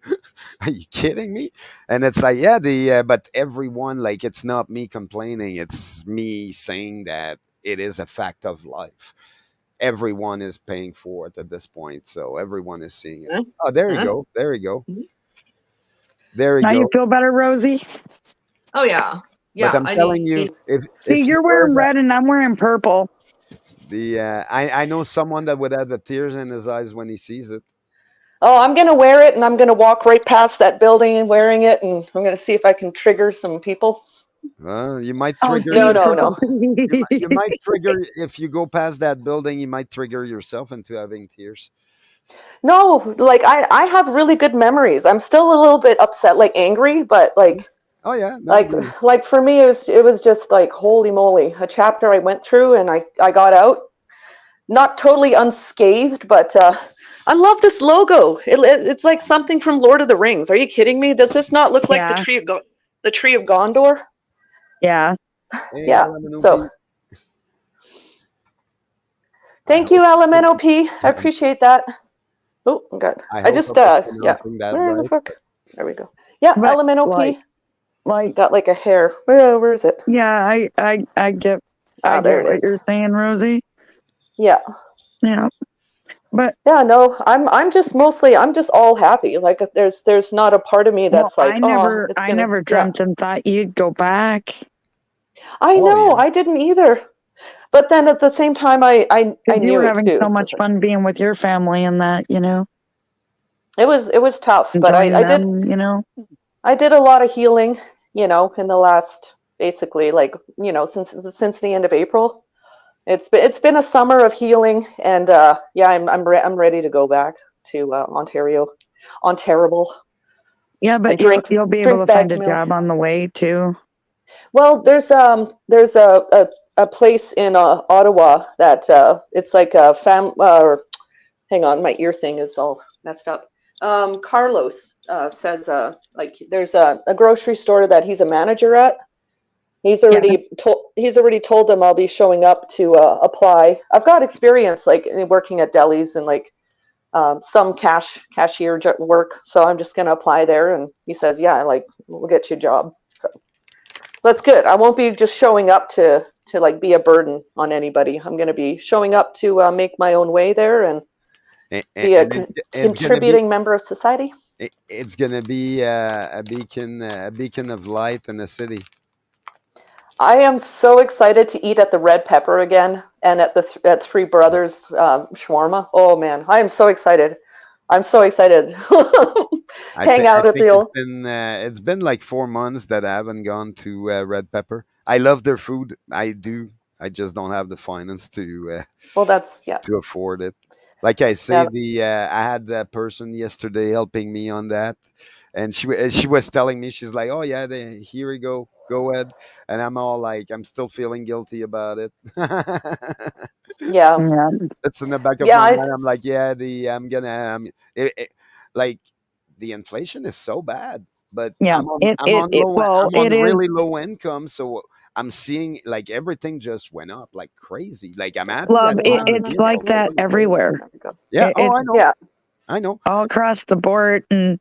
Are you kidding me? And it's like, yeah, but everyone, like, it's not me complaining. It's me saying that it is a fact of life. Everyone is paying for it at this point, so everyone is seeing it. Oh, there you go. There you go. There you Now go. you feel better, Rosie? Oh yeah. Yeah. But I'm telling you, See, if you're you wear wearing red and I'm wearing purple. I know someone that would have the tears in his eyes when he sees it. Oh, I'm going to wear it, and I'm going to walk right past that building and wearing it, and I'm going to see if I can trigger some people. You might Oh, trigger. No. You might trigger if you go past that building. You might trigger yourself into having tears. No, like I have really good memories. I'm still a little bit upset, like angry, but like Oh yeah, like for me it was just like, holy moly, a chapter I went through, and I got out not totally unscathed, but I love this logo. It's like something from Lord of the Rings. Are you kidding me? Does this not look like Yeah. the tree of Gondor? Yeah. Yeah. So thank you, LMNOP. I appreciate that. Oh, God. I just yeah. Where the fuck? There we go. Yeah, But, LMNOP. Like, Got like a hair. Where is it? yeah, I get there it what is. you're saying, Rosie. Yeah. Yeah. But Yeah, no, I'm just all happy. Like there's not a part of me that's like, I never oh, it's I gonna, never dreamt and thought you'd go back. I Oh, know, yeah. I didn't either. But then at the same time, I 'Cause you knew were it having too. so much fun being with your family and that, you know. It was tough, but Enjoying I did them, you know. I did a lot of healing, in the last, basically, like, since the end of April. It's been a summer of healing, and yeah, I'm ready to go back to Ontario, on terrible. Yeah, but you'll be able to find a job on the way too. Well, there's a place in Ottawa that it's like a hang on, my ear thing is all messed up. Carlos says like there's a grocery store that he's a manager at. He's already told them I'll be showing up to apply. I've got experience like working at delis and like some cashier work, so I'm just gonna apply there. And he says, yeah, like we'll get you a job. So that's good. I won't be just showing up to like be a burden on anybody. I'm gonna be showing up to make my own way there and be a contributing member of society. It's gonna be a beacon of light in the city. I am so excited to eat at the Red Pepper again and at the at Three Brothers shawarma. Oh man, I am so excited. I'm so excited. Hang out at the old. It's been like 4 months that I haven't gone to Red Pepper. I love their food. I do. I just don't have the finance to Well, that's to afford it. Like I say, I had that person yesterday helping me on that, and she was telling me, she's like, "Oh yeah, here we go, go ahead," and I'm all like, I'm still feeling guilty about it. Yeah. Yeah. It's in the back of Yeah, my mind. I'm like, yeah, like the inflation is so bad, but Yeah. I'm on, It I'm it on it low, well I'm on it is. really low income, so I'm seeing like everything just went up like crazy. Like I'm happy I Love, don't have to it's deal like with it. that everywhere. Yeah. It, Oh, it's I know. Yeah. I know. all across the board, and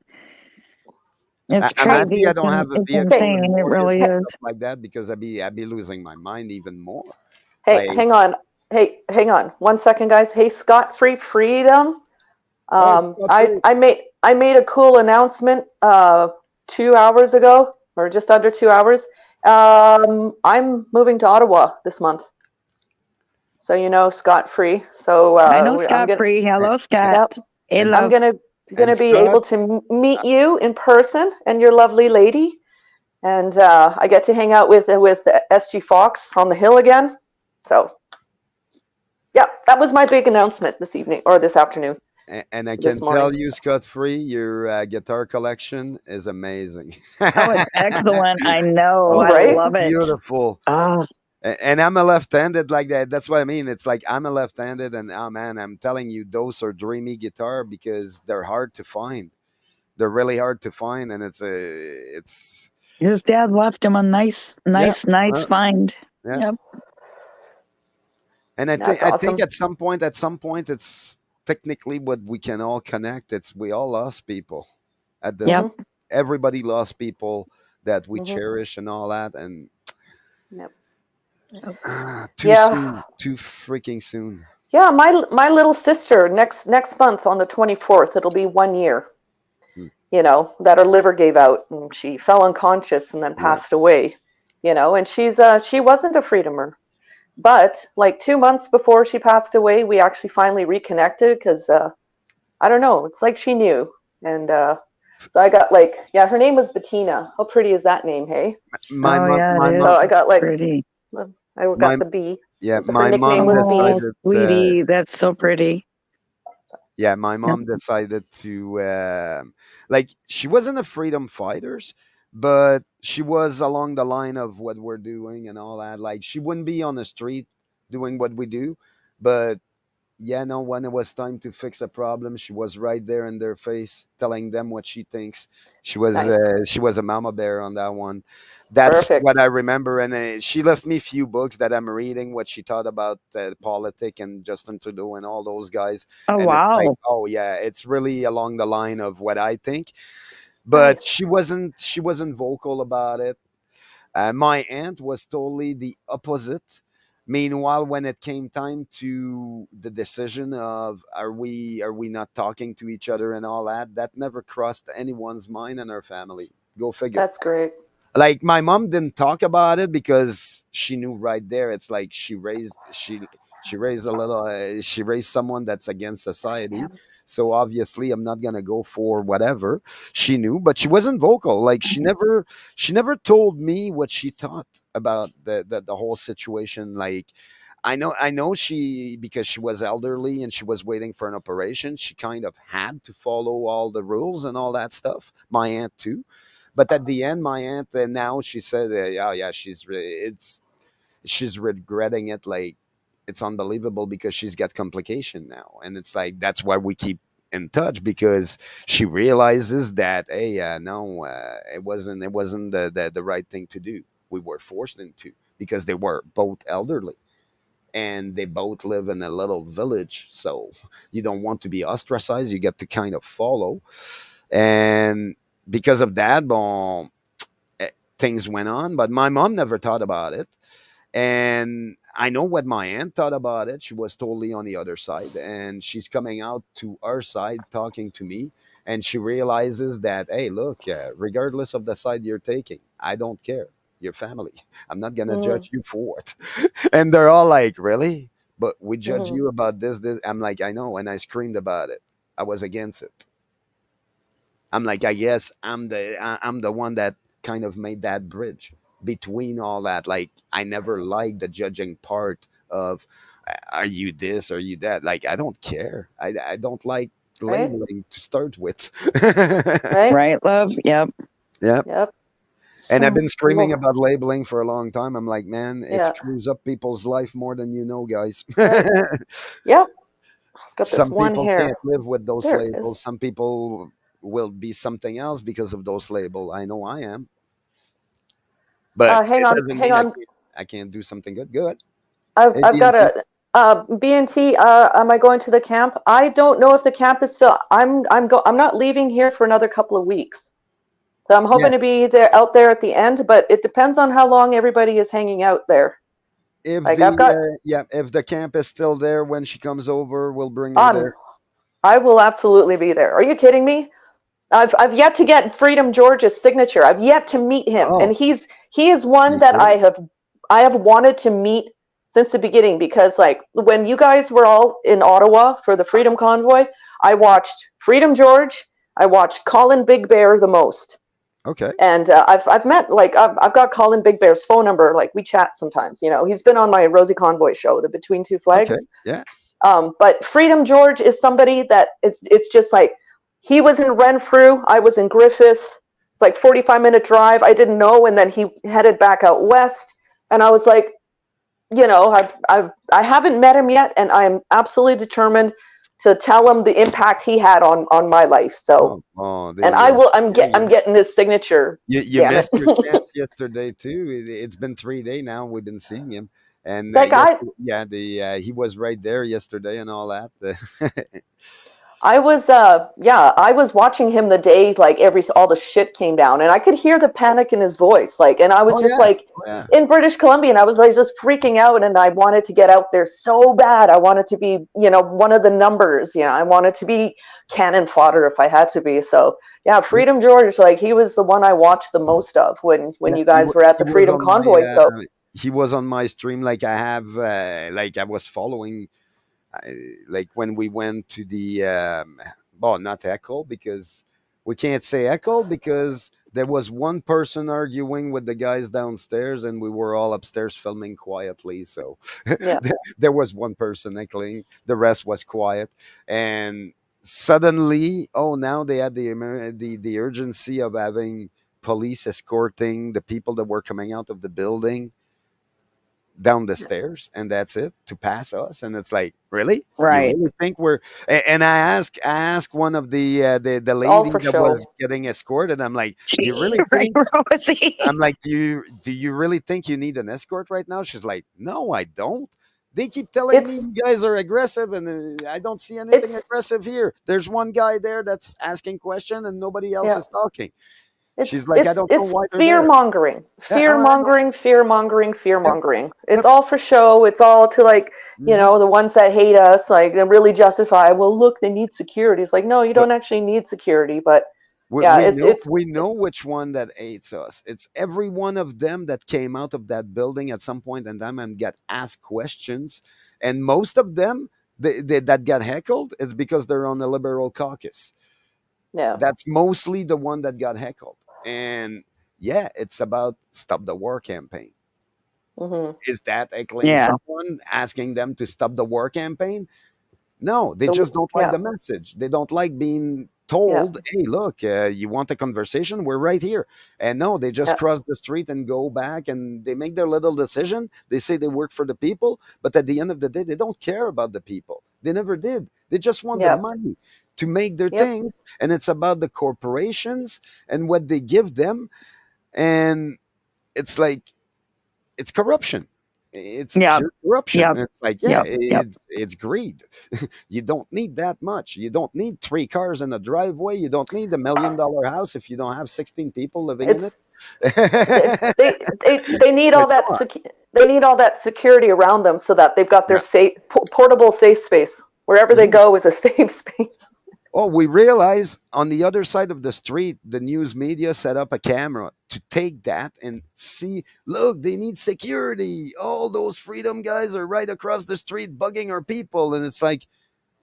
it's I'm crazy. happy I don't have a It's vehicle insane. and It mortgage really and is. stuff like that because I'd be losing my mind even more. Hey, Like, hang on. Hey, hang on. 1 second, guys. Hey, Scott Free Freedom. I made a cool announcement 2 hours ago, or just under 2 hours. I'm moving to Ottawa this month, so you know Scott Free. So I know I'm Scott gonna, Free. Hello, yep, Scott. Hey, and I'm love. gonna be Scott, able to meet you in person and your lovely lady, and I get to hang out with SG Fox on the hill again. So yeah, that was my big announcement this evening or this afternoon. and I This can morning. tell you, Scott Free, your guitar collection is amazing. Oh, it's excellent. I know. Oh, I Right? love it. beautiful. Oh, And I'm a left-handed like that. That's what I mean. It's like I'm a left-handed, and oh man, I'm telling you, those are dreamy guitar because they're hard to find. They're really hard to find, and it's his dad left him a nice yeah, find. yeah. Yep. And I That's think awesome. at some point, it's technically what we can all connect. It's we all lost people at this. Yep. Mhm. Everybody lost people that we Mhm. cherish and all that, and Yep. too Yeah. soon, too freaking soon. Yeah, my little sister next month on the 24th, it'll be 1 year. Hmm. You know, that her liver gave out and she fell unconscious and then Yeah. passed away. You know, and she wasn't a freedomer. But like 2 months before she passed away, we actually finally reconnected because I don't know, it's like she knew. And so I got like, yeah, her name was Bettina. How pretty is that name, hey? My Oh mom, yeah, my it is. So mom, I got like, Pretty. I got my the B. yeah, So her my nickname mom was Oh, B. decided. sweetie, that's so pretty. Yeah, my mom decided to like she wasn't a freedom fighters, but she was along the line of what we're doing and all that. Like she wouldn't be on the street doing what we do, but yeah, no, when it was time to fix a problem, she was right there in their face, telling them what she thinks. Nice. She was a mama bear on that one. That's Perfect. what I remember, and she left me a few books that I'm reading. What she thought about politics and Justin Trudeau and all those guys, Oh and it's like, wow. oh yeah, it's really along the line of what I think. But Nice. she wasn't vocal about it. My aunt was totally the opposite. Meanwhile, when it came time to the decision of are we not talking to each other and all that, that never crossed anyone's mind in our family. Go figure. That's great. Like my mom didn't talk about it because she knew right there. It's like she raised a little she raised someone that's against society. Yeah. So obviously I'm not gonna go for whatever she knew, but she wasn't vocal. Like she never told me what she thought about the whole situation. Like I know she, because she was elderly and she was waiting for an operation, she kind of had to follow all the rules and all that stuff. My aunt too. But at the end, my aunt, now she said, "Oh yeah, she's regretting it. Like it's unbelievable because she's got complication now, and it's like that's why we keep in touch, because she realizes that, hey, no, it wasn't the right thing to do. We were forced into, because they were both elderly and they both live in a little village, so you don't want to be ostracized, you get to kind of follow. And because of that, bon, things went on, but my mom never thought about it. And I know what my aunt thought about it. She was totally on the other side, and she's coming out to our side talking to me. And she realizes that, hey, look, regardless of the side you're taking, I don't care. Your family. I'm not gonna Mm, judge you for it. And they're all like, really? But we judge mhm. you about this. I'm like, I know, and I screamed about it. I was against it. I'm like, I guess I'm the one that kind of made that bridge between all that. Like, I never liked the judging part of, are you this, are you that? Like, I don't care. I don't like Right? labeling to start with. Right? Right, love? Yep. Yeah. Yep. And I've So been screaming Well, about labeling for a long time. I'm like, man, it yeah. screws up people's life more than you know, guys. Right. Yep. Got this Some one people can't hair. live with those There it labels. is. Some people will be something else because of those labels. I know I am. But Hang it on. doesn't Hang mean on. I can't do something good. Good. Hey, I've got BNT. a B&T. Am I going to the camp? I don't know if the camp is still. I'm not leaving here for another couple of weeks. So I'm Yeah. hoping to be there out there at the end, but it depends on how long everybody is hanging out there. If Like the I've got yeah, if the camp is still there when she comes over, we'll bring her on. there. I will absolutely be there. Are you kidding me? I've yet to get Freedom George's signature. I've yet to meet him, and Oh, he is one you that sure? I have wanted to meet since the beginning, because like when you guys were all in Ottawa for the Freedom Convoy, I watched Freedom George, I watched Colin Big Bear the most, Okay. and I've met like I've got Colin Big Bear's phone number. Like we chat sometimes. You know, he's been on my Rosie Convoy show, the Between Two Okay. Flags. Yeah. But Freedom George is somebody that it's just like he was in Renfrew, I was in Griffith. It's like 45-minute drive. I didn't know, and then he headed back out west, and I was like, you know, I haven't met him yet, and I'm absolutely determined to tell him the impact he had on my life. So, Oh, and the yeah, I'm getting his signature. you Damn it! missed your chance yesterday too. It's been 3 days now. We've been seeing him, and Like yes, yeah, the he was right there yesterday and all that. I was I was watching him the day like all the shit came down, and I could hear the panic in his voice, like, and I was Oh just yeah, like oh yeah. in British Columbia, and I was like just freaking out, and I wanted to get out there so bad. I wanted to be, you know, one of the numbers, you know, I wanted to be cannon fodder if I had to be. So yeah, Yeah, Freedom George, like he was the one I watched the most of when yeah, you guys were at he the was Freedom on my Convoy. So he was on my stream. Like I have, like I was following, like when we went to the, well, not Echo, because we can't say Echo because there was one person arguing with the guys downstairs, and we were all upstairs filming quietly. So yeah, there was one person echoing, the rest was quiet, and suddenly, oh, now they had the urgency of having police escorting the people that were coming out of the building down the stairs, and that's it, to pass us. And it's like, really, you right. really think we're and I asked one of the all lady for that show. was getting escorted. I'm like, you really Right, think, Rosie. I'm like, do you really think you need an escort right now? She's like, no, I don't. They keep telling me It's you guys are aggressive, and I don't see anything it's aggressive here. There's one guy there that's asking question, and nobody else yeah. is talking. She's It's like, I it's don't know it's why they're fear there. mongering, Yeah, fear oh, I know. mongering, fear mongering, fear Yep, mongering. It's yep. all for show. It's all to like, you Hmm. know, the ones that hate us, like they really justify. Well, look, they need security. It's like, no, you don't actually need security. But We, yeah, we know we know it's which one that hates us. It's every one of them that came out of that building at some point in time and got asked questions, and most of them that got heckled, it's because they're on the Liberal caucus. yeah, That's mostly the one that got heckled, and yeah, it's about stop the war campaign. hmm Is that heckling Yeah. someone, asking them to stop the war campaign? No, they the just don't like yeah, the message. They don't like being told, hey, look, you want a conversation? We're right here. And no, they just Yeah. cross the street and go back, and they make their little decision. They say they work for the people, but at the end of the day, they don't care about the people. They never did. They just want the Yeah. money to make their Yep. things. And it's about the corporations and what they give them. And it's like, it's corruption. It's Yep. pure corruption. Yep. It's like, yeah, Yep. it's greed. You don't need that much. You don't need 3 cars in a driveway. You don't need $1 million house if you don't have 16 people living in it. It's they need It's all like, that come on. they need all that security around them so that they've got their Yeah. safe portable safe space. Wherever they Mhm. go is a safe space. Oh, we realize on the other side of the street, the news media set up a camera to take that and see, look, they need security. All those freedom guys are right across the street bugging our people. And it's like,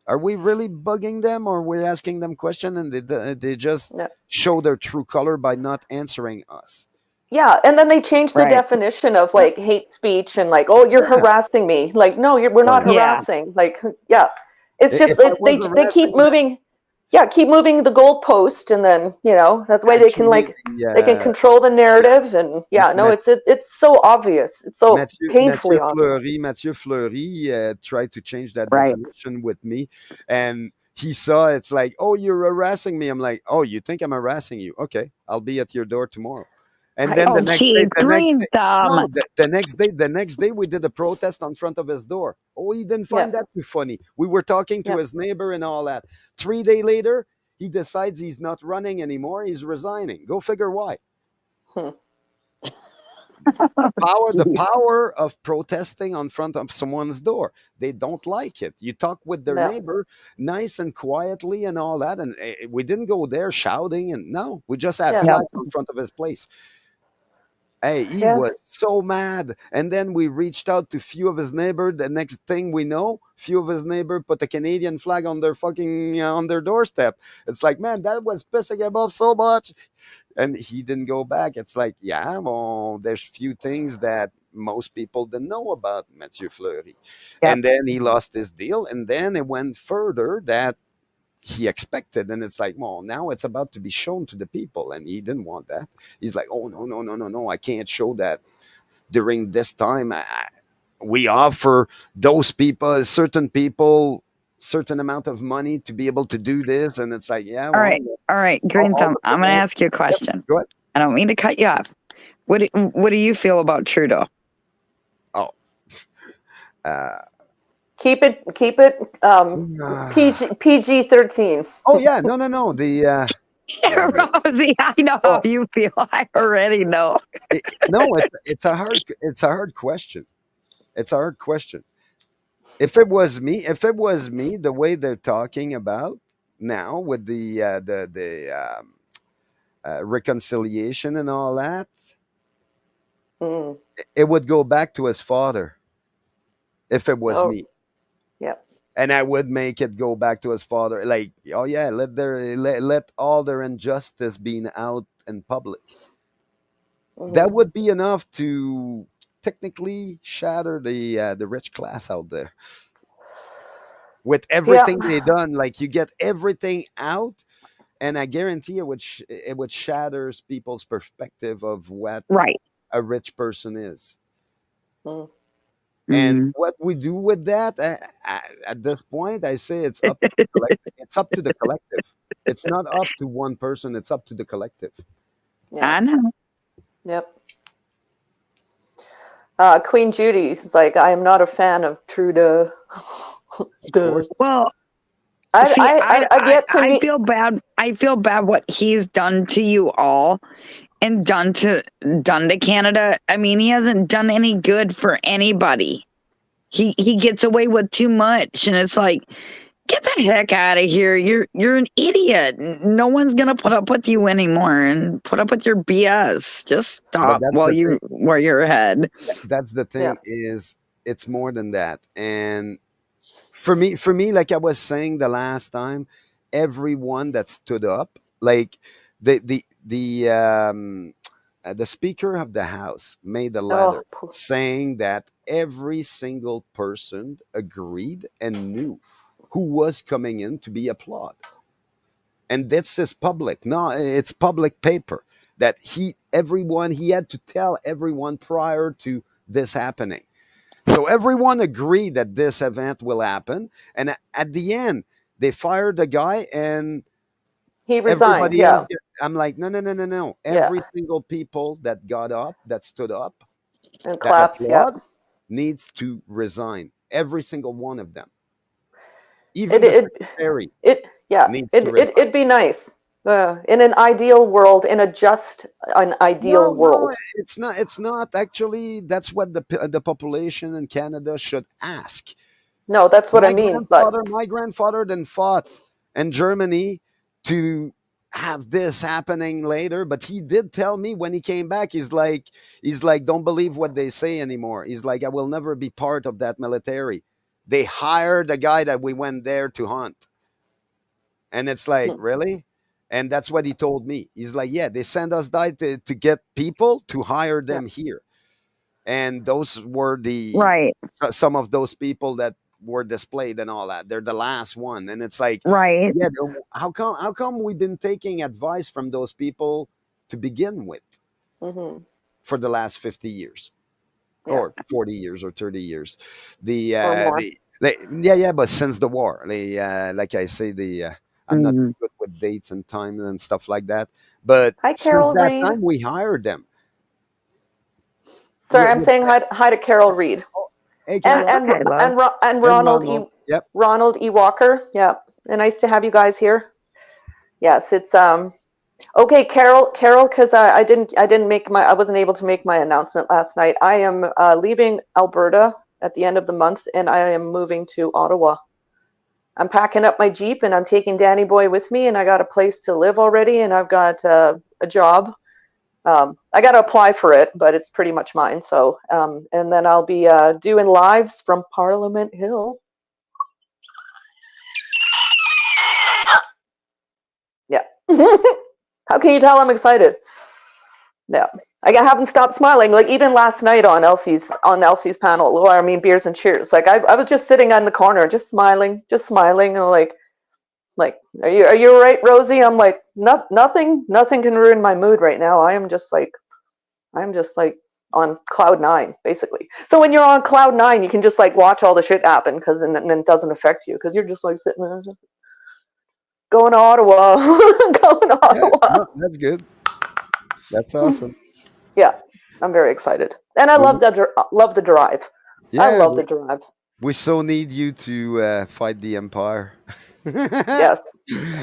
are we really bugging them, or we're asking them questions and they just Yeah. show their true color by not answering us? Yeah, and then they changed the Right. definition of like hate speech and like, oh, you're Yeah. harassing me. Like, no, we're not Yeah. harassing. Like, yeah, it's If just I was they keep harassing moving. Yeah, keep moving the goalpost, and then that's the way they can actually, they can control the narrative. And yeah, no, Mat- it's so obvious. It's so painfully obvious. Mathieu Fleury tried to change that Right. definition with me, and he saw it's like, oh, you're harassing me. I'm like, oh, you think I'm harassing you? Okay, I'll be at your door tomorrow. And then Oh, the next gee, day, green thumb. no, the next day we did a protest in front of his door. Oh, he didn't find that too funny. We were talking to Yeah. his neighbor and all that. 3 days later, he decides he's not running anymore. He's resigning. Go figure why. Hmm. The power of protesting on front of someone's door. They don't like it. You talk with their Yeah. neighbor nice and quietly and all that, and we didn't go there shouting, and no, we just had Yeah. flags in front of his place. Hey, he Yeah. was so mad. And then we reached out to few of his neighbors. The next thing we know, few of his neighbors put a Canadian flag on their fucking on their doorstep. It's like, man, that was pissing him off so much. And he didn't go back. It's like, yeah, well, there's few things that most people didn't know about Mathieu Fleury. Yep. And then he lost his deal. And then it went further that he expected, and it's like, well, now it's about to be shown to the people, and he didn't want that. He's like, oh, no, I can't show that during this time. We offer those people, certain amount of money to be able to do this, and it's like, yeah, well, All right, green thumb. I'm going to ask you a question. Go ahead. I don't mean to cut you off. What do you feel about Trudeau? Keep it PG-13. Oh yeah, no. The Rosie, I know how you feel. I already know. it's a hard question. It's a hard question. If it was me, the way they're talking about now with the reconciliation and all that, Mm. it would go back to his father. If it was me. Yep. And I would make it go back to his father. Like, oh yeah, let all their injustice be out in public. Mhm. That would be enough to technically shatter the rich class out there. With everything they done, like you get everything out, and I guarantee it would shatter people's perspective of what Right. a rich person is. Mm. And what we do with that, at this point, I say it's up to the collective. It's not up to one person. It's up to the collective. Yeah. I know. Yep. Queen Judy is like, I am not a fan of Trudeau. Well, I get to I meet. feel bad. I feel bad what he's done to you all and done to Canada. I mean, he hasn't done any good for anybody. He gets away with too much, and it's like, get the heck out of here. You're an idiot. No one's gonna put up with you anymore and put up with your BS. Just stop while you're ahead. That's the thing. Is it's more than that. And for me, like I was saying the last time, everyone that stood up, like the Speaker of the House made a letter saying that every single person agreed and knew who was coming in to be applauded. and this is public. No, it's public paper that he had to tell everyone prior to this happening. So everyone agreed that this event will happen, and at the end, they fired the guy, and He resigned. everybody Yeah. else. I'm like, no, no, no, no, no. Yeah. Every single people that got up, that stood up, And that clapped. Yeah. applaud, needs to resign. Every single one of them. Even It the it secretary it yeah. needs to resign. It'd be nice. In an ideal world, in an ideal No, world. it's not. It's not actually. That's what the population in Canada should ask. No, that's what I mean. But My grandfather then fought in Germany to have this happening later, but he did tell me when he came back, he's like, don't believe what they say anymore. He's like, I will never be part of that military. They hired a guy that we went there to hunt. And it's like, really? And that's what he told me. He's like, yeah, they send us die to get people to hire them here. And those were Right. some of those people that were displayed and all that. They're the last one. And it's like, Right. yeah, how come we've been taking advice from those people to begin with Mhm. for the last 50 years Yeah. or 40 years or 30 years? Or more. But since the war, like I say, I'm not Mhm. good with dates and time and stuff like that. But Hi, since Carol that Reed. time, we hired them. Sorry, Yeah, I'm saying hi to Carol Reed. Hey, And Carol. Okay, love. and Ronald E. Yep. Ronald E. Walker. Yeah, and nice to have you guys here. Yes, it's okay, Carol, because I wasn't able to make my announcement last night. I am leaving Alberta at the end of the month, and I am moving to Ottawa. I'm packing up my Jeep, and I'm taking Danny Boy with me, and I got a place to live already, and I've got a job. I got to apply for it, but it's pretty much mine. So, and then I'll be doing lives from Parliament Hill. Yeah. How can you tell I'm excited? No, I haven't stopped smiling. Like even last night on Elsie's panel, or I mean Beers and Cheers. Like I was just sitting in the corner, just smiling, and like, are you all right, Rosie? I'm like, nothing can ruin my mood right now. I'm just like on cloud 9, basically. So when you're on cloud 9, you can just like watch all the shit happen, because and it doesn't affect you, because you're just like sitting there, going to Ottawa, going to Ottawa. No, that's good. That's awesome. Yeah, I'm very excited, and I love the drive. Yeah, I love the drive. we so need you to fight the Empire. Yes.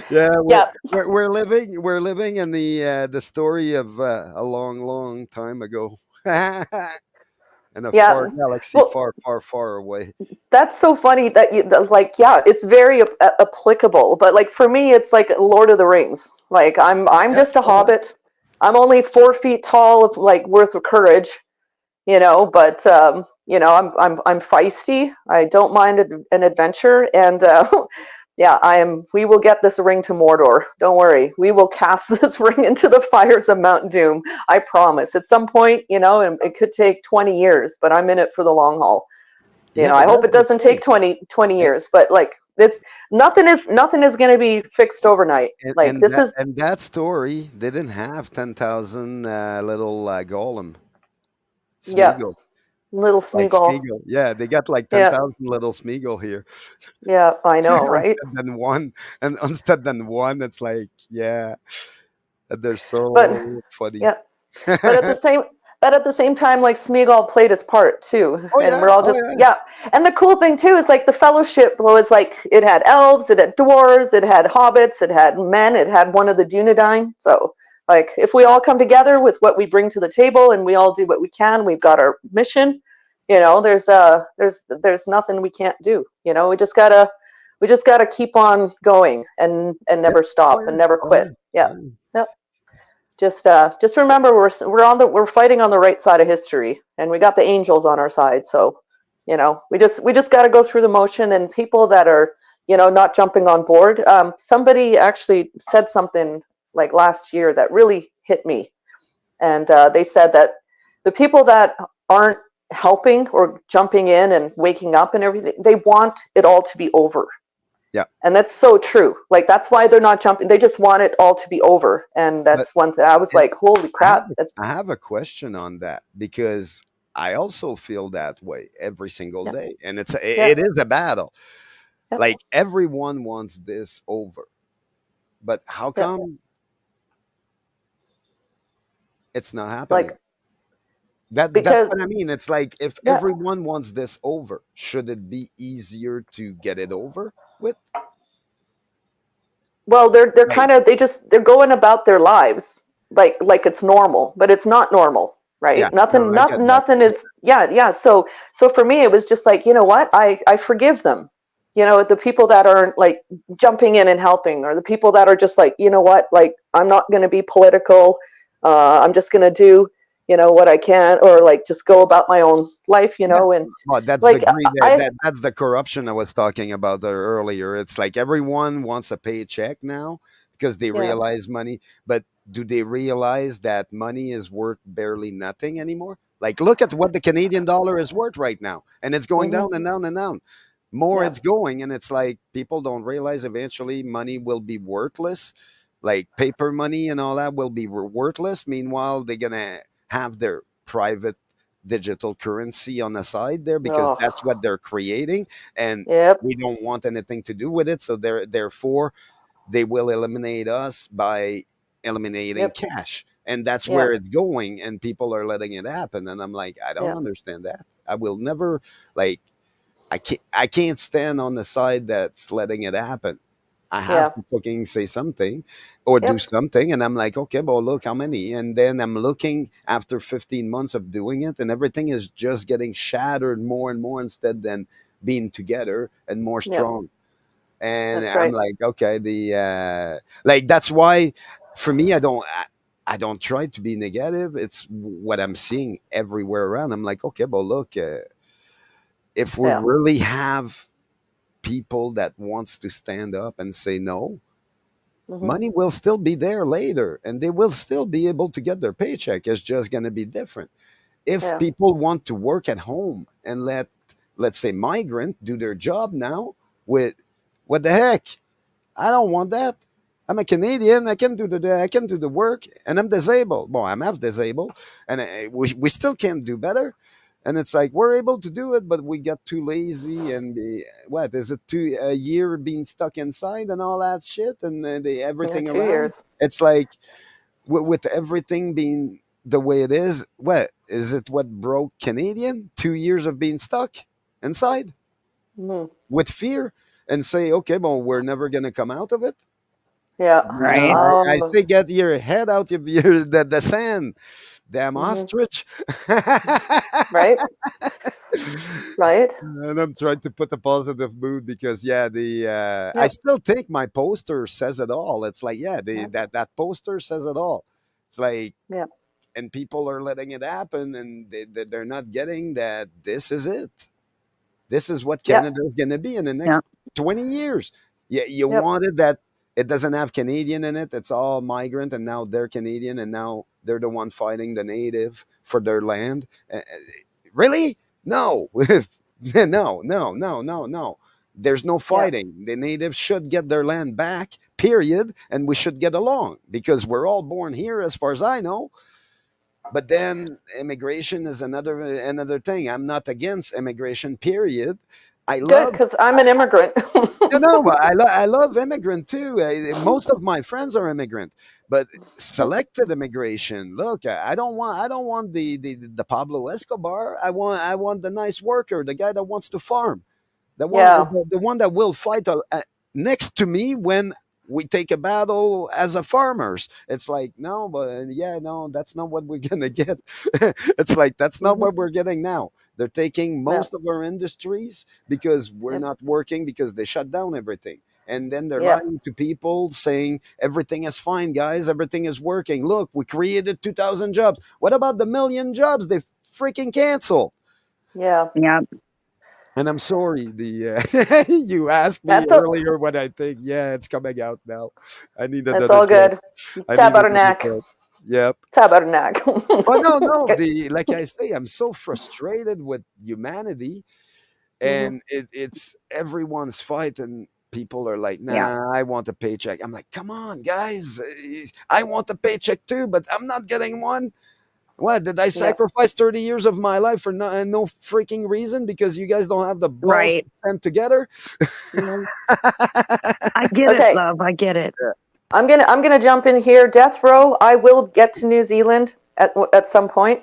Yeah, Yeah. we're living in the story of a long time ago. In a Yeah. far galaxy, Well- far away. That's so funny that it's very applicable. But like for me, it's like Lord of the Rings. Like I'm just a hobbit. I'm only 4 feet tall, like worth of courage, But I'm feisty. I don't mind an adventure, and yeah, we will get this ring to Mordor. Don't worry. We will cast this ring into the fires of Mount Doom. I promise. At some point, and it could take 20 years, but I'm in it for the long haul. I hope it doesn't take 20 years, but like nothing is going to be fixed overnight. And that story didn't have 10,000 little golem. Yeah. Smeagol. Little Like Smeagol. Smeagol. Yeah, they got like Yeah. 10,000 little Smeagol here. Yeah, I know, right? Instead than one, it's like, yeah, they're so But- funny. yeah. But at the same time, like Smeagol played his part too, Oh, and yeah. we're all Oh, just yeah. And the cool thing too is like the Fellowship was like it had elves, it had dwarves, it had hobbits, it had men, it had one of the Dunedain. So like if we all come together with what we bring to the table and we all do what we can, we've got our mission. There's nothing we can't do. We just gotta keep on going and never stop and never quit. Yeah. Just remember we're fighting on the right side of history, and we got the angels on our side. So, we just got to go through the motion, and people that are, not jumping on board. Somebody actually said something like last year that really hit me, and they said that the people that aren't helping or jumping in and waking up and everything, they want it all to be over. Yeah. And that's so true. Like that's why they're not jumping. They just want it all to be over. And But that's one thing I was and like, holy crap. That's I have a question on that because I also feel that way every single yeah, day, and yeah, it is a battle. yeah, Like everyone wants this over, but how yeah. come it's not happening? Like That's because what I mean. It's like if yeah. everyone wants this over, should it be easier to get it over with? Well, they're Like, kind of they're going about their lives like it's normal, but it's not normal, yeah, right? no, I get that. Nothing is yeah. So for me, it was just like, you know what? I forgive them. You know, the people that aren't like jumping in and helping, or the people that are just like, you know what? Like I'm not going to be political. I'm just going to do, you know, what I can, or like just go about my own life, you Yeah. know, and Well, that's the like greed. I That's the corruption I was talking about there earlier. It's like everyone wants a paycheck now because they yeah, realize money, but do they realize that money is worth barely nothing anymore? Like, look at what the Canadian dollar is worth right now, and it's going hmm down and down and down. More yeah, it's going, and it's like people don't realize eventually money will be worthless. Like paper money and all that will be worthless. Meanwhile, they're gonna have their private digital currency on the side there because that's oh, what they're creating, and yep, we don't want anything to do with it. So therefore they will eliminate us by eliminating yep, cash, and that's yeah, where it's going, and people are letting it happen, and I'm like, I don't yeah, understand that. I will never, like, I can't stand on the side that's letting it happen. I have yeah, to fucking say something or do yep, something. And I'm like, okay, well, look how many. And then I'm looking after 15 months of doing it, and everything is just getting shattered more and more instead than being together and more yep. strong. And That's I'm right. like, okay, like, that's why for me, I don't try to be negative. It's what I'm seeing everywhere around. I'm like, okay, well, look, if we Yeah. really have people that wants to stand up and say no, hmm money will still be there later and they will still be able to get their paycheck. It's just going to be different. If Yeah. people want to work at home and let's say migrant do their job now, with what the heck, I don't want that. I'm a Canadian. I can do the work, and I'm disabled. Well, I'm half disabled, and we still can't do better. And it's like we're able to do it, but we get too lazy, and what is it? A year being stuck inside and all that shit, and Yeah. everything Two around. years. It's like with everything being the way it is. What is it? What broke Canadian? 2 years of being stuck inside hmm with fear, and say, okay, well, we're never gonna come out of it. Yeah. Right. I say, get your head out of the sand, damn hmm ostrich. Right. Right. And I'm trying to put a positive mood because, yeah, the I Yep. still think my poster says it all. It's like, yeah, Yep. that poster says it all. It's like, Yep. and people are letting it happen, and they're not getting that this is it. This is what Yep. Canada is going to be in the Yeah. next 20 years. Yeah, you Yep. wanted that it doesn't have Canadian in it. It's all migrant, and now they're Canadian, and now they're the one fighting the native for their land. Really? No. No, no, no, no, no. There's no Yep. fighting. The natives should get their land back, period, and we should get along because we're all born here, as far as I know. But then immigration is another thing. I'm not against immigration, period. I Good, love because I'm an immigrant. but I love immigrant too. Most of my friends are immigrant, but selected immigration. Look, I don't want the Pablo Escobar. I want the nice worker, the guy that wants to farm, Yeah. the one that will fight next to me when we take a battle as a farmers. It's like, no, but yeah, no, that's not what we're gonna get. It's like that's not hmm what we're getting now. They're taking Yeah. most of our industries because we're Yep. not working because they shut down everything. And then they're Yep. lying to people saying everything is fine, guys. Everything is working. Look, we created 2,000 jobs. What about the million jobs they freaking canceled? Yeah. Yeah. And I'm sorry, the you asked me That's all. earlier what I think. Yeah, it's coming out now. I need That's another all drug. good. I need another Tabarnak. drug. Yep. Tabarnak. Well, no, no. Okay. The like I say, I'm so frustrated with humanity, hmm and it's everyone's fight, and people are like, Yeah. nah, I want a paycheck. I'm like, come on, guys. I want a paycheck too, but I'm not getting one. What did I Yeah. sacrifice 30 years of my life for no freaking reason because you guys don't have the balls Right. to stand together? Mhm. I get it, Okay. love. I get it. I'm gonna jump in here. Death Row. I will get to New Zealand at some point.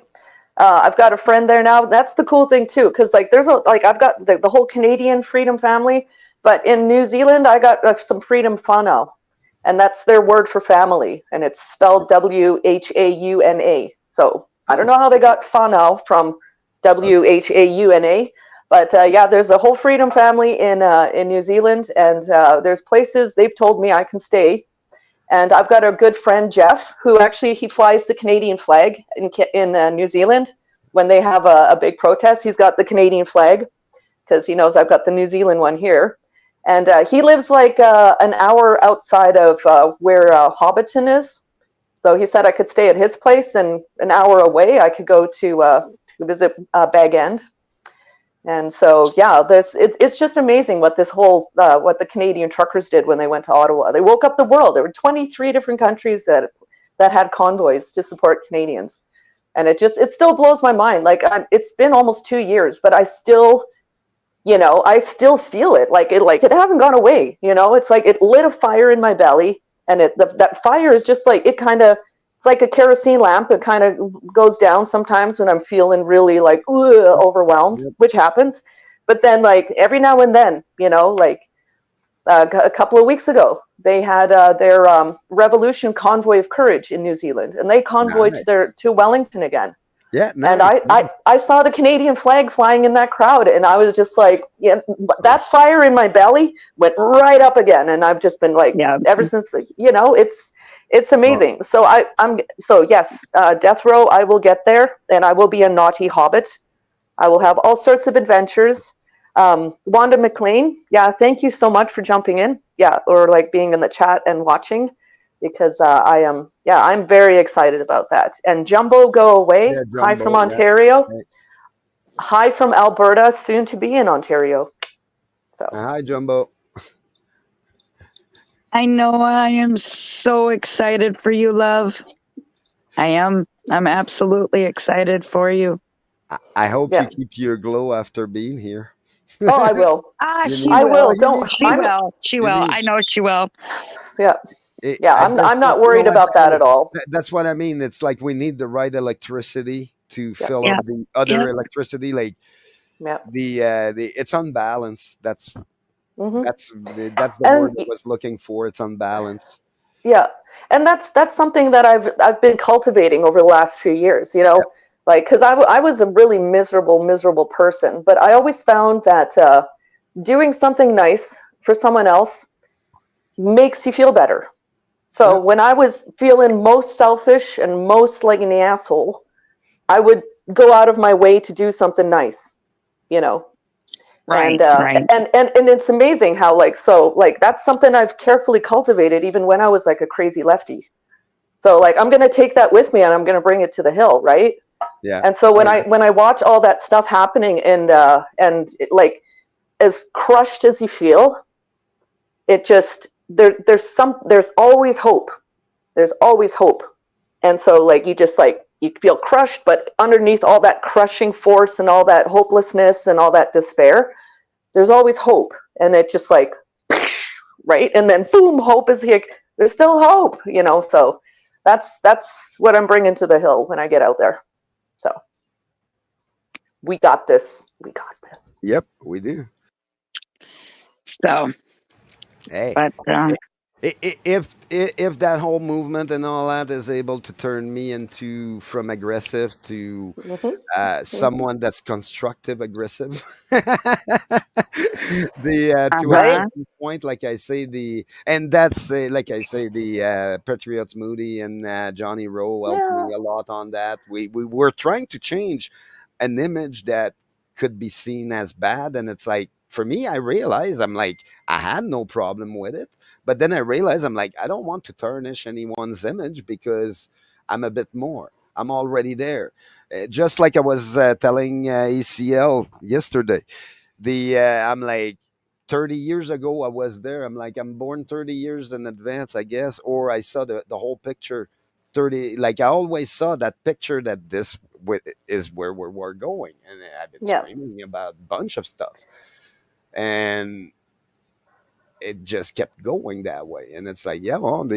I've got a friend there now. That's the cool thing too, because like there's I've got the whole Canadian Freedom family, but in New Zealand I got some Freedom whānau, and that's their word for family, and it's spelled Whauna. So I don't know how they got whānau from Whauna, but yeah, there's a whole Freedom family in New Zealand, and there's places they've told me I can stay. And I've got a good friend, Jeff, who actually he flies the Canadian flag in New Zealand when they have a big protest. He's got the Canadian flag because he knows I've got the New Zealand one here. And he lives like an hour outside of where Hobbiton is. So he said I could stay at his place, and an hour away I could go to visit Bag End. And so, yeah, it's just amazing what this whole what the Canadian truckers did when they went to Ottawa. They woke up the world. There were 23 different countries that had convoys to support Canadians, and it still blows my mind. Like it's been almost 2 years, but I still, I still feel it. Like it hasn't gone away. It's like it lit a fire in my belly, and that fire is just like it's like a kerosene lamp. It kind of goes down sometimes when I'm feeling really like overwhelmed, Yep. which happens. But then like every now and then, like a couple of weeks ago, they had their Revolution Convoy of Courage in New Zealand, and they convoyed Nice. to Wellington again. Yeah, And nice. I saw the Canadian flag flying in that crowd, and I was just like, yeah, that fire in my belly went right up again, and I've just been like, Yeah. ever since it's amazing. So yes, Death Row. I will get there, and I will be a naughty hobbit. I will have all sorts of adventures. Wanda McLean, yeah, thank you so much for jumping in, or like being in the chat and watching, because I'm very excited about that. And Jumbo, go away. Yeah, Hi Jumbo, from yeah. Ontario. Right. Hi from Alberta, soon to be in Ontario. So Hi, Jumbo. I know I am so excited for you, love. I am. I'm absolutely excited for you. I hope Yeah. you keep your glow after being here. oh, I will. Ah, You she need- I will. will. Don't. She I'm, will. She you will. need- I know she will. Yeah. Yeah. I I'm just not don't worried know about that at all. That's what I mean. It's like we need the right electricity to fill Yeah. up the other Yeah. electricity. Like Yeah. the it's unbalanced. That's hmm the And word I was looking for. It's unbalanced. yeah, and that's something that I've been cultivating over the last few years. Like because I was a really miserable person, but I always found that doing something nice for someone else makes you feel better. So Yep. when I was feeling most selfish and most like an asshole, I would go out of my way to do something nice, you know. Right. And Right. and it's amazing how like that's something I've carefully cultivated even when I was like a crazy lefty. So like I'm gonna take that with me and I'm gonna bring it to the hill, right? Yeah. And so when I watch all that stuff happening and like as crushed as you feel, it just there's always hope. There's always hope. And so like you feel crushed, but underneath all that crushing force and all that hopelessness and all that despair, there's always hope. And it just like right? And then boom, hope is here. There's still hope, so that's what I'm bringing to the hill when I get out there. So we got this. We got this. Yep, we do. So, Hey, but if that whole movement and all that is able to turn me into from aggressive to someone that's constructive aggressive, to Right. a certain point, like I say, and that's like I say, the Patriots Moody and Johnny Rowe helped me a lot on that. We were trying to change an image that could be seen as bad, and it's like, for me, I realized I'm like, I had no problem with it, but then I realized I'm like, I don't want to tarnish anyone's image because I'm a bit more. I'm already there. Just like I was telling ECL yesterday, I'm like, 30 years ago I was there. I'm like, I'm born 30 years in advance, I guess, or I saw the whole picture 30, like I always saw that picture that is where we're going. And I've been Yeah. screaming about a bunch of stuff. And it just kept going that way. And it's like, yeah, well,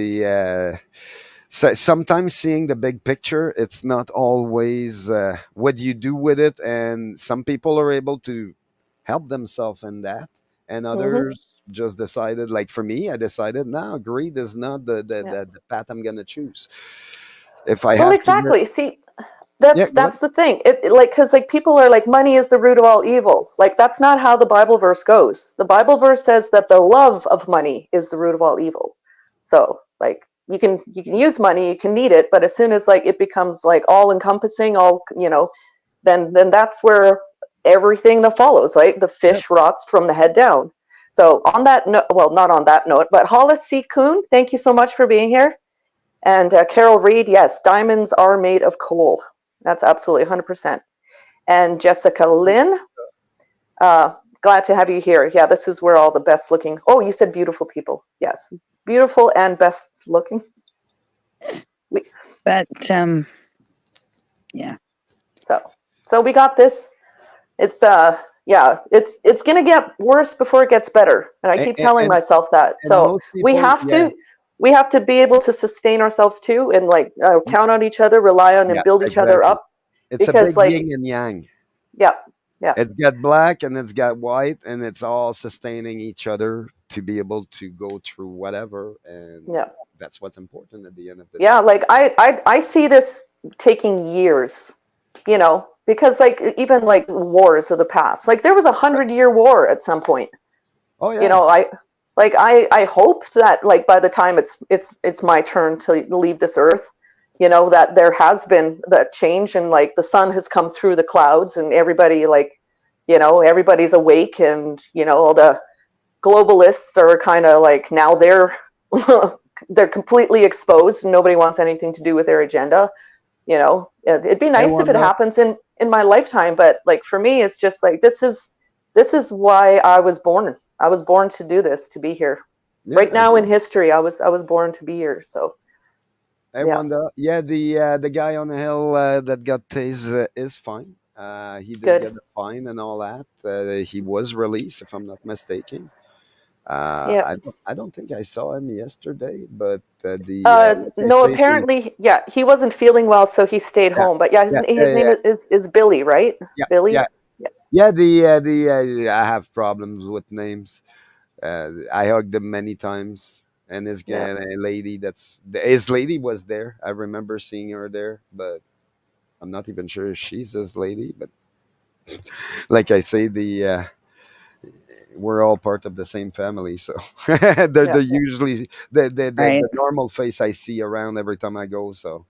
so sometimes seeing the big picture, it's not always what you do with it. And some people are able to help themselves in that. And others just decided, like for me, I decided, no, greed is not the path I'm going to choose. If I Well, have to, exactly. See, yeah, that's the thing. It like, because like people are like, money is the root of all evil. Like that's not how the Bible verse goes. The Bible verse says that the love of money is the root of all evil. So like you can use money, you can need it, but as soon as like it becomes like all encompassing, all then that's where everything that follows, right? The fish rots from the head down. So on that note, well, not on that note, but Hollis C. Kuhn, thank you so much for being here. And Carol Reed, yes, diamonds are made of coal. That's absolutely 100%. And Jessica Lynn, glad to have you here. Yeah, this is where all the best looking, oh, you said beautiful people. Yes, beautiful and best looking. But yeah. So we got this. It's it's gonna get worse before it gets better. And I keep telling myself that. So we have to be able to sustain ourselves too, and like count on each other, rely on and build each other up. It's because, a big like, yin and yang. Yeah. It's got black and it's got white, and it's all sustaining each other to be able to go through whatever. And that's what's important at the end of the day. Yeah, like I see this taking years, because like even like wars of the past, like there was 100-year war at some point. Oh yeah. I hope that like by the time it's my turn to leave this earth, that there has been that change, and like the sun has come through the clouds, and everybody like, everybody's awake, and all the globalists are kind of like, now they're they're completely exposed, and nobody wants anything to do with their agenda. It'd be nice if it happens in my lifetime, but like for me, it's just like this is why I was born. I was born to do this, to be here. Right now in history, I was born to be here. So. I wonder. Yeah, the guy on the hill that got tased is fine. He did get a fine and all that. He was released, if I'm not mistaken. I don't think I saw him yesterday, but no, apparently, he wasn't feeling well, so he stayed home. But his name is Billy, right? Yeah, Billy. I have problems with names. I hugged him many times. And this guy, a lady his lady was there. I remember seeing her there, but I'm not even sure if she's his lady. But like I say, we're all part of the same family, so they're usually the normal face I see around every time I go. So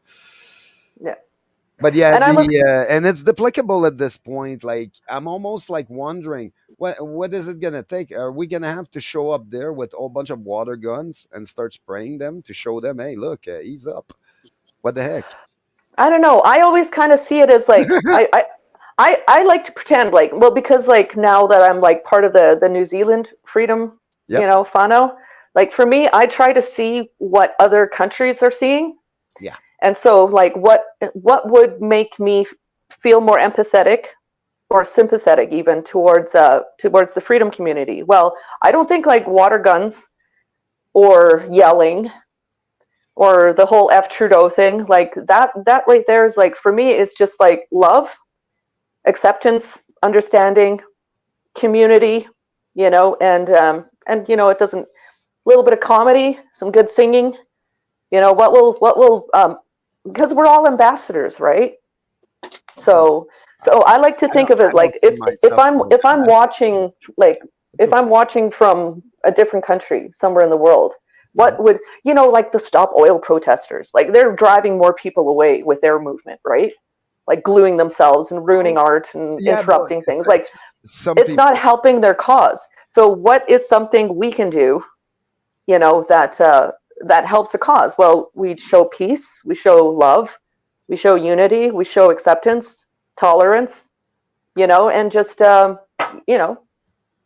but and it's duplicable at this point. Like I'm almost like wondering what is it gonna take? Are we gonna have to show up there with a whole bunch of water guns and start spraying them to show them, hey, look, he's up? What the heck? I don't know. I always kind of see it as like I like to pretend like, well, because like now that I'm like part of the New Zealand freedom, whānau, like for me, I try to see what other countries are seeing. Yeah. And so like what would make me feel more empathetic or sympathetic even towards the freedom community? Well, I don't think like water guns or yelling or the whole F Trudeau thing, like that right there is like, for me, it's just like love, acceptance, understanding, community, and it doesn't, a little bit of comedy, some good singing, what will because we're all ambassadors, right? So I like to think of it like if I'm watching, like if I'm watching from a different country somewhere in the world, what would, like the Stop Oil protesters, like they're driving more people away with their movement, right? Like gluing themselves and ruining art and interrupting things. Like it's not helping their cause. So what is something we can do, that helps a cause? Well, we show peace, we show love, we show unity, we show acceptance, tolerance, and just,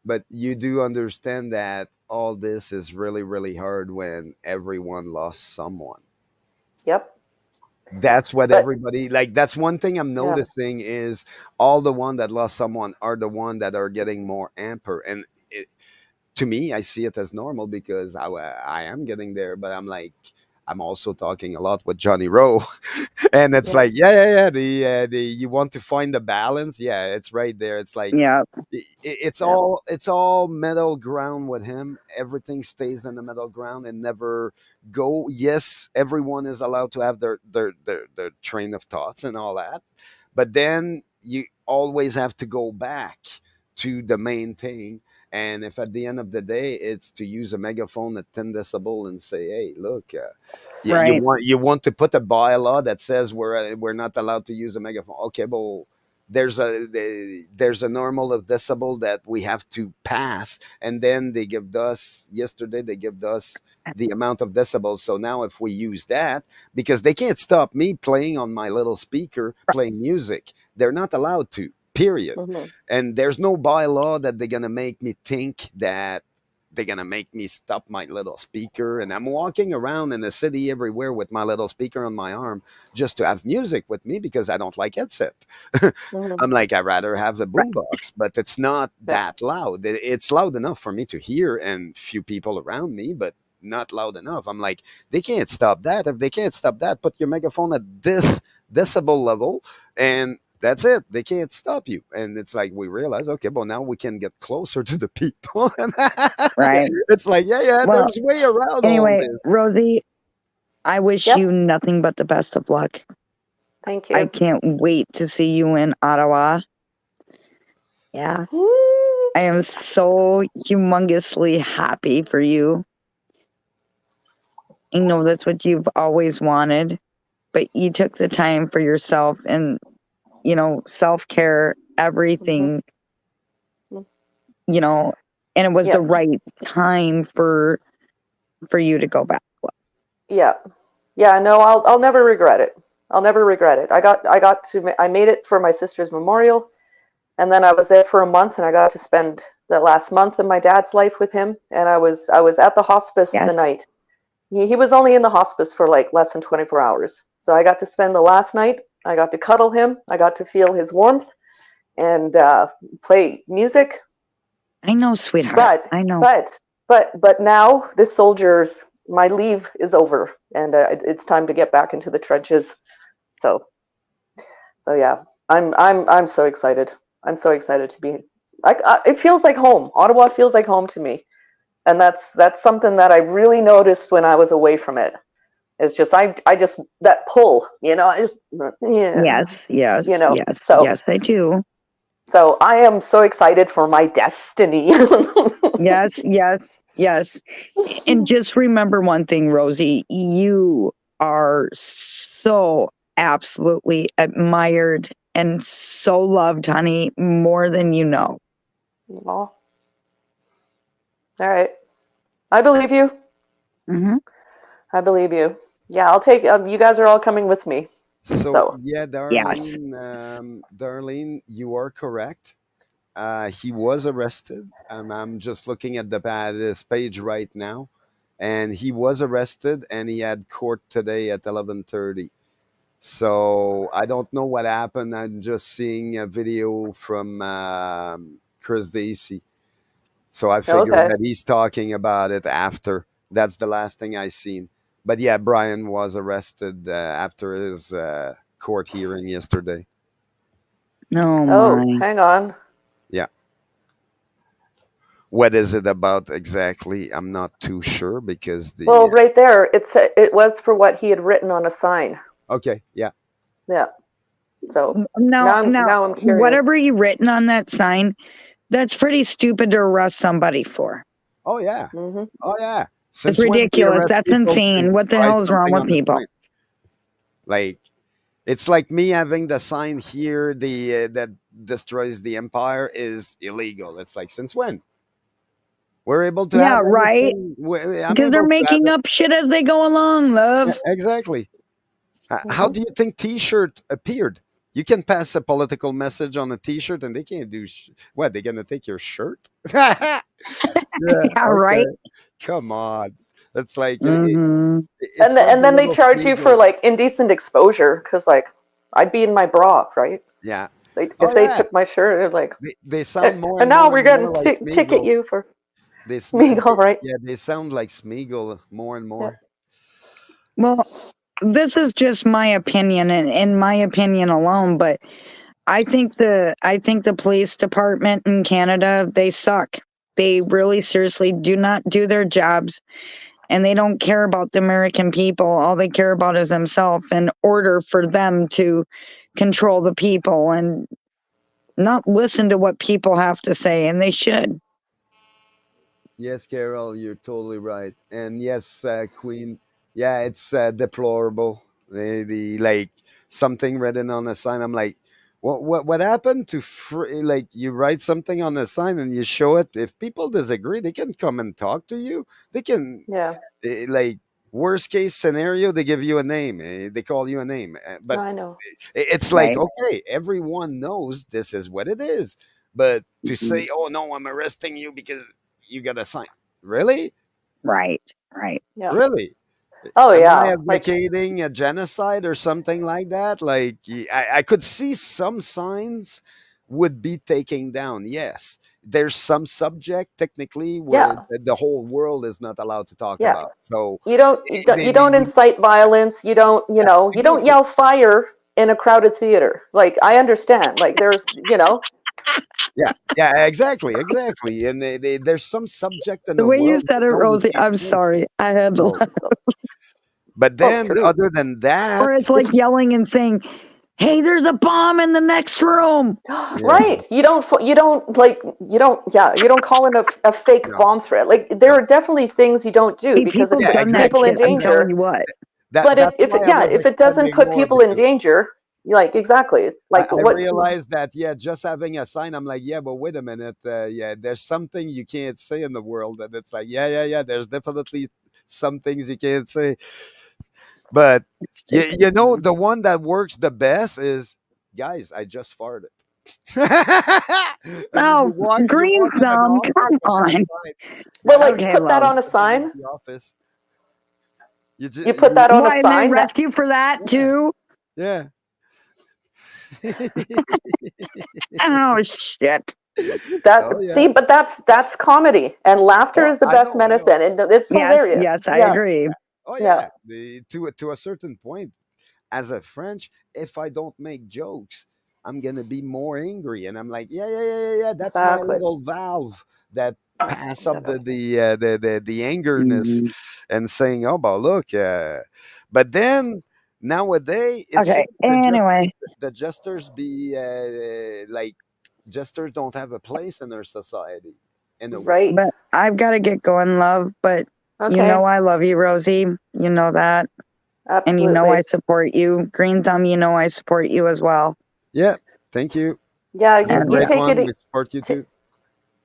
but you do understand that all this is really, really hard when everyone lost someone. Yep. That's what But everybody like. That's one thing I'm yeah. noticing is all the one that lost someone are the one that are getting more amper. And to me, I see it as normal because I am getting there, but I'm like, I'm also talking a lot with Johnny Rowe, and it's Yeah. like, yeah. The you want to find the balance, yeah, it's right there. It's like Yeah. it's Yeah. all middle ground with him. Everything stays in the middle ground and never go. Yes, everyone is allowed to have their train of thoughts and all that, but then you always have to go back to the main thing. And if at the end of the day it's to use a megaphone at 10 decibel and say, "Hey, look, Right. you want to put a bylaw that says we're not allowed to use a megaphone." Okay, but there's a normal of decibel that we have to pass, and then they give us yesterday they give us the amount of decibels. So now if we use that, because they can't stop me playing on my little speaker playing music, they're not allowed to. Period. Mhm. And there's no bylaw that they're gonna make me think that they're gonna make me stop my little speaker. And I'm walking around in the city everywhere with my little speaker on my arm just to have music with me because I don't like headset. Mhm. I'm like, I'd rather have a Right. boombox, but it's not Yeah. that loud. It's loud enough for me to hear and few people around me, but not loud enough. I'm like, they can't stop that. If they can't stop that, put your megaphone at this decibel level, and that's it. They can't stop you. And it's like we realize, okay, well now we can get closer to the people. And Right. it's like, yeah, Well, there's way around all anyway, this. Rosie, I wish Yep. you nothing but the best of luck. Thank I you. can't wait to see you in Ottawa. Yeah. I am so humongously happy for you. I know that's what you've always wanted, but you took the time for yourself and, self-care, everything, Mhm. and it was Yeah. the right time for you to go back. Yeah. Yeah. No, I'll never regret it. I'll never regret it. I made it for my sister's memorial, and then I was there for a month, and I got to spend the last month of my dad's life with him. And I was at the hospice the Yes. night. He was only in the hospice for like less than 24 hours. So I got to spend the last night. I got to cuddle him. I got to feel his warmth and play music. I know, sweetheart. But I know. but now my leave is over, and it's time to get back into the trenches. So yeah, I'm so excited. I'm so excited to be. It feels like home. Ottawa feels like home to me, and that's something that I really noticed when I was away from it. It's just I just that pull, I just yeah, Yes. So Yes, I do. so I am so excited for my destiny. Yes. And just remember one thing, Rosie, you are so absolutely admired and so loved, honey, more than you know. Aw. All right, I believe you. Hmm. I believe you. Yeah, I'll take. You guys are all coming with me. So yeah, Yes. Darlene, you are correct. He was arrested. I'm just looking at this page right now, and he was arrested, and he had court today at 11:30. So I don't know what happened. I'm just seeing a video from Chris Dacey. So I figured Okay. that he's talking about it after. That's the last thing I seen. But yeah, Brian was arrested after his court hearing yesterday. Oh Oh, my. hang on. Yeah. What is it about exactly? I'm not too sure because Well, right there, it was for what he had written on a sign. Okay, yeah. Yeah. So Now, now I'm curious. whatever you written on that sign, that's pretty stupid to arrest somebody for. Oh yeah. Mm-hmm. Oh yeah. It's ridiculous. That's insane. What the hell is wrong with people? Like, it's like me having the sign here, that destroys the empire is illegal. It's like, since when? We're able to have right. anything. Because they're making up shit as they go along, love. Yeah, exactly. How do you think T-shirt appeared? You can pass a political message on a T-shirt, and they can't do what? They're gonna take your shirt? Yeah. Yeah, right. Okay. Come on. That's like Hmm. it's like And the then they little charge you for Smeagol. like indecent exposure because like I'd be in my bra, right? Yeah. Like Oh if they yeah. took my shirt, they're like, They sound more and and now more we're and gonna more like ticket Smeagol. you for They, Smeagol, right? yeah, they sound like Smeagol more and Yeah. more. Well, this is just my opinion, and in my opinion alone, but I think the police department in Canada, they suck. They really seriously do not do their jobs, and they don't care about the American people. All they care about is themselves in order for them to control the people and not listen to what people have to say, and they should. Yes, Carol, you're totally right. And yes, Queen, yeah, it's deplorable. The like something written on a sign. I'm like, what happened to like you write something on a sign and you show it. If people disagree, they can come and talk to you. They can Yeah, like worst case scenario, they give you a name. They call you a name. But I know. it's like Right. okay, everyone knows this is what it is. But to say, oh no, I'm arresting you because you got a sign. Really? Right. Right. Yeah. Really? Oh Am I yeah. Like advocating a genocide or something like that? Like I could see some signs would be taken down. Yes. There's some subject technically where yeah, the whole world is not allowed to talk yeah. about. So You don't incite violence. You don't yeah, you don't exactly. yell fire in a crowded theater. Like I understand. Like there's Yeah, yeah, exactly. And there's some subject in The the way you world said it, no, we Rosie, can't I'm change. sorry. I had to So, laugh. but oh then true. other than that, Or it's like yelling and saying, "Hey, there's a bomb in the next room." yeah, Right. You don't like you don't call in a fake no, bomb threat. Like there no. are definitely things you don't do Hey, because if people Yeah, it done puts that people exactly. in shit. I'm telling danger, you what. but That's if why it I was if it doesn't expanding put more people in because danger, like exactly. Like I what realized that yeah, just having a sign, I'm like, yeah, but wait a minute, yeah, there's something you can't say in the world, and it's like, yeah, there's definitely some things you can't say, but It's you stupid. know, the one that works the best is, guys, I just farted. And then Oh, you green walk in an thumb. office Come with that on. sign. well Guys, like Okay, put that love. on a let me leave sign. the office. You put You that on a Why? And they sign that arrest you for that too? yeah. Oh shit. Oh see, yeah. but that's comedy and laughter Oh, is the I best know, I know. medicine and it's Yes, hilarious. yes, I Yeah, agree. Oh yeah, yeah. To a certain point, as a French, if I don't make jokes, I'm gonna be more angry. And I'm like, yeah. That's my exactly. little valve that Yeah, pass yeah, up the angerness Mhm. and saying, oh, but look, but then nowadays it Okay. seems Anyway, the jesters be like jesters don't have a place in our society in a way. right. but I've got to get going, love. But you Okay, know I love you, Rosie. You know that, and you know I absolutely. support you. Green Thumb, you know I support you as well. Yeah. Thank you. Yeah, You're a And you great take one. it We support you too.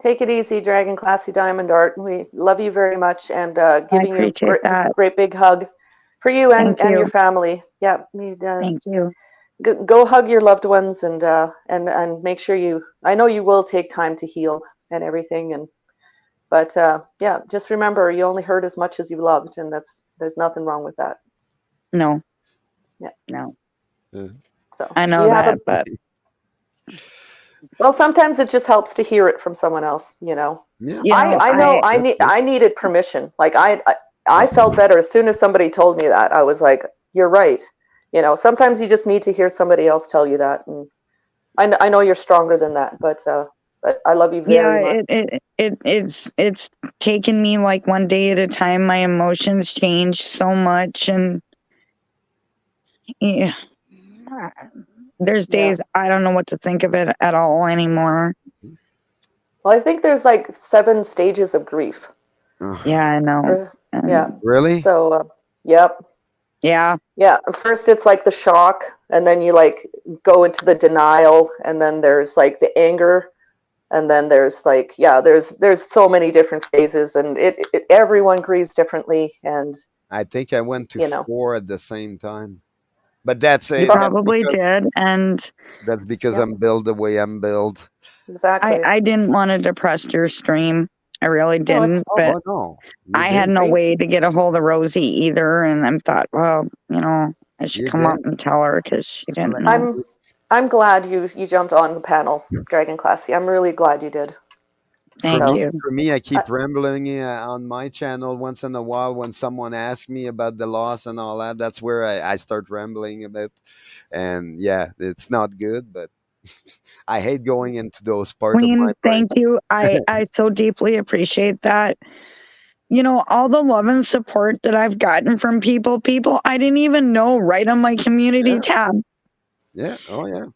take it easy, Dragon Classy Diamond Art. We love you very much and I giving you a appreciate that. great big hug for you Thank and your you. family. Yeah, you Thank you. go hug your loved ones and make sure I know you will take time to heal and everything and but yeah, just remember you only hurt as much as you loved and there's nothing wrong with that. No, Yeah. no. Yeah. So I know you have a that, but well sometimes it just helps to hear it from someone else, you know. Yeah. you know, I know That's good. I needed permission. Like I Yeah. felt better as soon as somebody told me that. I was like, you're right. You know, sometimes you just need to hear somebody else tell you that. And I know you're stronger than that, but I love you yeah, very much. it's taken me like one day at a time. My emotions change so much, and yeah, there's Yeah. days I don't know what to think of it at all anymore. Well, I think there's like 7 stages of grief. Yeah, I know. Or, yeah. Really? So, yep. Yeah, Yeah. First, it's like the shock, and then you like go into the denial, and then there's like the anger, and then there's like there's so many different phases, and everyone grieves differently, and I think I went to you know. 4 at the same time. But that's You it. That's probably because, did, and Yep. I'm built the way I'm built. Exactly. I didn't want to depress your stream. I really No, it's didn't, but Oh no, you I had did. no great. way to get a hold of Rosie either, and I thought, well, you know, I should You come up did. and tell her because she didn't Like, know. I'm glad you jumped on the panel, Dragon Classy. I'm really glad you did. Thank So you. For me, I keep rambling on my channel once in a while when someone asks me about the loss and all that. That's where I start rambling a bit, and yeah, it's not good. But I hate going into those part of Queen, my brain. thank you. I so deeply appreciate that. You know, all the love and support that I've gotten from people I didn't even know right on my community Yeah, tab. yeah, oh yeah. But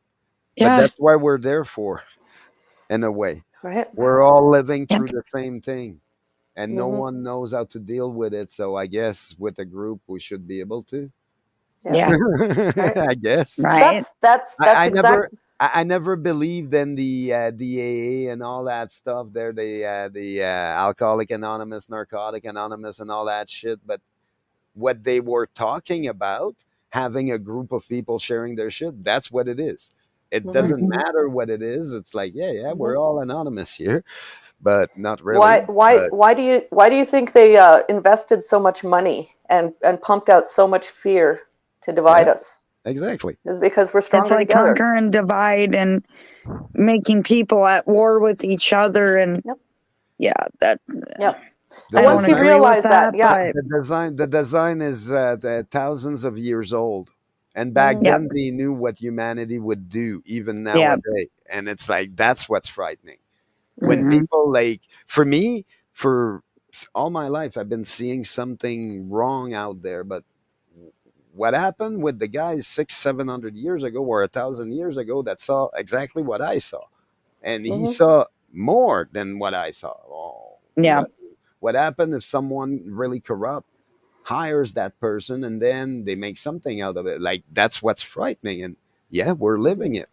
Yeah, that's why we're there for, in a way. right. We're all living yep. through the same thing, and no Hmm. one knows how to deal with it. So I guess with a group, we should be able to. Yeah. Yeah, Right. I guess. right. That's I exact. never I never believed in the AA and all that stuff. There, the Alcoholic Anonymous, Narcotic Anonymous, and all that shit. But what they were talking about, having a group of people sharing their shit, that's what it is. It Hmm. doesn't Mhm. matter what it is. It's like, yeah, Hmm. we're all anonymous here, but not Why really. why But why do you think they invested so much money and pumped out so much fear to yeah, divide us? exactly. Is because we're It's stronger like together. conquer and divide and making people at war with each other. And Yep. yeah, that Yep. The And I don't once you design, agree with realize that, that, yeah. but the design is thousands of years old, and back Mm, yep, then they knew what humanity would do, even yep. nowadays. And it's like that's what's frightening. When mhm. Hmm. people like, for me, for all my life, I've been seeing something wrong out there. But what happened with the guys 600-700 years ago or 1,000 years ago that saw exactly what I saw, and he Mhm. saw more than what I saw. Oh, Yeah, what happened if someone really corrupt hires that person and then they make something out of it? Like that's what's frightening. And yeah, we're living it.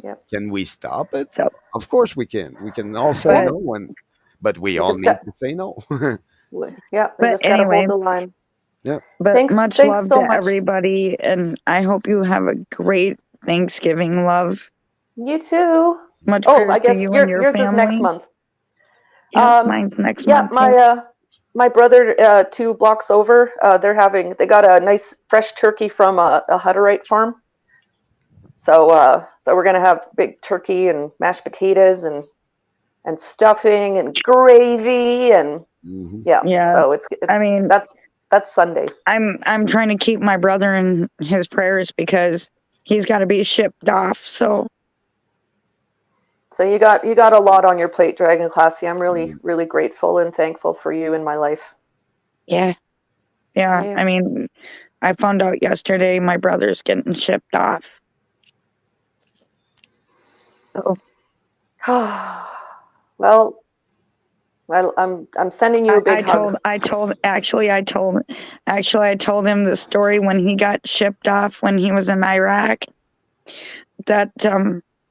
Yep. Can we stop it? so, Of course we can. We can all say Yeah. but, no, and but we We all just need got to say no. yeah, we but just got to anyway, hold the line. Yeah. but much Thanks love so to much. everybody. And I hope you have a great Thanksgiving, love. You too. Much Oh, I prayers to guess you and your yours is next family. month. Yep, Um, mine's next yeah, month. Yeah. my brother 2 blocks over, they got a nice fresh turkey from a Hutterite farm. So we're gonna have big turkey and mashed potatoes and stuffing and gravy and Hmm. yeah. Yeah. So it's I mean, that's Sunday. I'm trying to keep my brother in his prayers because he's got to be shipped off. So So you got a lot on your plate, Dragon Classy. I'm really grateful and thankful for you in my life. yeah, yeah. Yeah. I mean, I found out yesterday my brother's getting shipped off. So well, I'm sending you a big hug. I told him the story when he got shipped off when he was in Iraq. That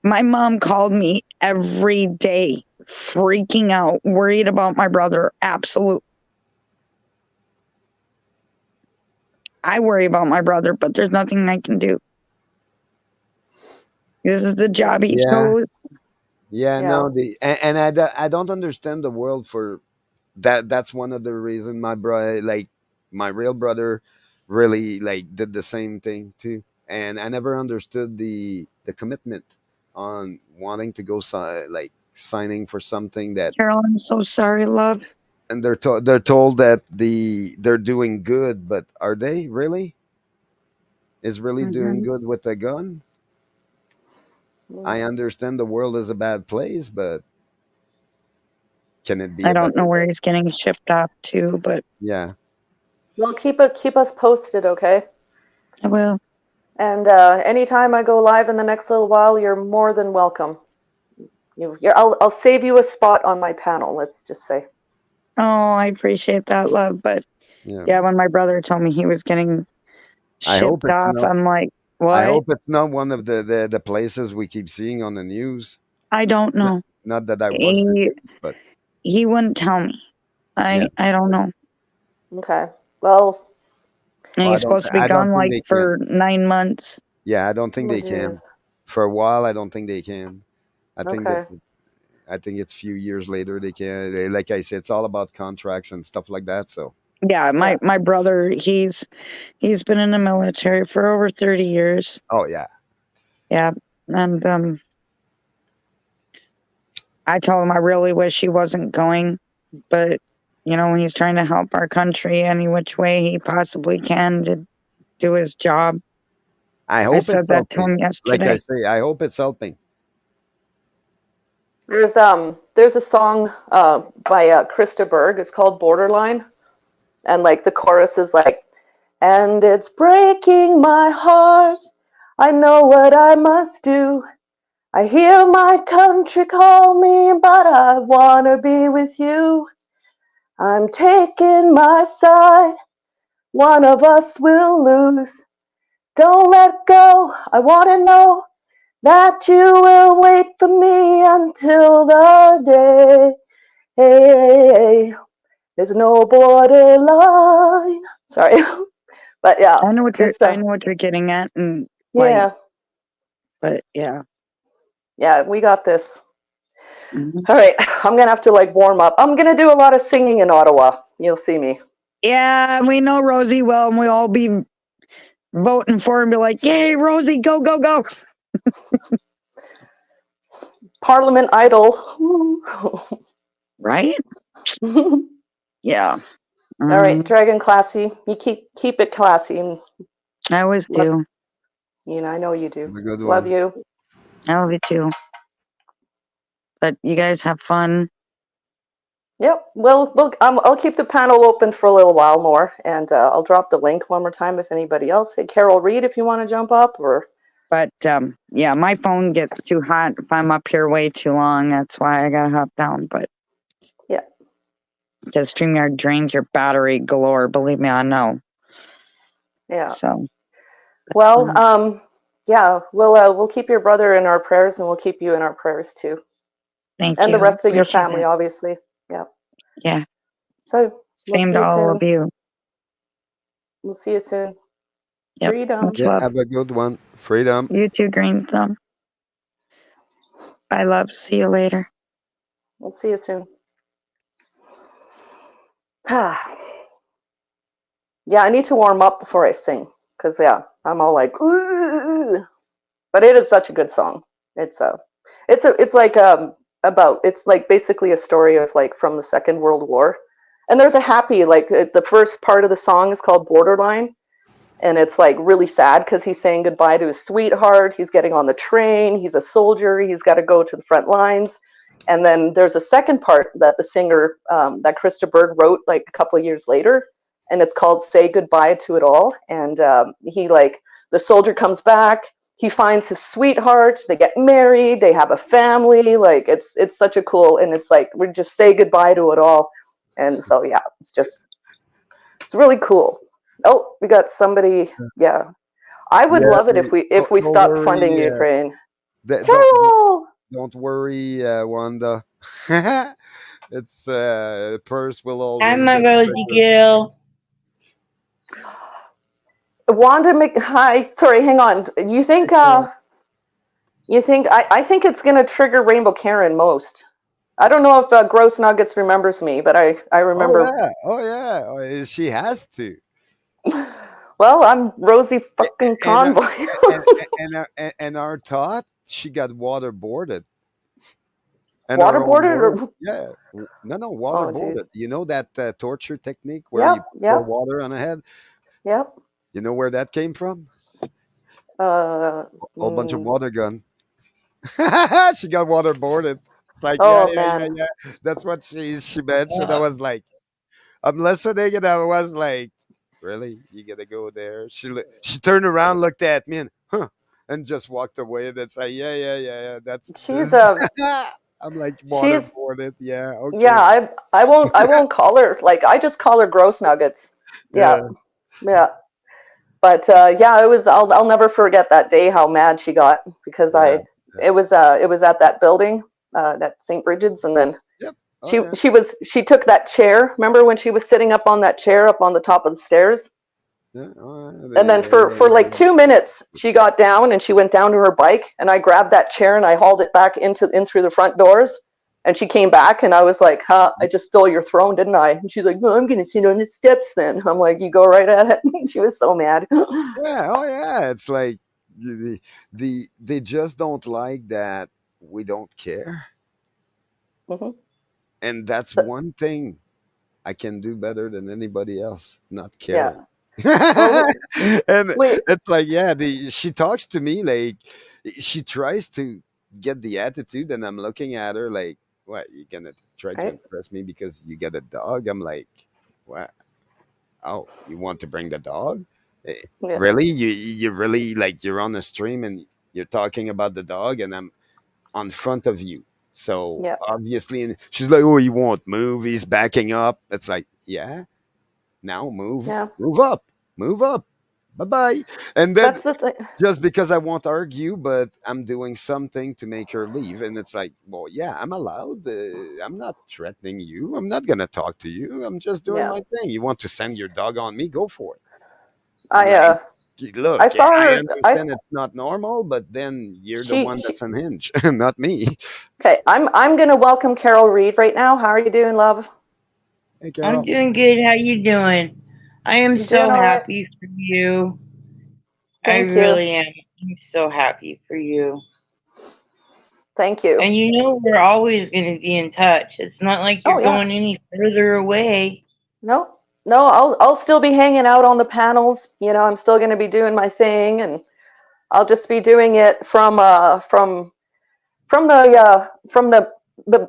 my mom called me every day, freaking out, worried about my brother. Absolute. I worry about my brother, but there's nothing I can do. This is the job he Yeah. chose. Yeah. Yeah. No. I don't understand the world for that. That's one of the reasons my brother, like my real brother, really like did the same thing too. And I never understood the commitment on wanting to go like signing for something that, Carol, I'm so sorry, love. and they're told that they're doing good, but are they really? Is really doing Hmm. good with a gun? I understand the world is a bad place, but can it be I a don't better know where place? he's getting shipped off to, but Yeah. Well, keep us posted, okay? I will. And anytime I go live in the next little while, you're more than welcome. I'll save you a spot on my panel. Let's just say. Oh, I appreciate that, love. But Yeah. yeah, when my brother told me he was getting I hope shipped it's off, not. I'm like, I what? hope it's not one of the places we keep seeing on the news. I don't know. Not that I watch the He news, but he wouldn't tell me. yeah. I don't know. Okay. Well, And I he's don't. supposed to be I don't gone think like they for can. 9 months. Yeah, I don't think Oh, they can. jeez. For a while, I don't think they can. I think Okay. that. I think it's a few years later they can. Like I said, it's all about contracts and stuff like that. So. Yeah, Yeah. my brother, he's been in the military for over 30 years. Oh yeah. Yeah. And I told him I really wish he wasn't going, but he's trying to help our country any which way he possibly can to do his job. I I hope said it's that to helping. him Like I yesterday. say, I hope it's helping. There's a song by Krista Berg. It's called Borderline, and like the chorus is like, and it's breaking my heart. I know what I must do. I hear my country call me, but I wanna be with you. I'm taking my side. One of us will lose. Don't let go. I wanna know that you will wait for me until the day. There's no borderline. Sorry, but yeah, I know what it's you're getting at, and yeah, but yeah. we got this. Mhm. All right, I'm gonna have to like warm up. I'm gonna do a lot of singing in Ottawa. You'll see me. Yeah, we know Rosie well, and we'll all be voting for her and be like, "Yay, Rosie, go, go, go!" Parliament Idol. Right? All Yeah. right, Dragon Classy. You keep it classy, and I always do. I know you do. Have a good Love one. you. I love you too. But you guys have fun. Yep. Well, I'll keep the panel open for a little while more, and I'll drop the link one more time if anybody else. Hey, Carol Reed, if you want to jump up, or But yeah, my phone gets too hot if I'm up here way too long. That's why I gotta hop down. But yeah, because StreamYard drains your battery galore. Believe me, I know. yeah. So Well, yeah, we'll keep your brother in our prayers, and we'll keep you in our prayers too, thank and you. the rest of your Appreciate family, it. obviously. Yeah. Yeah. So we'll Same see to you all of soon. you. We'll see you soon. Yep. Freedom. Much Yeah, love. have a good one. Freedom. You too, Green Thumb. Bye, love. See you later. We'll see you soon. Yeah, I need to warm up before I sing, because yeah, I'm all like, ooh. But it is such a good song. It's like basically a story of like from the Second World War, and there's a happy like the first part of the song is called Borderline, and it's like really sad because he's saying goodbye to his sweetheart. He's getting on the train. He's a soldier. He's got to go to the front lines. And then there's a second part that the singer that Krista Berg wrote like a couple of years later, and it's called "Say Goodbye to It All." And the soldier comes back. He finds his sweetheart. They get married. They have a family. Like it's such a cool, and it's like we just say goodbye to it all. And so yeah, it's really cool. Oh, we got somebody. Yeah, I would Yeah, love it if we don't stopped worry, funding Ukraine. Don't Carol. worry, Wanda. It's purse will always I'm a get Rosie bigger. girl. Hi. Sorry, hang on. You think I think it's gonna trigger Rainbow Karen most. I don't know if Gross Nuggets remembers me, but I Oh remember. yeah, oh yeah. She has to. Well, I'm Rosie fucking And Convoy. and our thought she got waterboarded. And our own Waterboarded word, or yeah, no, oh, waterboarded. geez. You know that torture technique where you pour Yep. water on a head. Yep. You know where that came from? Whole bunch of Mm, water gun. She got waterboarded. It's like oh man. yeah. That's what she mentioned. I was like, I'm listening, and I was like, really? You gotta go there? She turned around, looked at me, and and just walked away. That's like, yeah. That's She's I'm like she's waterboarded. Yeah, okay. yeah, I won't call her, like I just call her Gross Nuggets. Yeah. Yeah, But yeah, I'll never forget that day how mad she got because yeah. it was at that building that St. Bridget's, and then Yep. Oh, yeah. she took that chair. Remember when she was sitting up on that chair up on the top of the stairs? Yeah, And then for like 2 minutes, she got down and she went down to her bike, and I grabbed that chair and I hauled it back in through the front doors. And she came back, and I was like, "Huh, I just stole your throne, didn't I?" And she's like, "No, I'm gonna sit on the steps then." I'm like, "You go right ahead." She was so mad. yeah, oh yeah, it's like they just don't like that we don't care, Mhm. and that's But one thing I can do better than anybody else, not yeah, caring. well, And we it's like, yeah, she talks to me like she tries to get the attitude, and I'm looking at her like, what, you gonna try to right, impress me because you get a dog? I'm like, what? Oh, you want to bring the dog? yeah, Really? You really, like, you're on a stream and you're talking about the dog, and I'm on front of you. So yeah. obviously, and she's like, "Oh, he won't move. He's backing up." It's like, yeah, now Yeah, move up, move up. Bye bye. And then that's the thing. just because I won't argue, but I'm doing something to make her leave, and it's like, well, yeah, I'm allowed. I'm not threatening you. I'm not gonna talk to you. I'm just doing Yeah, my thing. You want to send your dog on me? Go for it. I'm I like, uh, I look, saw I her. understand it's not normal, but then you're the one She. that's unhinged, not me. Okay, I'm gonna welcome Carol Reed right now. How are you doing, love? Hey, I'm Carol. doing good. How you doing? I am You doing so all right? happy for you. I Thank you. really am. I'm so happy for you. Thank you. And you know we're always going to be in touch. It's not like Oh you're yeah. going any further away. No, no, I'll still be hanging out on the panels. You know, I'm still gonna be doing my thing, and I'll just be doing it from the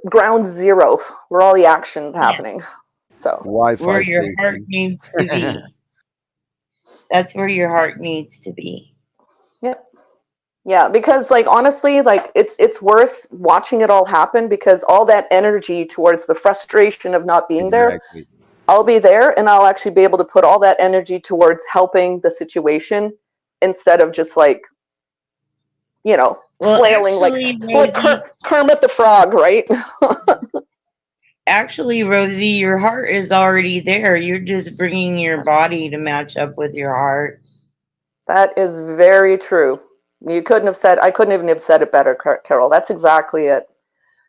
ground zero where all the action's Yeah, happening. So Wi-Fi where your heart station. needs to be. That's where your heart needs to be. yep. Yeah, because like honestly, like it's worse watching it all happen because all that energy towards the frustration of not being there, Exactly. I'll be there and I'll actually be able to put all that energy towards helping the situation instead of just like, Well, flailing like Rosie, Kermit the Frog, right? Rosie, your heart is already there. You're just bringing your body to match up with your heart. That is very true. I couldn't even have said it better, Carol. That's exactly it.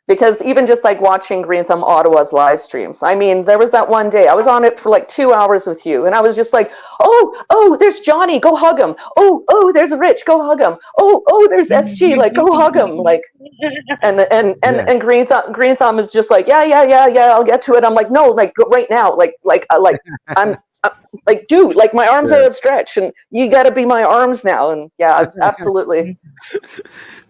Because even just like watching Green Thumb Ottawa's live streams, I mean, there was that one day I was on it for like 2 hours with you, and I was just like, oh, there's Johnny, go hug him. Oh, there's Rich, go hug him. Oh, there's SG, like go hug him, like. Yeah. And Green Thumb is just like, yeah, I'll get to it. I'm like, no, like right now, I'm like, dude, like my arms are Yeah. outstretched, and you got to be my arms now. And yeah, it's absolutely.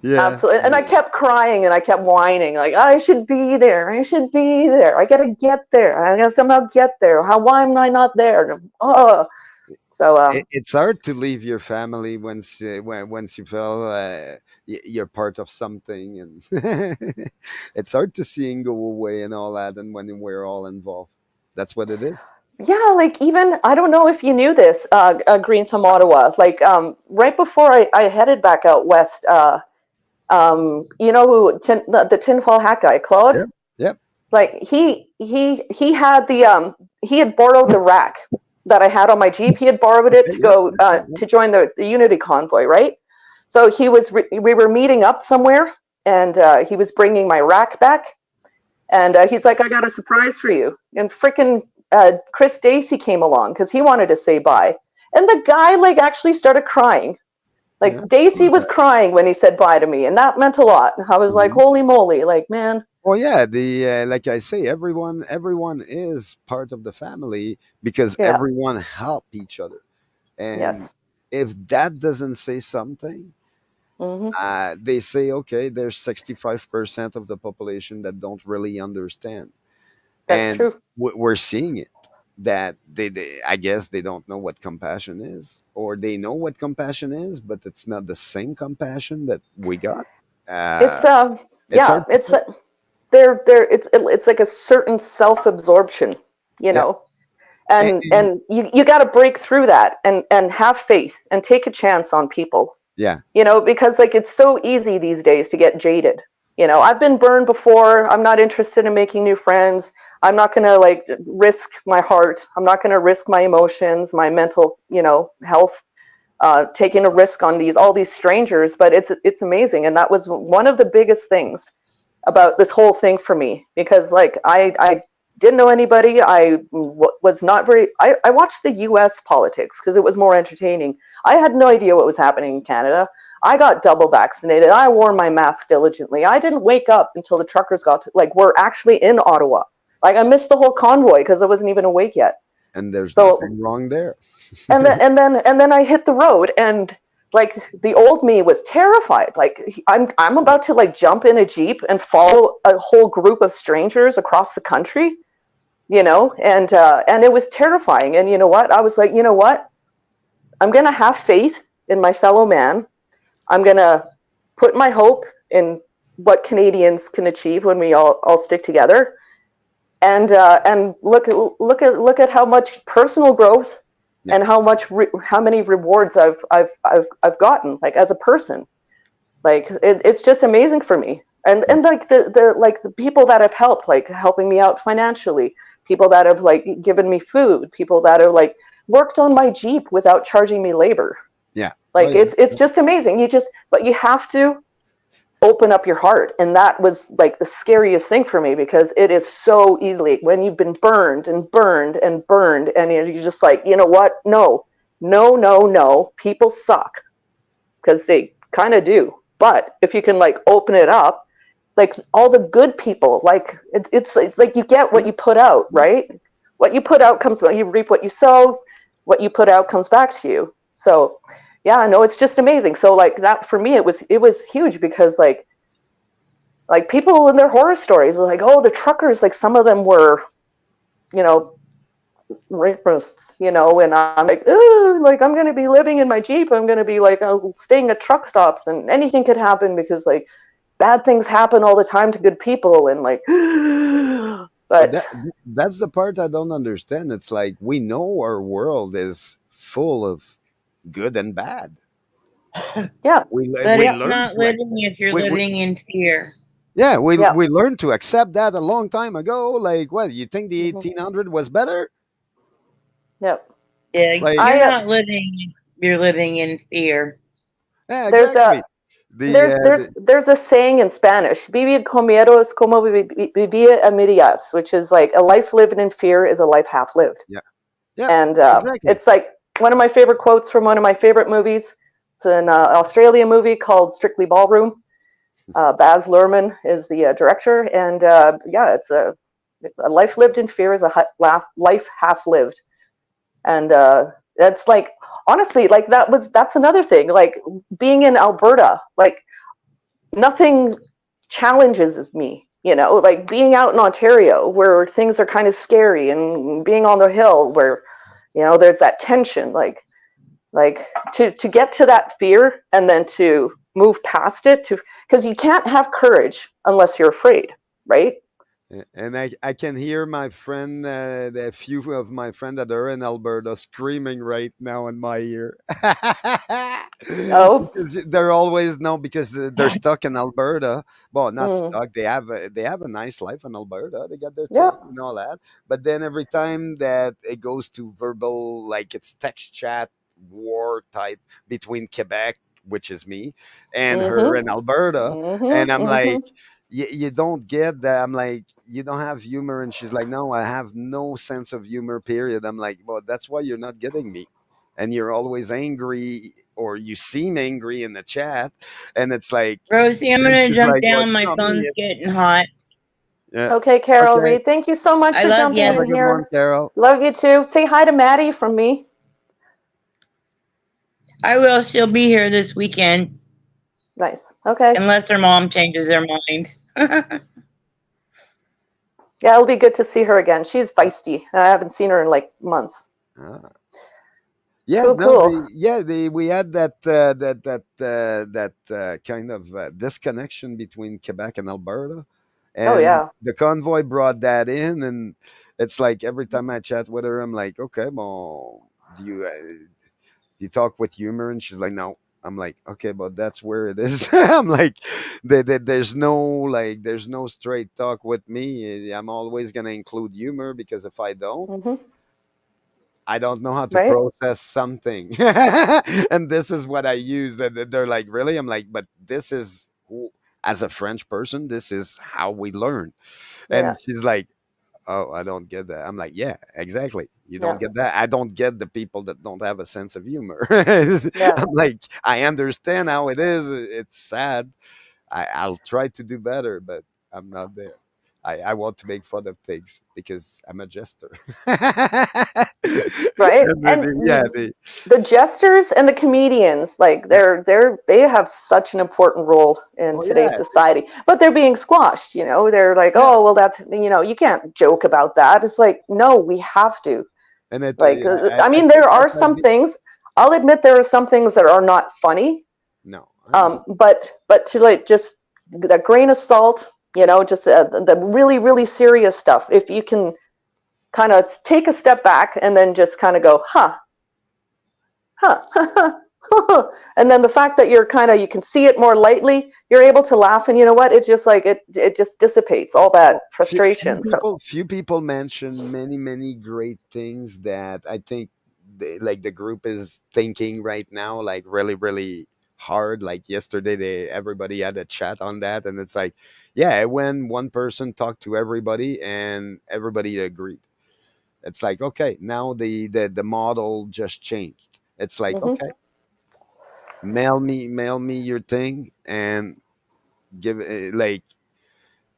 Yeah. Absolutely. And I kept crying and I kept whining, like, I should be there. I should be there. I got to get there. I got to somehow get there. Why am I not there? Oh, so, It's hard to leave your family once you feel you're part of something, and it's hard to see him go away and all that. And when we're all involved, that's what it is. yeah, like even, I don't know if you knew this, Green Thumb Ottawa, like right before I headed back out west, you know who, the tinfoil hat guy, Claude? Yep. Yep. Like he had he had borrowed the rack that I had on my Jeep. He had borrowed it to go to join the Unity convoy, right? So we were meeting up somewhere, and he was bringing my rack back, and he's like, "I got a surprise for you." And freaking Chris Stacy came along because he wanted to say bye, and the guy like actually started crying. Like Yeah. Daisy was crying when he said bye to me, and that meant a lot. I was like, Mhm. "Holy moly!" Like, man. Well, yeah, the like I say, everyone is part of the family because Yeah. everyone help each other, and Yes. if that doesn't say something, Hmm. they say, okay, there's 65% of the population that don't really understand, That's and true. we're seeing it. That I guess they don't know what compassion is, or they know what compassion is, but it's not the same compassion that we got. It's It's yeah, hard to it's say. it's like a certain self-absorption, you Yeah. know. And, And you got to break through that and have faith and take a chance on people, yeah. you know, because like it's so easy these days to get jaded. You know, I've been burned before. I'm not interested in making new friends. I'm not going to like risk my heart. I'm not going to risk my emotions, my mental, health, taking a risk on all these strangers. But it's amazing, and that was one of the biggest things about this whole thing for me, because like I didn't know anybody. Was not very. I watched the U.S. politics because it was more entertaining. I had no idea what was happening in Canada. I got double vaccinated. I wore my mask diligently. I didn't wake up until the truckers were actually in Ottawa. Like I missed the whole convoy because I wasn't even awake yet. And there's So nothing wrong there. and then I hit the road, and like the old me was terrified. Like I'm about to like jump in a Jeep and follow a whole group of strangers across the country, and it was terrifying. And you know what? I was like, you know what? I'm gonna have faith in my fellow man. I'm gonna put my hope in what Canadians can achieve when we all stick together, and look at how much personal growth and how many rewards I've gotten, like as a person. Like it's just amazing for me, and like the people that have helped, like helping me out financially, people that have like given me food, people that have like worked on my Jeep without charging me labor. Yeah. Like Oh, yeah. it's just amazing. But you have to open up your heart, and that was like the scariest thing for me, because it is so easily when you've been burned and burned and burned, and you're just like, you know what? No, people suck, because they kind of do. But if you can like open it up, like all the good people, like it's like you get what you put out, right? What you put out you reap what you sow. What you put out comes back to you. So yeah, no, it's just amazing. So like that for me, it was huge, because like people in their horror stories are like, oh, the truckers, like some of them were, rapists, and I'm like, oh, like I'm gonna be living in my Jeep. I'm gonna be like staying at truck stops, and anything could happen, because like bad things happen all the time to good people, and like, but That's the part I don't understand. It's like we know our world is full of good and bad. yeah, But We it's learn not to living if you're we, living in fear. yeah, yeah. we learned to accept that a long time ago. Like, what, you think the Mhm. 1800 was better? Yep. Yeah, Like, you're I not living. You're living in fear. yeah, There's exactly. there's a saying in Spanish, vivir con miedo es como vivir a medias, which is like a life lived in fear is a life half lived. Yeah, yeah, And exactly. it's like one of my favorite quotes from one of my favorite movies. It's an Australian movie called Strictly Ballroom. Baz Luhrmann is the director, and yeah, it's a life lived in fear is a life half lived. And that's like, honestly, like that's another thing, like being in Alberta, like nothing challenges me, like being out in Ontario where things are kind of scary, and being on the hill where there's that tension, like to get to that fear and then to move past it, because you can't have courage unless you're afraid, right? And I can hear my friend, a few of my friends that are in Alberta screaming right now in my ear. Oh. Because they're always, no, because they're stuck in Alberta. Well, not Mm. stuck. They have a nice life in Alberta. They got their Yeah. things and all that. But then every time that it goes to verbal, like it's text chat war type between Quebec, which is me, and her in Alberta, and I'm like, you don't get that. I'm like, you don't have humor. And she's like, no, I have no sense of humor, period. I'm like, well, that's why you're not getting me. And you're always angry, or you seem angry in the chat. And it's like, Rosie, I'm gonna she's jump like, well, down. My tell phone's me. getting hot. Yeah. Okay, Carol Okay. Reed, thank you so much I for love jumping you. Have a in good one, here. Carol. Love you too. Say hi to Maddie from me. I will. She'll be here this weekend, Nice. Okay. unless her mom changes her mind. Yeah, it'll be good to see her again. She's feisty. I haven't seen her in like months. Ah. Yeah, Cool, no, cool. we had that kind of disconnection between Quebec and Alberta, Oh and yeah. the convoy brought that in, and it's like every time I chat with her, I'm like, okay, well, do you talk with humor? And she's like, no. I'm like, okay, but that's where it is. I'm like, there's no straight talk with me. I'm always gonna include humor because if I don't, Hmm. I don't know how to Right? process something. And this is what I use. That they're like, really? I'm like, but this is as a French person, this is how we learn. Yeah. And she's like, oh, I don't get that. I'm like, yeah, exactly. You Yeah. don't get that. I don't get the people that don't have a sense of humor. Yeah. I'm like, I understand how it is. It's sad. I'll try to do better, but I'm not there. I want to make fun of things because I'm a jester. Right. And And yeah, the jesters and the comedians, like they have such an important role in oh today's yeah, society, but they're being squashed. They're like, yeah, oh well, that's you can't joke about that. It's like, no, we have to. and it, Like, I I mean, think there that are might some be things. I'll admit there are some things that are not funny. no, I know. But to like just that grain of salt, just the really really serious stuff. If you can kind of take a step back and then just kind of go, huh. And then the fact that you can see it more lightly, you're able to laugh, and you know what? It's just like it just dissipates all that frustration. So, Few people mention many great things that I think like the group is thinking right now, like really hard. Like yesterday, everybody had a chat on that, and it's like, yeah, when one person talked to everybody and everybody agreed, it's like, okay, now the model just changed. It's like, mhm. okay, mail me your thing and give it like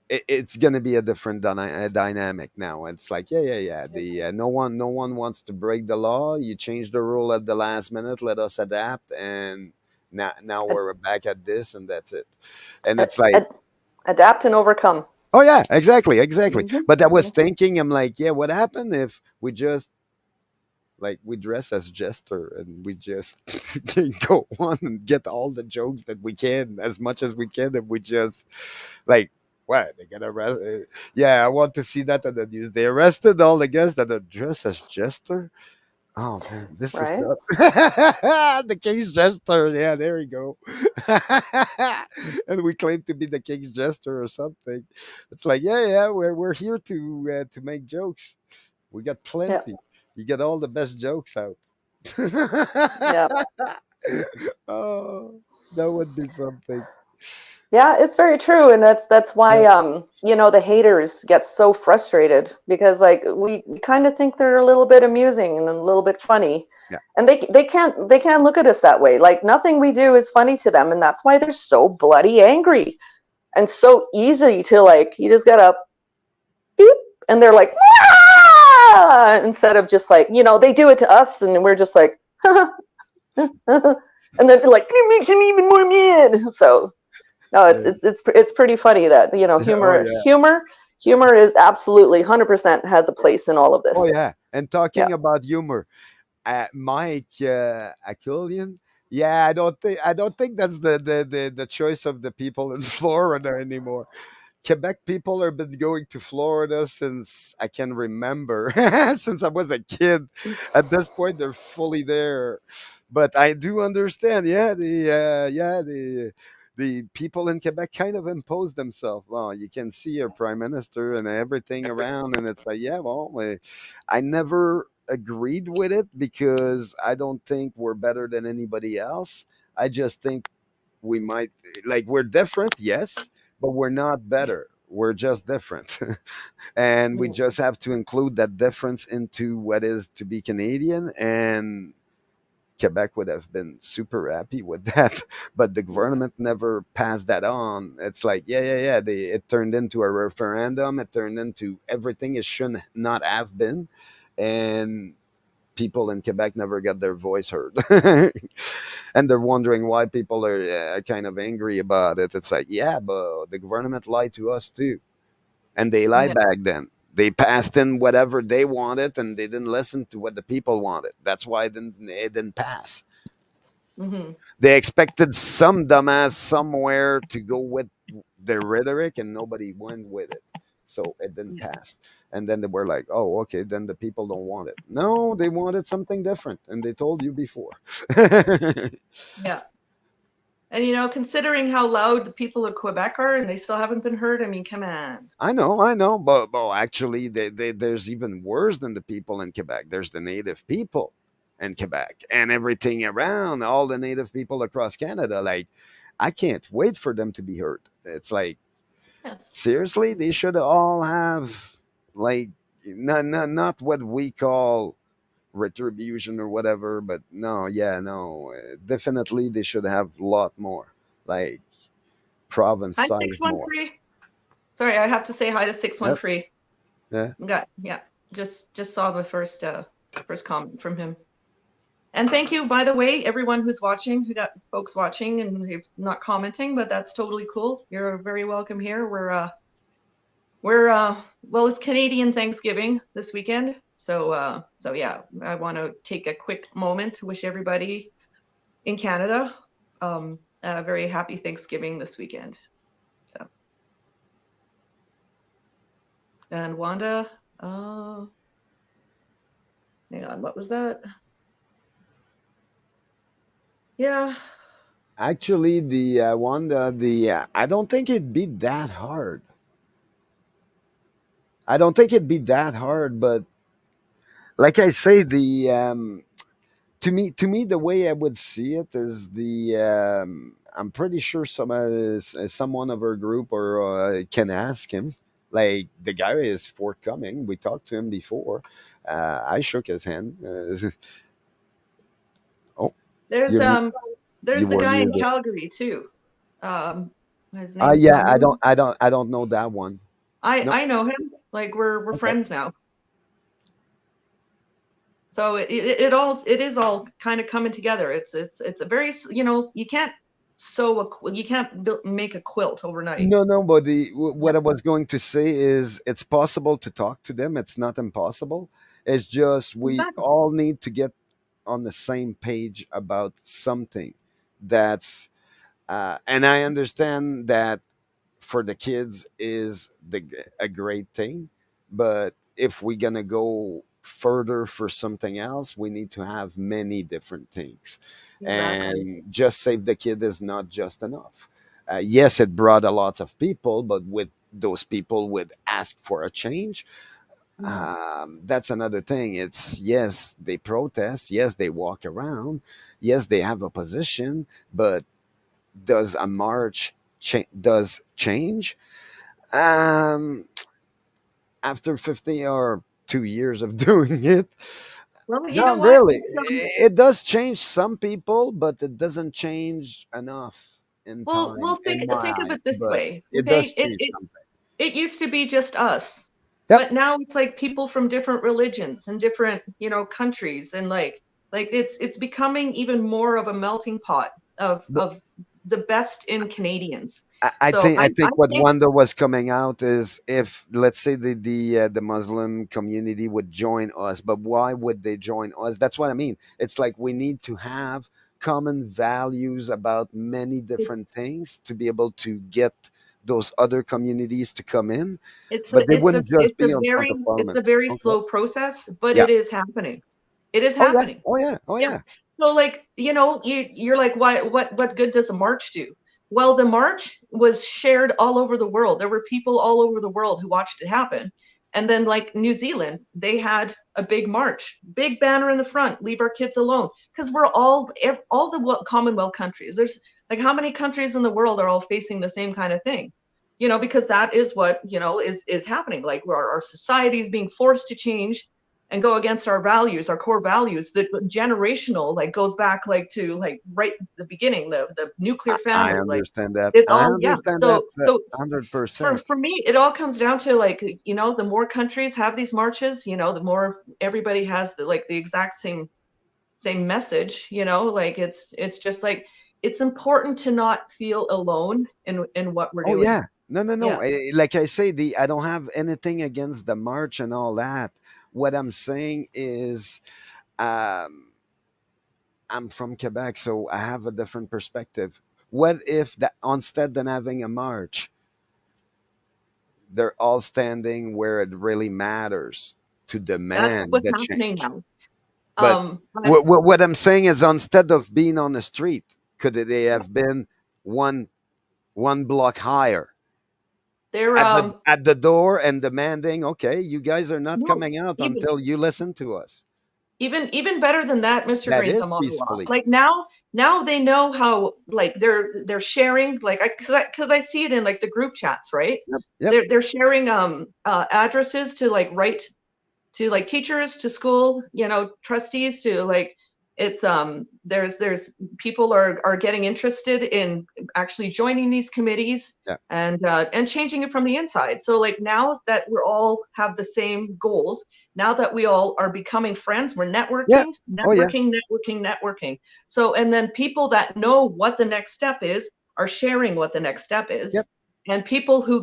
it's gonna be a different dynamic now. It's like, yeah. The no one wants to break the law. You change the rule at the last minute. Let us adapt, and now Ad- we're back at this, and that's it. And ad- it's like, ad- adapt and overcome. oh yeah, exactly. Hmm. But I was Hmm. thinking, I'm like, yeah, what happened if we just like we dress as jester and we just can go on and get all the jokes that we can as much as we can, and we just like what they get arrested. Yeah, I want to see that on the news. They arrested all the guys that are dressed as jester. Oh man, this is Right? not the king's jester. Yeah, there we go. And we claim to be the king's jester or something. It's like, yeah, we're here to make jokes. We got Yeah. plenty. You get all the best jokes out. Yeah. Oh, that would be something. Yeah, it's very true, and that's Yeah, why the haters get so frustrated because like we kind of think they're a little bit amusing and a little bit funny, yeah. and they can't look at us that way. Like nothing we do is funny to them, and that's why they're so bloody angry and so easy to like. You just gotta beep, and they're like, "Ah!" Instead of just like they do it to us, and we're just like, and then they're like, it makes them even more mad. So no, it's Yeah. it's it's it's pretty funny that Oh humor yeah. humor humor is absolutely 100% has a place in all of Oh this. yeah. And Yeah. talking about humor, Mike Akullian. Yeah, I don't think that's the choice of the people in Florida anymore. Quebec people have been going to Florida since I can remember, since I was a kid. At this point, they're fully there. But I do understand. The people in Quebec kind of impose themselves. Well, you can see your prime minister and everything around, and it's like, yeah, well, I never agreed with it because I don't think we're better than anybody else. I just think we might like we're different, yes, but we're not better. We're just different. And we Mhm. just have to include that difference into what is to be Canadian. And Quebec would have been super happy with that. But the government never passed that on. It's like, yeah. It turned into a referendum. It turned into everything it should not have been. And people in Quebec never got their voice heard. And they're wondering why people are kind of angry about it. It's like, yeah, but the government lied to us too. And they lied Yeah. back then. They passed in whatever they wanted and they didn't listen to what the people wanted. That's why it didn't pass. Hmm. They expected some dumbass somewhere to go with their rhetoric and nobody went with it. So it didn't Yeah. pass. And then they were like, oh, okay, then the people don't want it. No, they wanted something different. And they told you before. Yeah. And considering how loud the people of Quebec are, and they still haven't been heard. I mean, come on. I know, but actually, there's even worse than the people in Quebec. There's the native people in Quebec and everything around, all the native people across Canada. Like, I can't wait for them to be heard. It's like, Yes. seriously, they should all have, like, not what we call retribution or whatever, but no, yeah, no, definitely they should have a lot more, like province Hi, size more. 613. Sorry, I have to say hi to 613. Yeah. Yeah. Just saw the first comment from him. And thank you, by the way, everyone who's watching, who got folks watching and who's not commenting, but that's totally cool. You're very welcome here. We're well, it's Canadian Thanksgiving this weekend. So yeah, I want to take a quick moment to wish everybody in Canada a very happy Thanksgiving this weekend. So, and Wanda, hang on, what was that? Yeah. Actually, the Wanda, I don't think it'd be that hard. I don't think it'd be that hard, but like I say, the to me, the way I would see it is I'm pretty sure someone of our group or can ask him. Like, the guy is forthcoming. We talked to him before. I shook his hand. Oh, There's you there's you the were guy in muted. Calgary too. His name's Yeah, Ramon. I don't know that one. No. I know him. Like we're Okay. friends now. So it is all kind of coming together. It's a very you can't you can't make a quilt overnight. No, but what Yeah. I was going to say is it's possible to talk to them. It's not impossible. It's just we Exactly. all need to get on the same page about something. That's and I understand that for the kids is a great thing, but if we're gonna go further for something else, we need to have many different things, Exactly. and just save the kid is not just enough. Yes, it brought a lot of people, but with those people would ask for a change. That's another thing. It's, yes, they protest, yes, they walk around, yes, they have a position, but does a march does change? um After 50 or 2 years of doing it, Well, you know not what? really. It does change some people, but it doesn't change enough in We'll time in my think of eyes, it this but way. it Okay, does change something. it used to be just us, Yep. but now it's like people from different religions and different countries, and like it's becoming even more of a melting pot of the best in Canadians. I So think I what think Wanda was coming out is, if, let's say, the Muslim community would join us, but why would they join us? That's what I mean. It's like we need to have common values about many different things to be able to get those other communities to come in, but they wouldn't just be on front of it's Parliament. a very Okay. slow process, but Yeah. it is happening. It is Oh yeah. happening. Oh yeah. Oh Yeah. yeah. So like, you're like, why, what good does a march do? Well, the march was shared all over the world. There were people all over the world who watched it happen. And then like New Zealand, they had a big march, big banner in the front, leave our kids alone. Because we're all the Commonwealth countries. There's like, how many countries in the world are all facing the same kind of thing? Because that is what, is happening. Like our society is being forced to change and go against our values, our core values, that generational, like goes back like to like right at the beginning, the nuclear I family, like understand that. it's I all, yeah. understand that So hundred for percent. for me, it all comes down to like, the more countries have these marches, the more everybody has the exact same message, like it's just like it's important to not feel alone in what we're Oh doing. yeah. No. Yeah. Like I say, I don't have anything against the march and all that. What I'm saying is, um, I'm from Quebec, so I have a different perspective. What if that, instead than having a march, they're all standing where it really matters to That's demand what's the happening change? now. But But what I'm saying is, instead of being on the street, could they have been one block higher They're at the door and demanding, okay, you guys are not no, coming out even until you listen to us. even better than that, Mr. That is Greenthumb, Ottawa. peacefully. Like now they know how, like they're sharing, like because I see it in like the group chats, right? Yep. Yep. They're sharing addresses to like write to like teachers, to school, trustees, to like it's there's people are getting interested in actually joining these committees Yeah. and changing it from the inside. So like now that we're all have the same goals, now that we all are becoming friends, we're networking, Yeah. Oh, yeah. networking. So and then people that know what the next step is are sharing what the next step is. Yep. And people who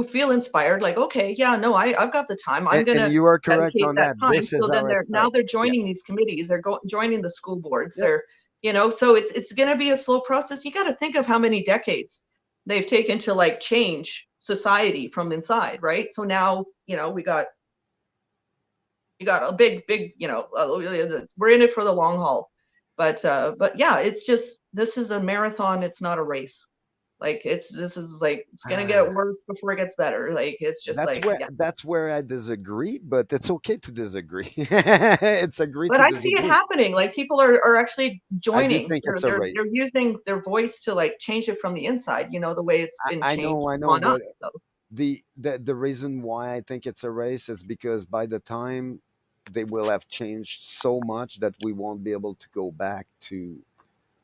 feel inspired, like, okay, yeah, no, I've got the time. I'm And gonna you are correct dedicate on that that. time. This is So then how it they're starts. joining Yes. these committees. They're joining the school boards. Yep. They're, so it's gonna be a slow process. You got to think of how many decades they've taken to like change society from inside, right? So now, we got a big, we're in it for the long haul. But yeah, it's just, this is a marathon. It's not a race. Like this is like, it's gonna get worse before it gets better. Like it's just That's like, where yeah. that's where I disagree, but it's okay to disagree. It's agree But to I see it disagree. happening. Like people are actually I do joining. think They're it's a they're race. they're using their voice to like change it from the inside. The way it's been I changed know, on up. but So the reason why I think it's a race is because by the time they will have changed so much that we won't be able to go back to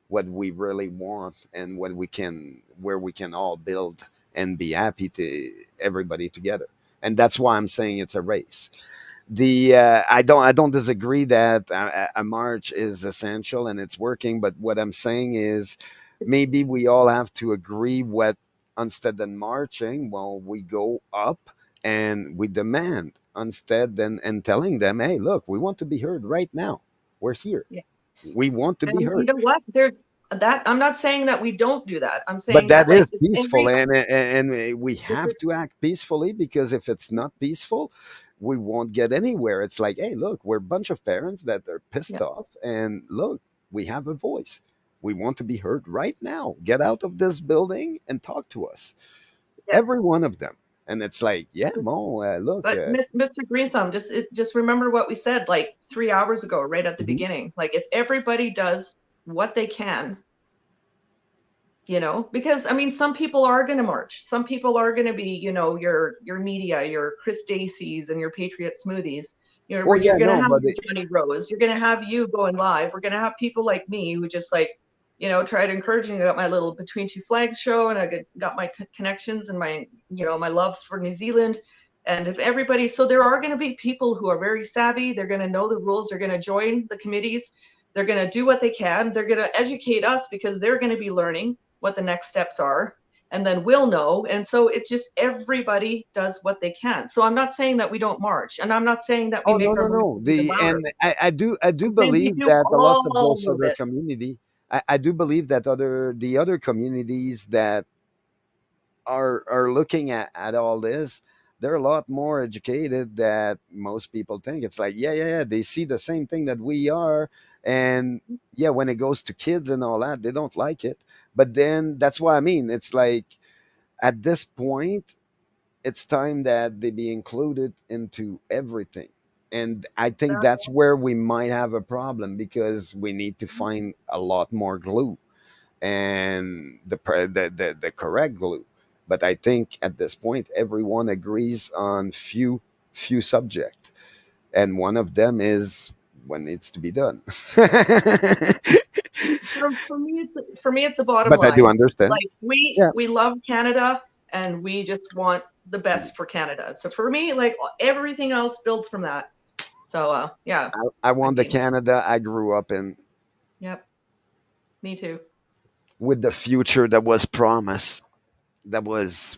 what we really want and where we can all build and be happy to everybody together. And that's why I'm saying it's a race. The I don't disagree that a march is essential and it's working, but what I'm saying is maybe we all have to agree what, instead than marching, well, we go up and we demand instead, and telling them, hey, look, we want to be heard right now. We're here. yeah. We want to be And you heard. know what? I'm not saying that we don't do that. I'm But saying that that like is peaceful, and we if have to act peacefully, because if it's not peaceful, we won't get anywhere. It's like, hey, look, we're a bunch of parents that are pissed yeah. off, and look, we have a voice. We want to be heard right now. Get out of this building and talk to us, Yes. every one of them. And it's like, yeah, Mo, look, But Mr. Greenthumb, just remember what we said like 3 hours ago, right at the Mhm. beginning. Like if everybody does what they can, because I mean, some people are going to march. Some people are going to be, your media, your Chris Dacey's and your Patriot Smoothies. oh yeah, You're going to no, have but your Johnny Rose. You're going to have you going live. We're going to have people like me who just like, try to encourage. I got my little Between Two Flags show, and I got my connections and my, my love for New Zealand. And if everybody, so there are going to be people who are very savvy. They're going to know the rules. They're going to join the committees. They're going to do what they can. They're going to educate us because they're going to be learning what the next steps are, and then we'll know. And so it's just everybody does what they can. So I'm not saying that we don't march, and I'm not saying that we oh, no, make our no, voices no. even The louder. and I do I'm saying we believe do that a lot of all those of other it. community. I do believe that the other communities that are looking at all this, they're a lot more educated that most people think. It's like, yeah, they see the same thing that we are. And yeah, when it goes to kids and all that, they don't like it. But then that's what I mean. It's like, at this point, it's time that they be included into everything. And I think that's where we might have a problem, because we need to find a lot more glue, and the correct glue. But I think at this point, everyone agrees on few subjects, and one of them is what needs to be done. For me, it's the bottom But I do line. understand. Like we Yeah, we love Canada, and we just want the best for Canada. So for me, like everything else builds from that. So yeah, I want the mean, Canada I grew up in, yep, me too. with the future that was promised, that was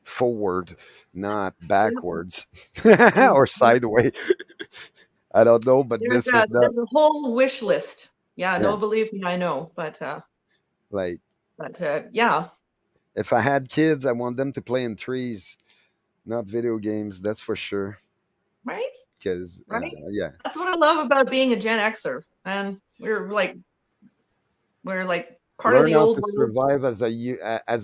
forward, not Yep. backwards And or sideways. I don't know, but there's this is the, a whole wish list. Yeah, yeah, no, believe me, I know. But like, yeah, if I had kids, I want them to play in trees, not video games. That's for sure. right, Because right. yeah, That's what I love about being a Gen Xer, and we're like part of Learn the how old to world. survive as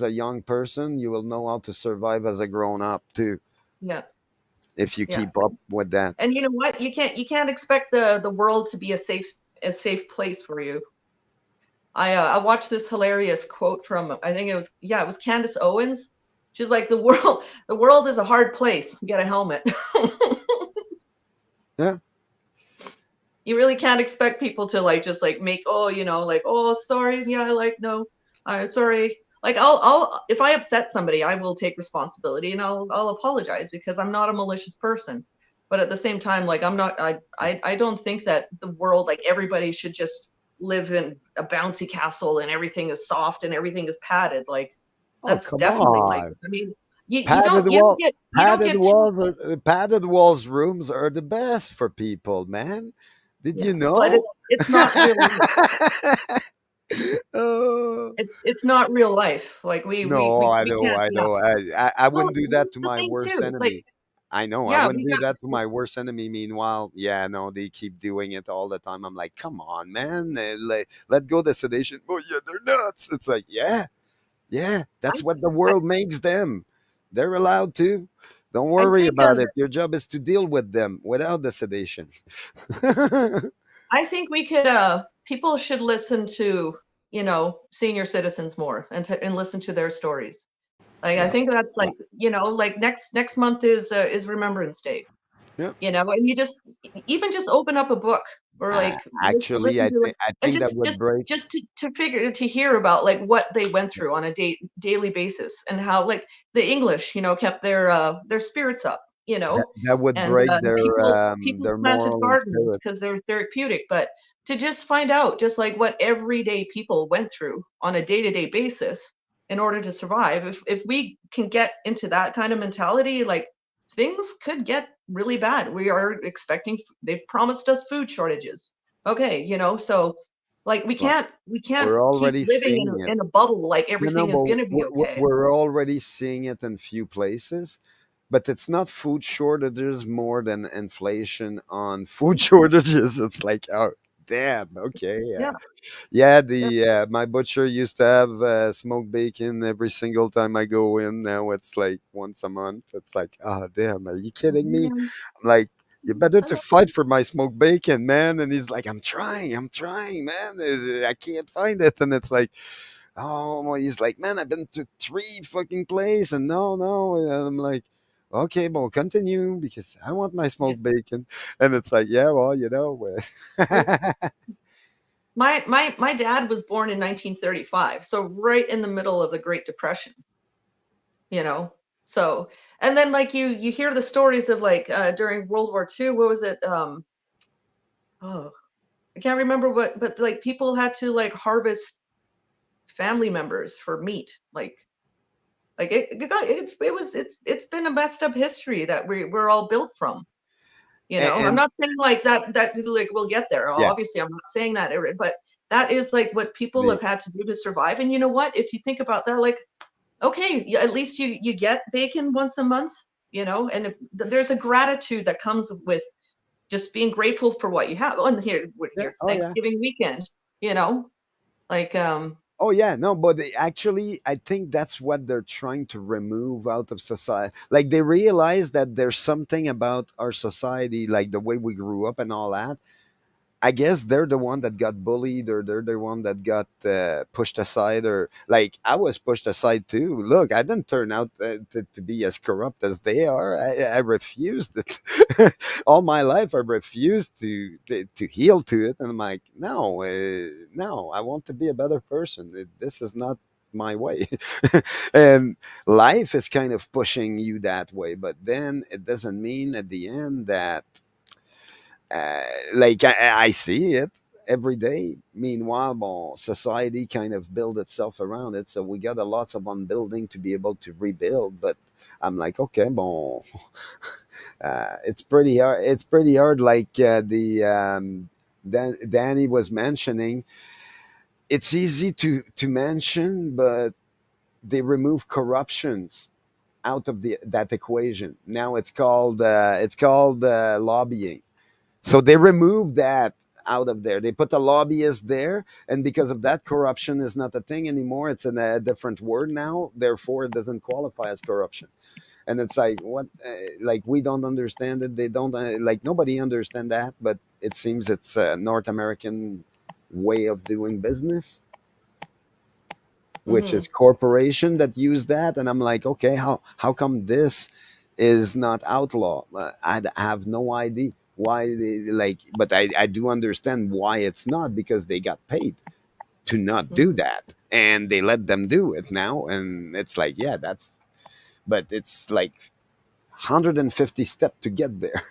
a young person. You will know how to survive as a grown up too, Yeah, if you yeah. keep up with that. And you know what? You can't expect the world to be a safe place for you. I watched this hilarious quote from, I think it was Candace Owens. She's like, the world is a hard place. Get a helmet. Yeah. You really can't expect people to like just like make, like, oh, sorry, yeah, like, no, I'm sorry. Like, I'll if I upset somebody, I will take responsibility and I'll apologize because I'm not a malicious person. But at the same time, like, I don't think that the world, like, everybody should just live in a bouncy castle and everything is soft and everything is padded. Like, Oh, that's come definitely like, on. I mean, you Padded don't you don't wall, get you don't get too, padded walls rooms are the best for people, man. Did yeah, you but know? it's not real life. Oh. It's not real life. Like, we we No, we, I we know, can't, I yeah. know. I Well, wouldn't do that that's to the my thing worst too. Like, enemy. I know I yeah, wouldn't we do got, that to my worst enemy. Meanwhile, yeah, no, they keep doing it all the time. I'm like, come on, man, let go the sedation. Oh yeah, they're nuts. It's like, yeah, yeah, I that's what the I, world makes them. They're allowed to. Don't I worry think about it. Your job is to deal with them without the sedation. I think we could people should listen to, senior citizens more and listen to their stories. Like, I Yeah, think that's yeah, like, like next month is Remembrance Day. yeah. And you just even just open up a book or like Actually, listen to it I and think that just would just break. just to hear about like what they went through on a daily basis and how like the English, kept their spirits up, That would and break people their planted moral and gardens spirit. because they're therapeutic. But to just find out just like what everyday people went through on a day-to-day basis in order to survive, if we can get into that kind of mentality, like, things could get really bad. We are expecting, they've promised us food shortages. Okay, so like, we Well, can't we can't we're keep already living seeing it. in a bubble like No, no, everything is but going to be okay. we're already seeing it in few places. But it's not food shortages more than inflation on food shortages. It's like, oh, damn. Okay, Yeah, yeah, yeah. yeah. The my butcher used to have smoked bacon every single time I go in. Now it's like once a month. It's like, oh, damn. Are you kidding me? Man, I'm like, you better I to don't- fight for my smoked bacon, man. And he's like, I'm trying, man. I can't find it. And it's like, oh, well, he's like, man, I've been to three fucking places and no. And I'm like, okay, well, continue because I want my yeah. smoked bacon. And it's like, yeah, well, Well, my dad was born in 1935, so right in the middle of the Great Depression, you know. So, and then like you hear the stories of like during World War II, what was it? Oh, I can't remember what, but like people had to like harvest family members for meat. Like it's been a messed up history that we're all built from. I'm and not saying like that like we'll get there. yeah, Obviously, I'm not saying that, but that is like what people the have had to do to survive. And you know what? If you think about that, like, okay, at least you get bacon once a month, and there's a gratitude that comes with just being grateful for what you have. Oh, and yeah, here's oh yeah. Thanksgiving weekend, like Oh yeah, no, but actually, I think that's what they're trying to remove out of society. Like they realize that there's something about our society, like the way we grew up and all that, I guess they're the one that got bullied, or they're the one that got pushed aside, or like I was pushed aside too. Look, I didn't turn out to be as corrupt as they are. I refused it all my life. I refused to heal to it, and I'm like, no, no, I want to be a better person. This is not my way. And life is kind of pushing you that way, but then it doesn't mean at the end that uh, like I see it every day. Meanwhile, bon, society kind of build itself around it, so we got a lot of unbuilding to be able to rebuild. But I'm like, okay, bon, it's pretty hard. It's pretty hard. Like the Danny was mentioning, it's easy to mention, but they remove corruptions out of the that equation. Now it's called lobbying, so they removed that out of there. They put the lobbyist there, and because of that, corruption is not a thing anymore. It's in a different word now. Therefore, it doesn't qualify as corruption. And it's like what, like we don't understand it. They don't like nobody understand that. But it seems it's a North American way of doing business, which Mhm. is corporation that use that. And I'm like, okay, how come this is not outlaw? I have no idea why they like, but I do understand why it's not, because they got paid to not do Mhm. that, and they let them do it now. And it's like, yeah, that's, but it's like 150 step to get there.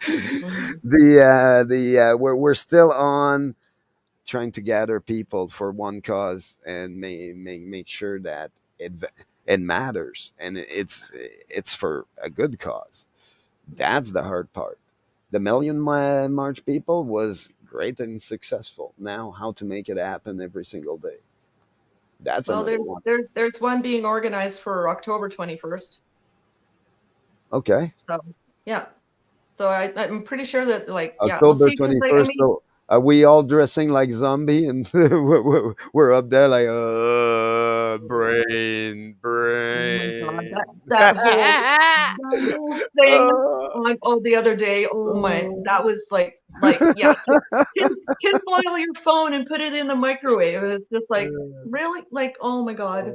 Mhm. We're still on trying to gather people for one cause and make sure that it matters, and it's for a good cause. That's the hard part. The Million March people was great and successful. Now, how to make it happen every single day? That's Well, another one. there's one being organized for October 21st. Okay, So yeah. So I'm pretty sure that like yeah, we'll October see. 'Cause, like, I 21st. mean, So are we all dressing like zombie and we're up there like brain oh my God, brain. that whole thing on the other day. Oh my, that was like yeah, tinfoil your phone and put it in the microwave. And it's just like really like oh my God.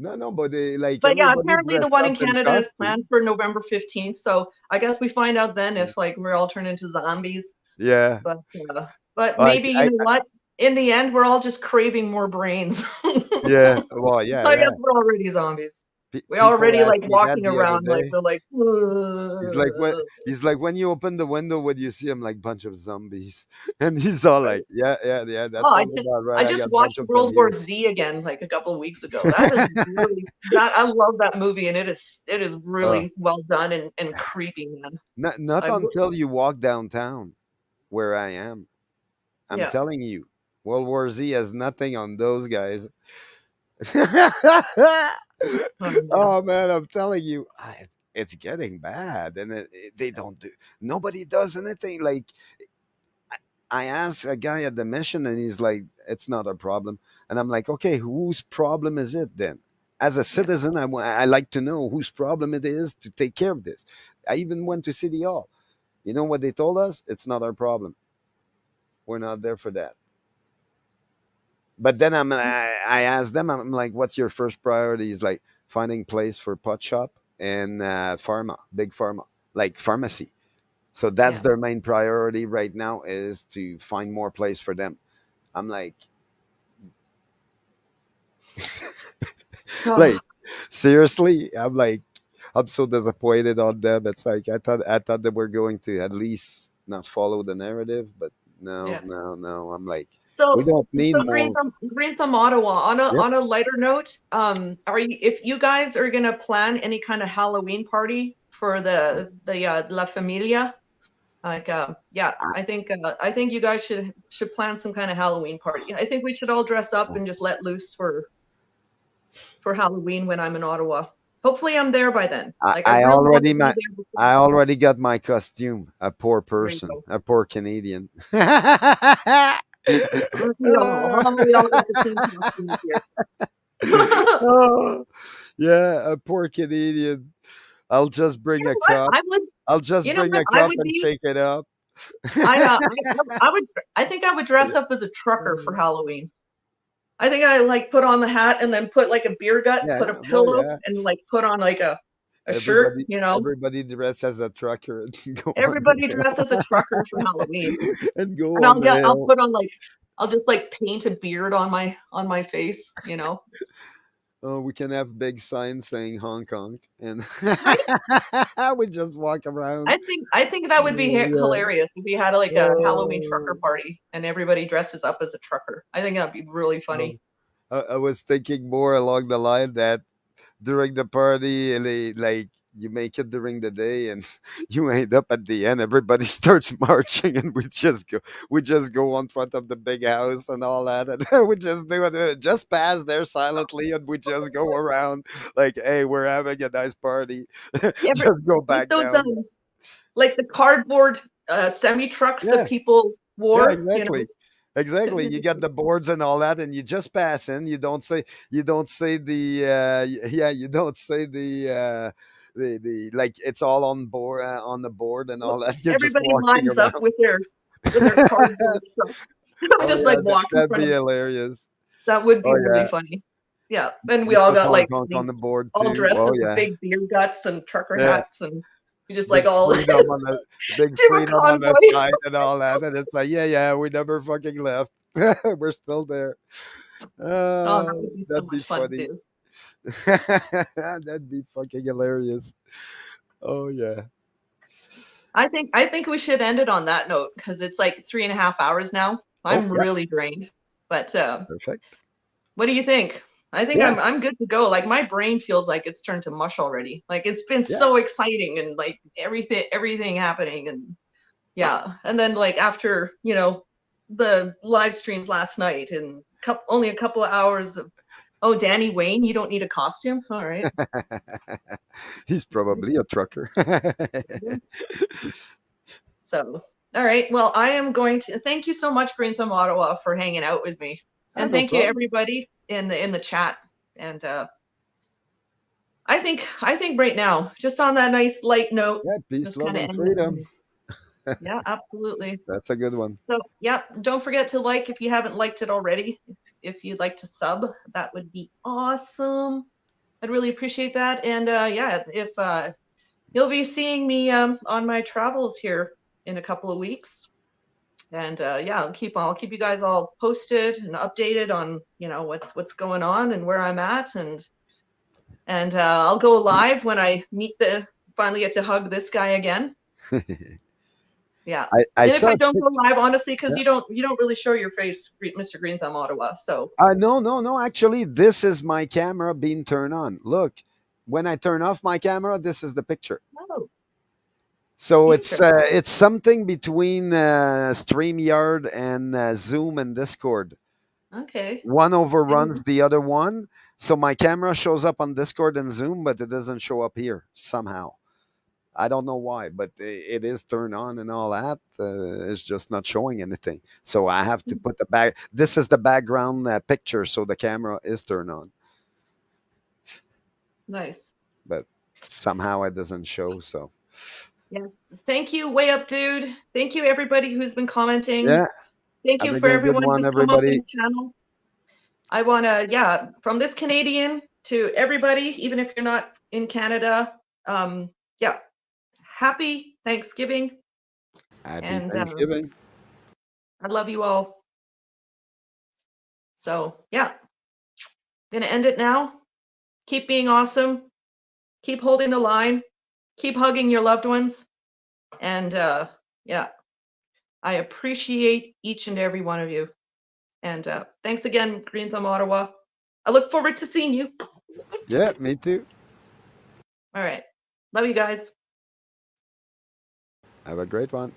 No, but they, like But yeah, everybody apparently the dressed one up in in Canada is costume. planned for November 15th. So I guess we find out then if like we're all turned into zombies. Yeah, But but like maybe you know what? In the end, we're all just craving more brains. yeah, well, yeah, I yeah. guess we're already zombies. We're People already asked like me that walking the other around like day. we're like. He's like, what? He's like, when you open the window, what do you see? I'm like, bunch of zombies, and he's all like, yeah, yeah, yeah. That Oh, sounds about right. I I just got a bunch watched of them World War here. Z again like a couple of weeks ago. That is really that I love that movie and it is Uh, really well done and creepy, man. not I w- until you walk downtown where I am. I'm yeah. telling you, World War Z has nothing on those guys. Oh, yeah. Oh man, I'm telling you, it's getting bad, and they don't do. Nobody does anything. Like I asked a guy at the mission, and he's like, "It's not a problem." And I'm like, "Okay, whose problem is it then?" As a Yeah. citizen, I like to know whose problem it is to take care of this. I even went to City Hall. You know what they told us? It's not our problem. We're not there for that. But then I asked them, I'm like, "What's your first priority?" He's like, finding place for pot shop and pharma, big pharma, like pharmacy. So that's Yeah. their main priority right now, is to find more place for them. I'm like, Oh, like seriously, I'm like, I'm so disappointed on them. It's like I thought they were going to at least not follow the narrative, but no, yeah. no, no. I'm like, we So don't need so more. Green Thumb Ottawa Yep. on a lighter note, are you if you guys are gonna plan any kind of Halloween party for the La Familia? Like, yeah, I think you guys should plan some kind of Halloween party. I think we should all dress up and just let loose for Halloween when I'm in Ottawa. Hopefully, I'm there by then. I, Like, I I really hope already to be my there before. I already got my costume. A poor There you person, go. a poor Canadian. Aren't we all got the same costumes here? Oh, yeah, a poor Canadian. I'll just You bring know a what? cup. I'll just You know bring what? a cup and shake it up. I would, I think I would dress up as a trucker for Halloween. I think I like put on the hat and then put like a beer gut, put a Yeah, well, pillow, yeah. and like put on like a shirt, Everybody, you know. everybody dressed as a trucker and go on the Everybody dressed as a trucker for Halloween. hill. And go And on the I'll hill. put on like I'll just like paint a beard on my face, you know. Oh, we can have big signs saying Hong Kong, and Right? we just walk around. I think that would be Yeah. hilarious if we had like a Halloween trucker Oh, party and everybody dresses up as a trucker. I think that'd be really oh. funny. I was thinking more along the line that during the party, like you make it during the day, and you end up at the end. Everybody starts marching, and we just go on front of the big house and all that, and we just do it. Just pass there silently, and we just go around like, "Hey, we're having a nice party." Every Just go like back those down. like the cardboard semi trucks Yeah. that people wore. Yeah, exactly. Exactly. You got the boards and all that, and you just pass in. You don't say the yeah, you don't say the like it's all on board on the board and all that. You're just Everybody walking lines up around. with their cardboard stuff. Oh Just yeah, like walk in that'd front be of. hilarious. That would be Oh really yeah, funny. Yeah, and we you all put got Hong like Kong on the board all too. dressed Oh up with yeah, big beer guts and trucker yeah. hats, and you just like Big all freedom on the big do a freedom on the convoy. side and all that, and it's like yeah, we never fucking left. We're still there. Oh, that would be so That'd be much fun to funny. do. That'd be fucking hilarious. Oh yeah. I think we should end it on that note because it's like 3.5 hours now. Oh I'm yeah. really drained. But Perfect. what do you think? I think Yeah. I'm good to go. Like my brain feels like it's turned to mush already. Like it's been Yeah. so exciting and like everything happening, and yeah. And then like after, the live streams last night and only a couple of hours of, oh, Danny Wayne, you don't need a costume. All right. He's probably a trucker. So, all right. Well, I am going to thank you so much, Green Thumb Ottawa, for hanging out with me, and no thank you problem. everybody in the chat. And I think right now, just on that nice light note, Yeah, peace, just love, kind of and end freedom. it. Yeah, absolutely. That's a good one. So, yeah, don't forget to like if you haven't liked it already. If you'd like to sub, that would be awesome. I'd really appreciate that. And yeah, if you'll be seeing me on my travels here in a couple of weeks. And yeah, I'll keep you guys all posted and updated on what's going on and where I'm at, and I'll go live when I finally get to hug this guy again. Yeah. I And if saw I a don't go picture. live, honestly, because Yeah. you don't really show your face, Mr. Green Thumb Ottawa. So No. Actually, this is my camera being turned on. Look, when I turn off my camera, this is the picture. oh, So interesting. it's something between StreamYard and Zoom and Discord. Okay. One overruns the other one. So my camera shows up on Discord and Zoom, but it doesn't show up here somehow. I don't know why, but it is turned on and all that. It's just not showing anything. So I have to put the back. This is the background picture, so the camera is turned on. Nice. But somehow it doesn't show. So Yeah. Thank you, Way Up Dude. Thank you, everybody who's been commenting. yeah, Thank have you a for good everyone one, who's come up in everybody. the channel. I want to, yeah, from this Canadian to everybody, even if you're not in Canada, yeah, happy Thanksgiving. Happy And Thanksgiving. I love you all. So, yeah, going to end it now. Keep being awesome. Keep holding the line. Keep hugging your loved ones. And yeah, I appreciate each and every one of you. And thanks again, Green Thumb Ottawa. I look forward to seeing you. Yeah, me too. All right. Love you guys. Have a great one.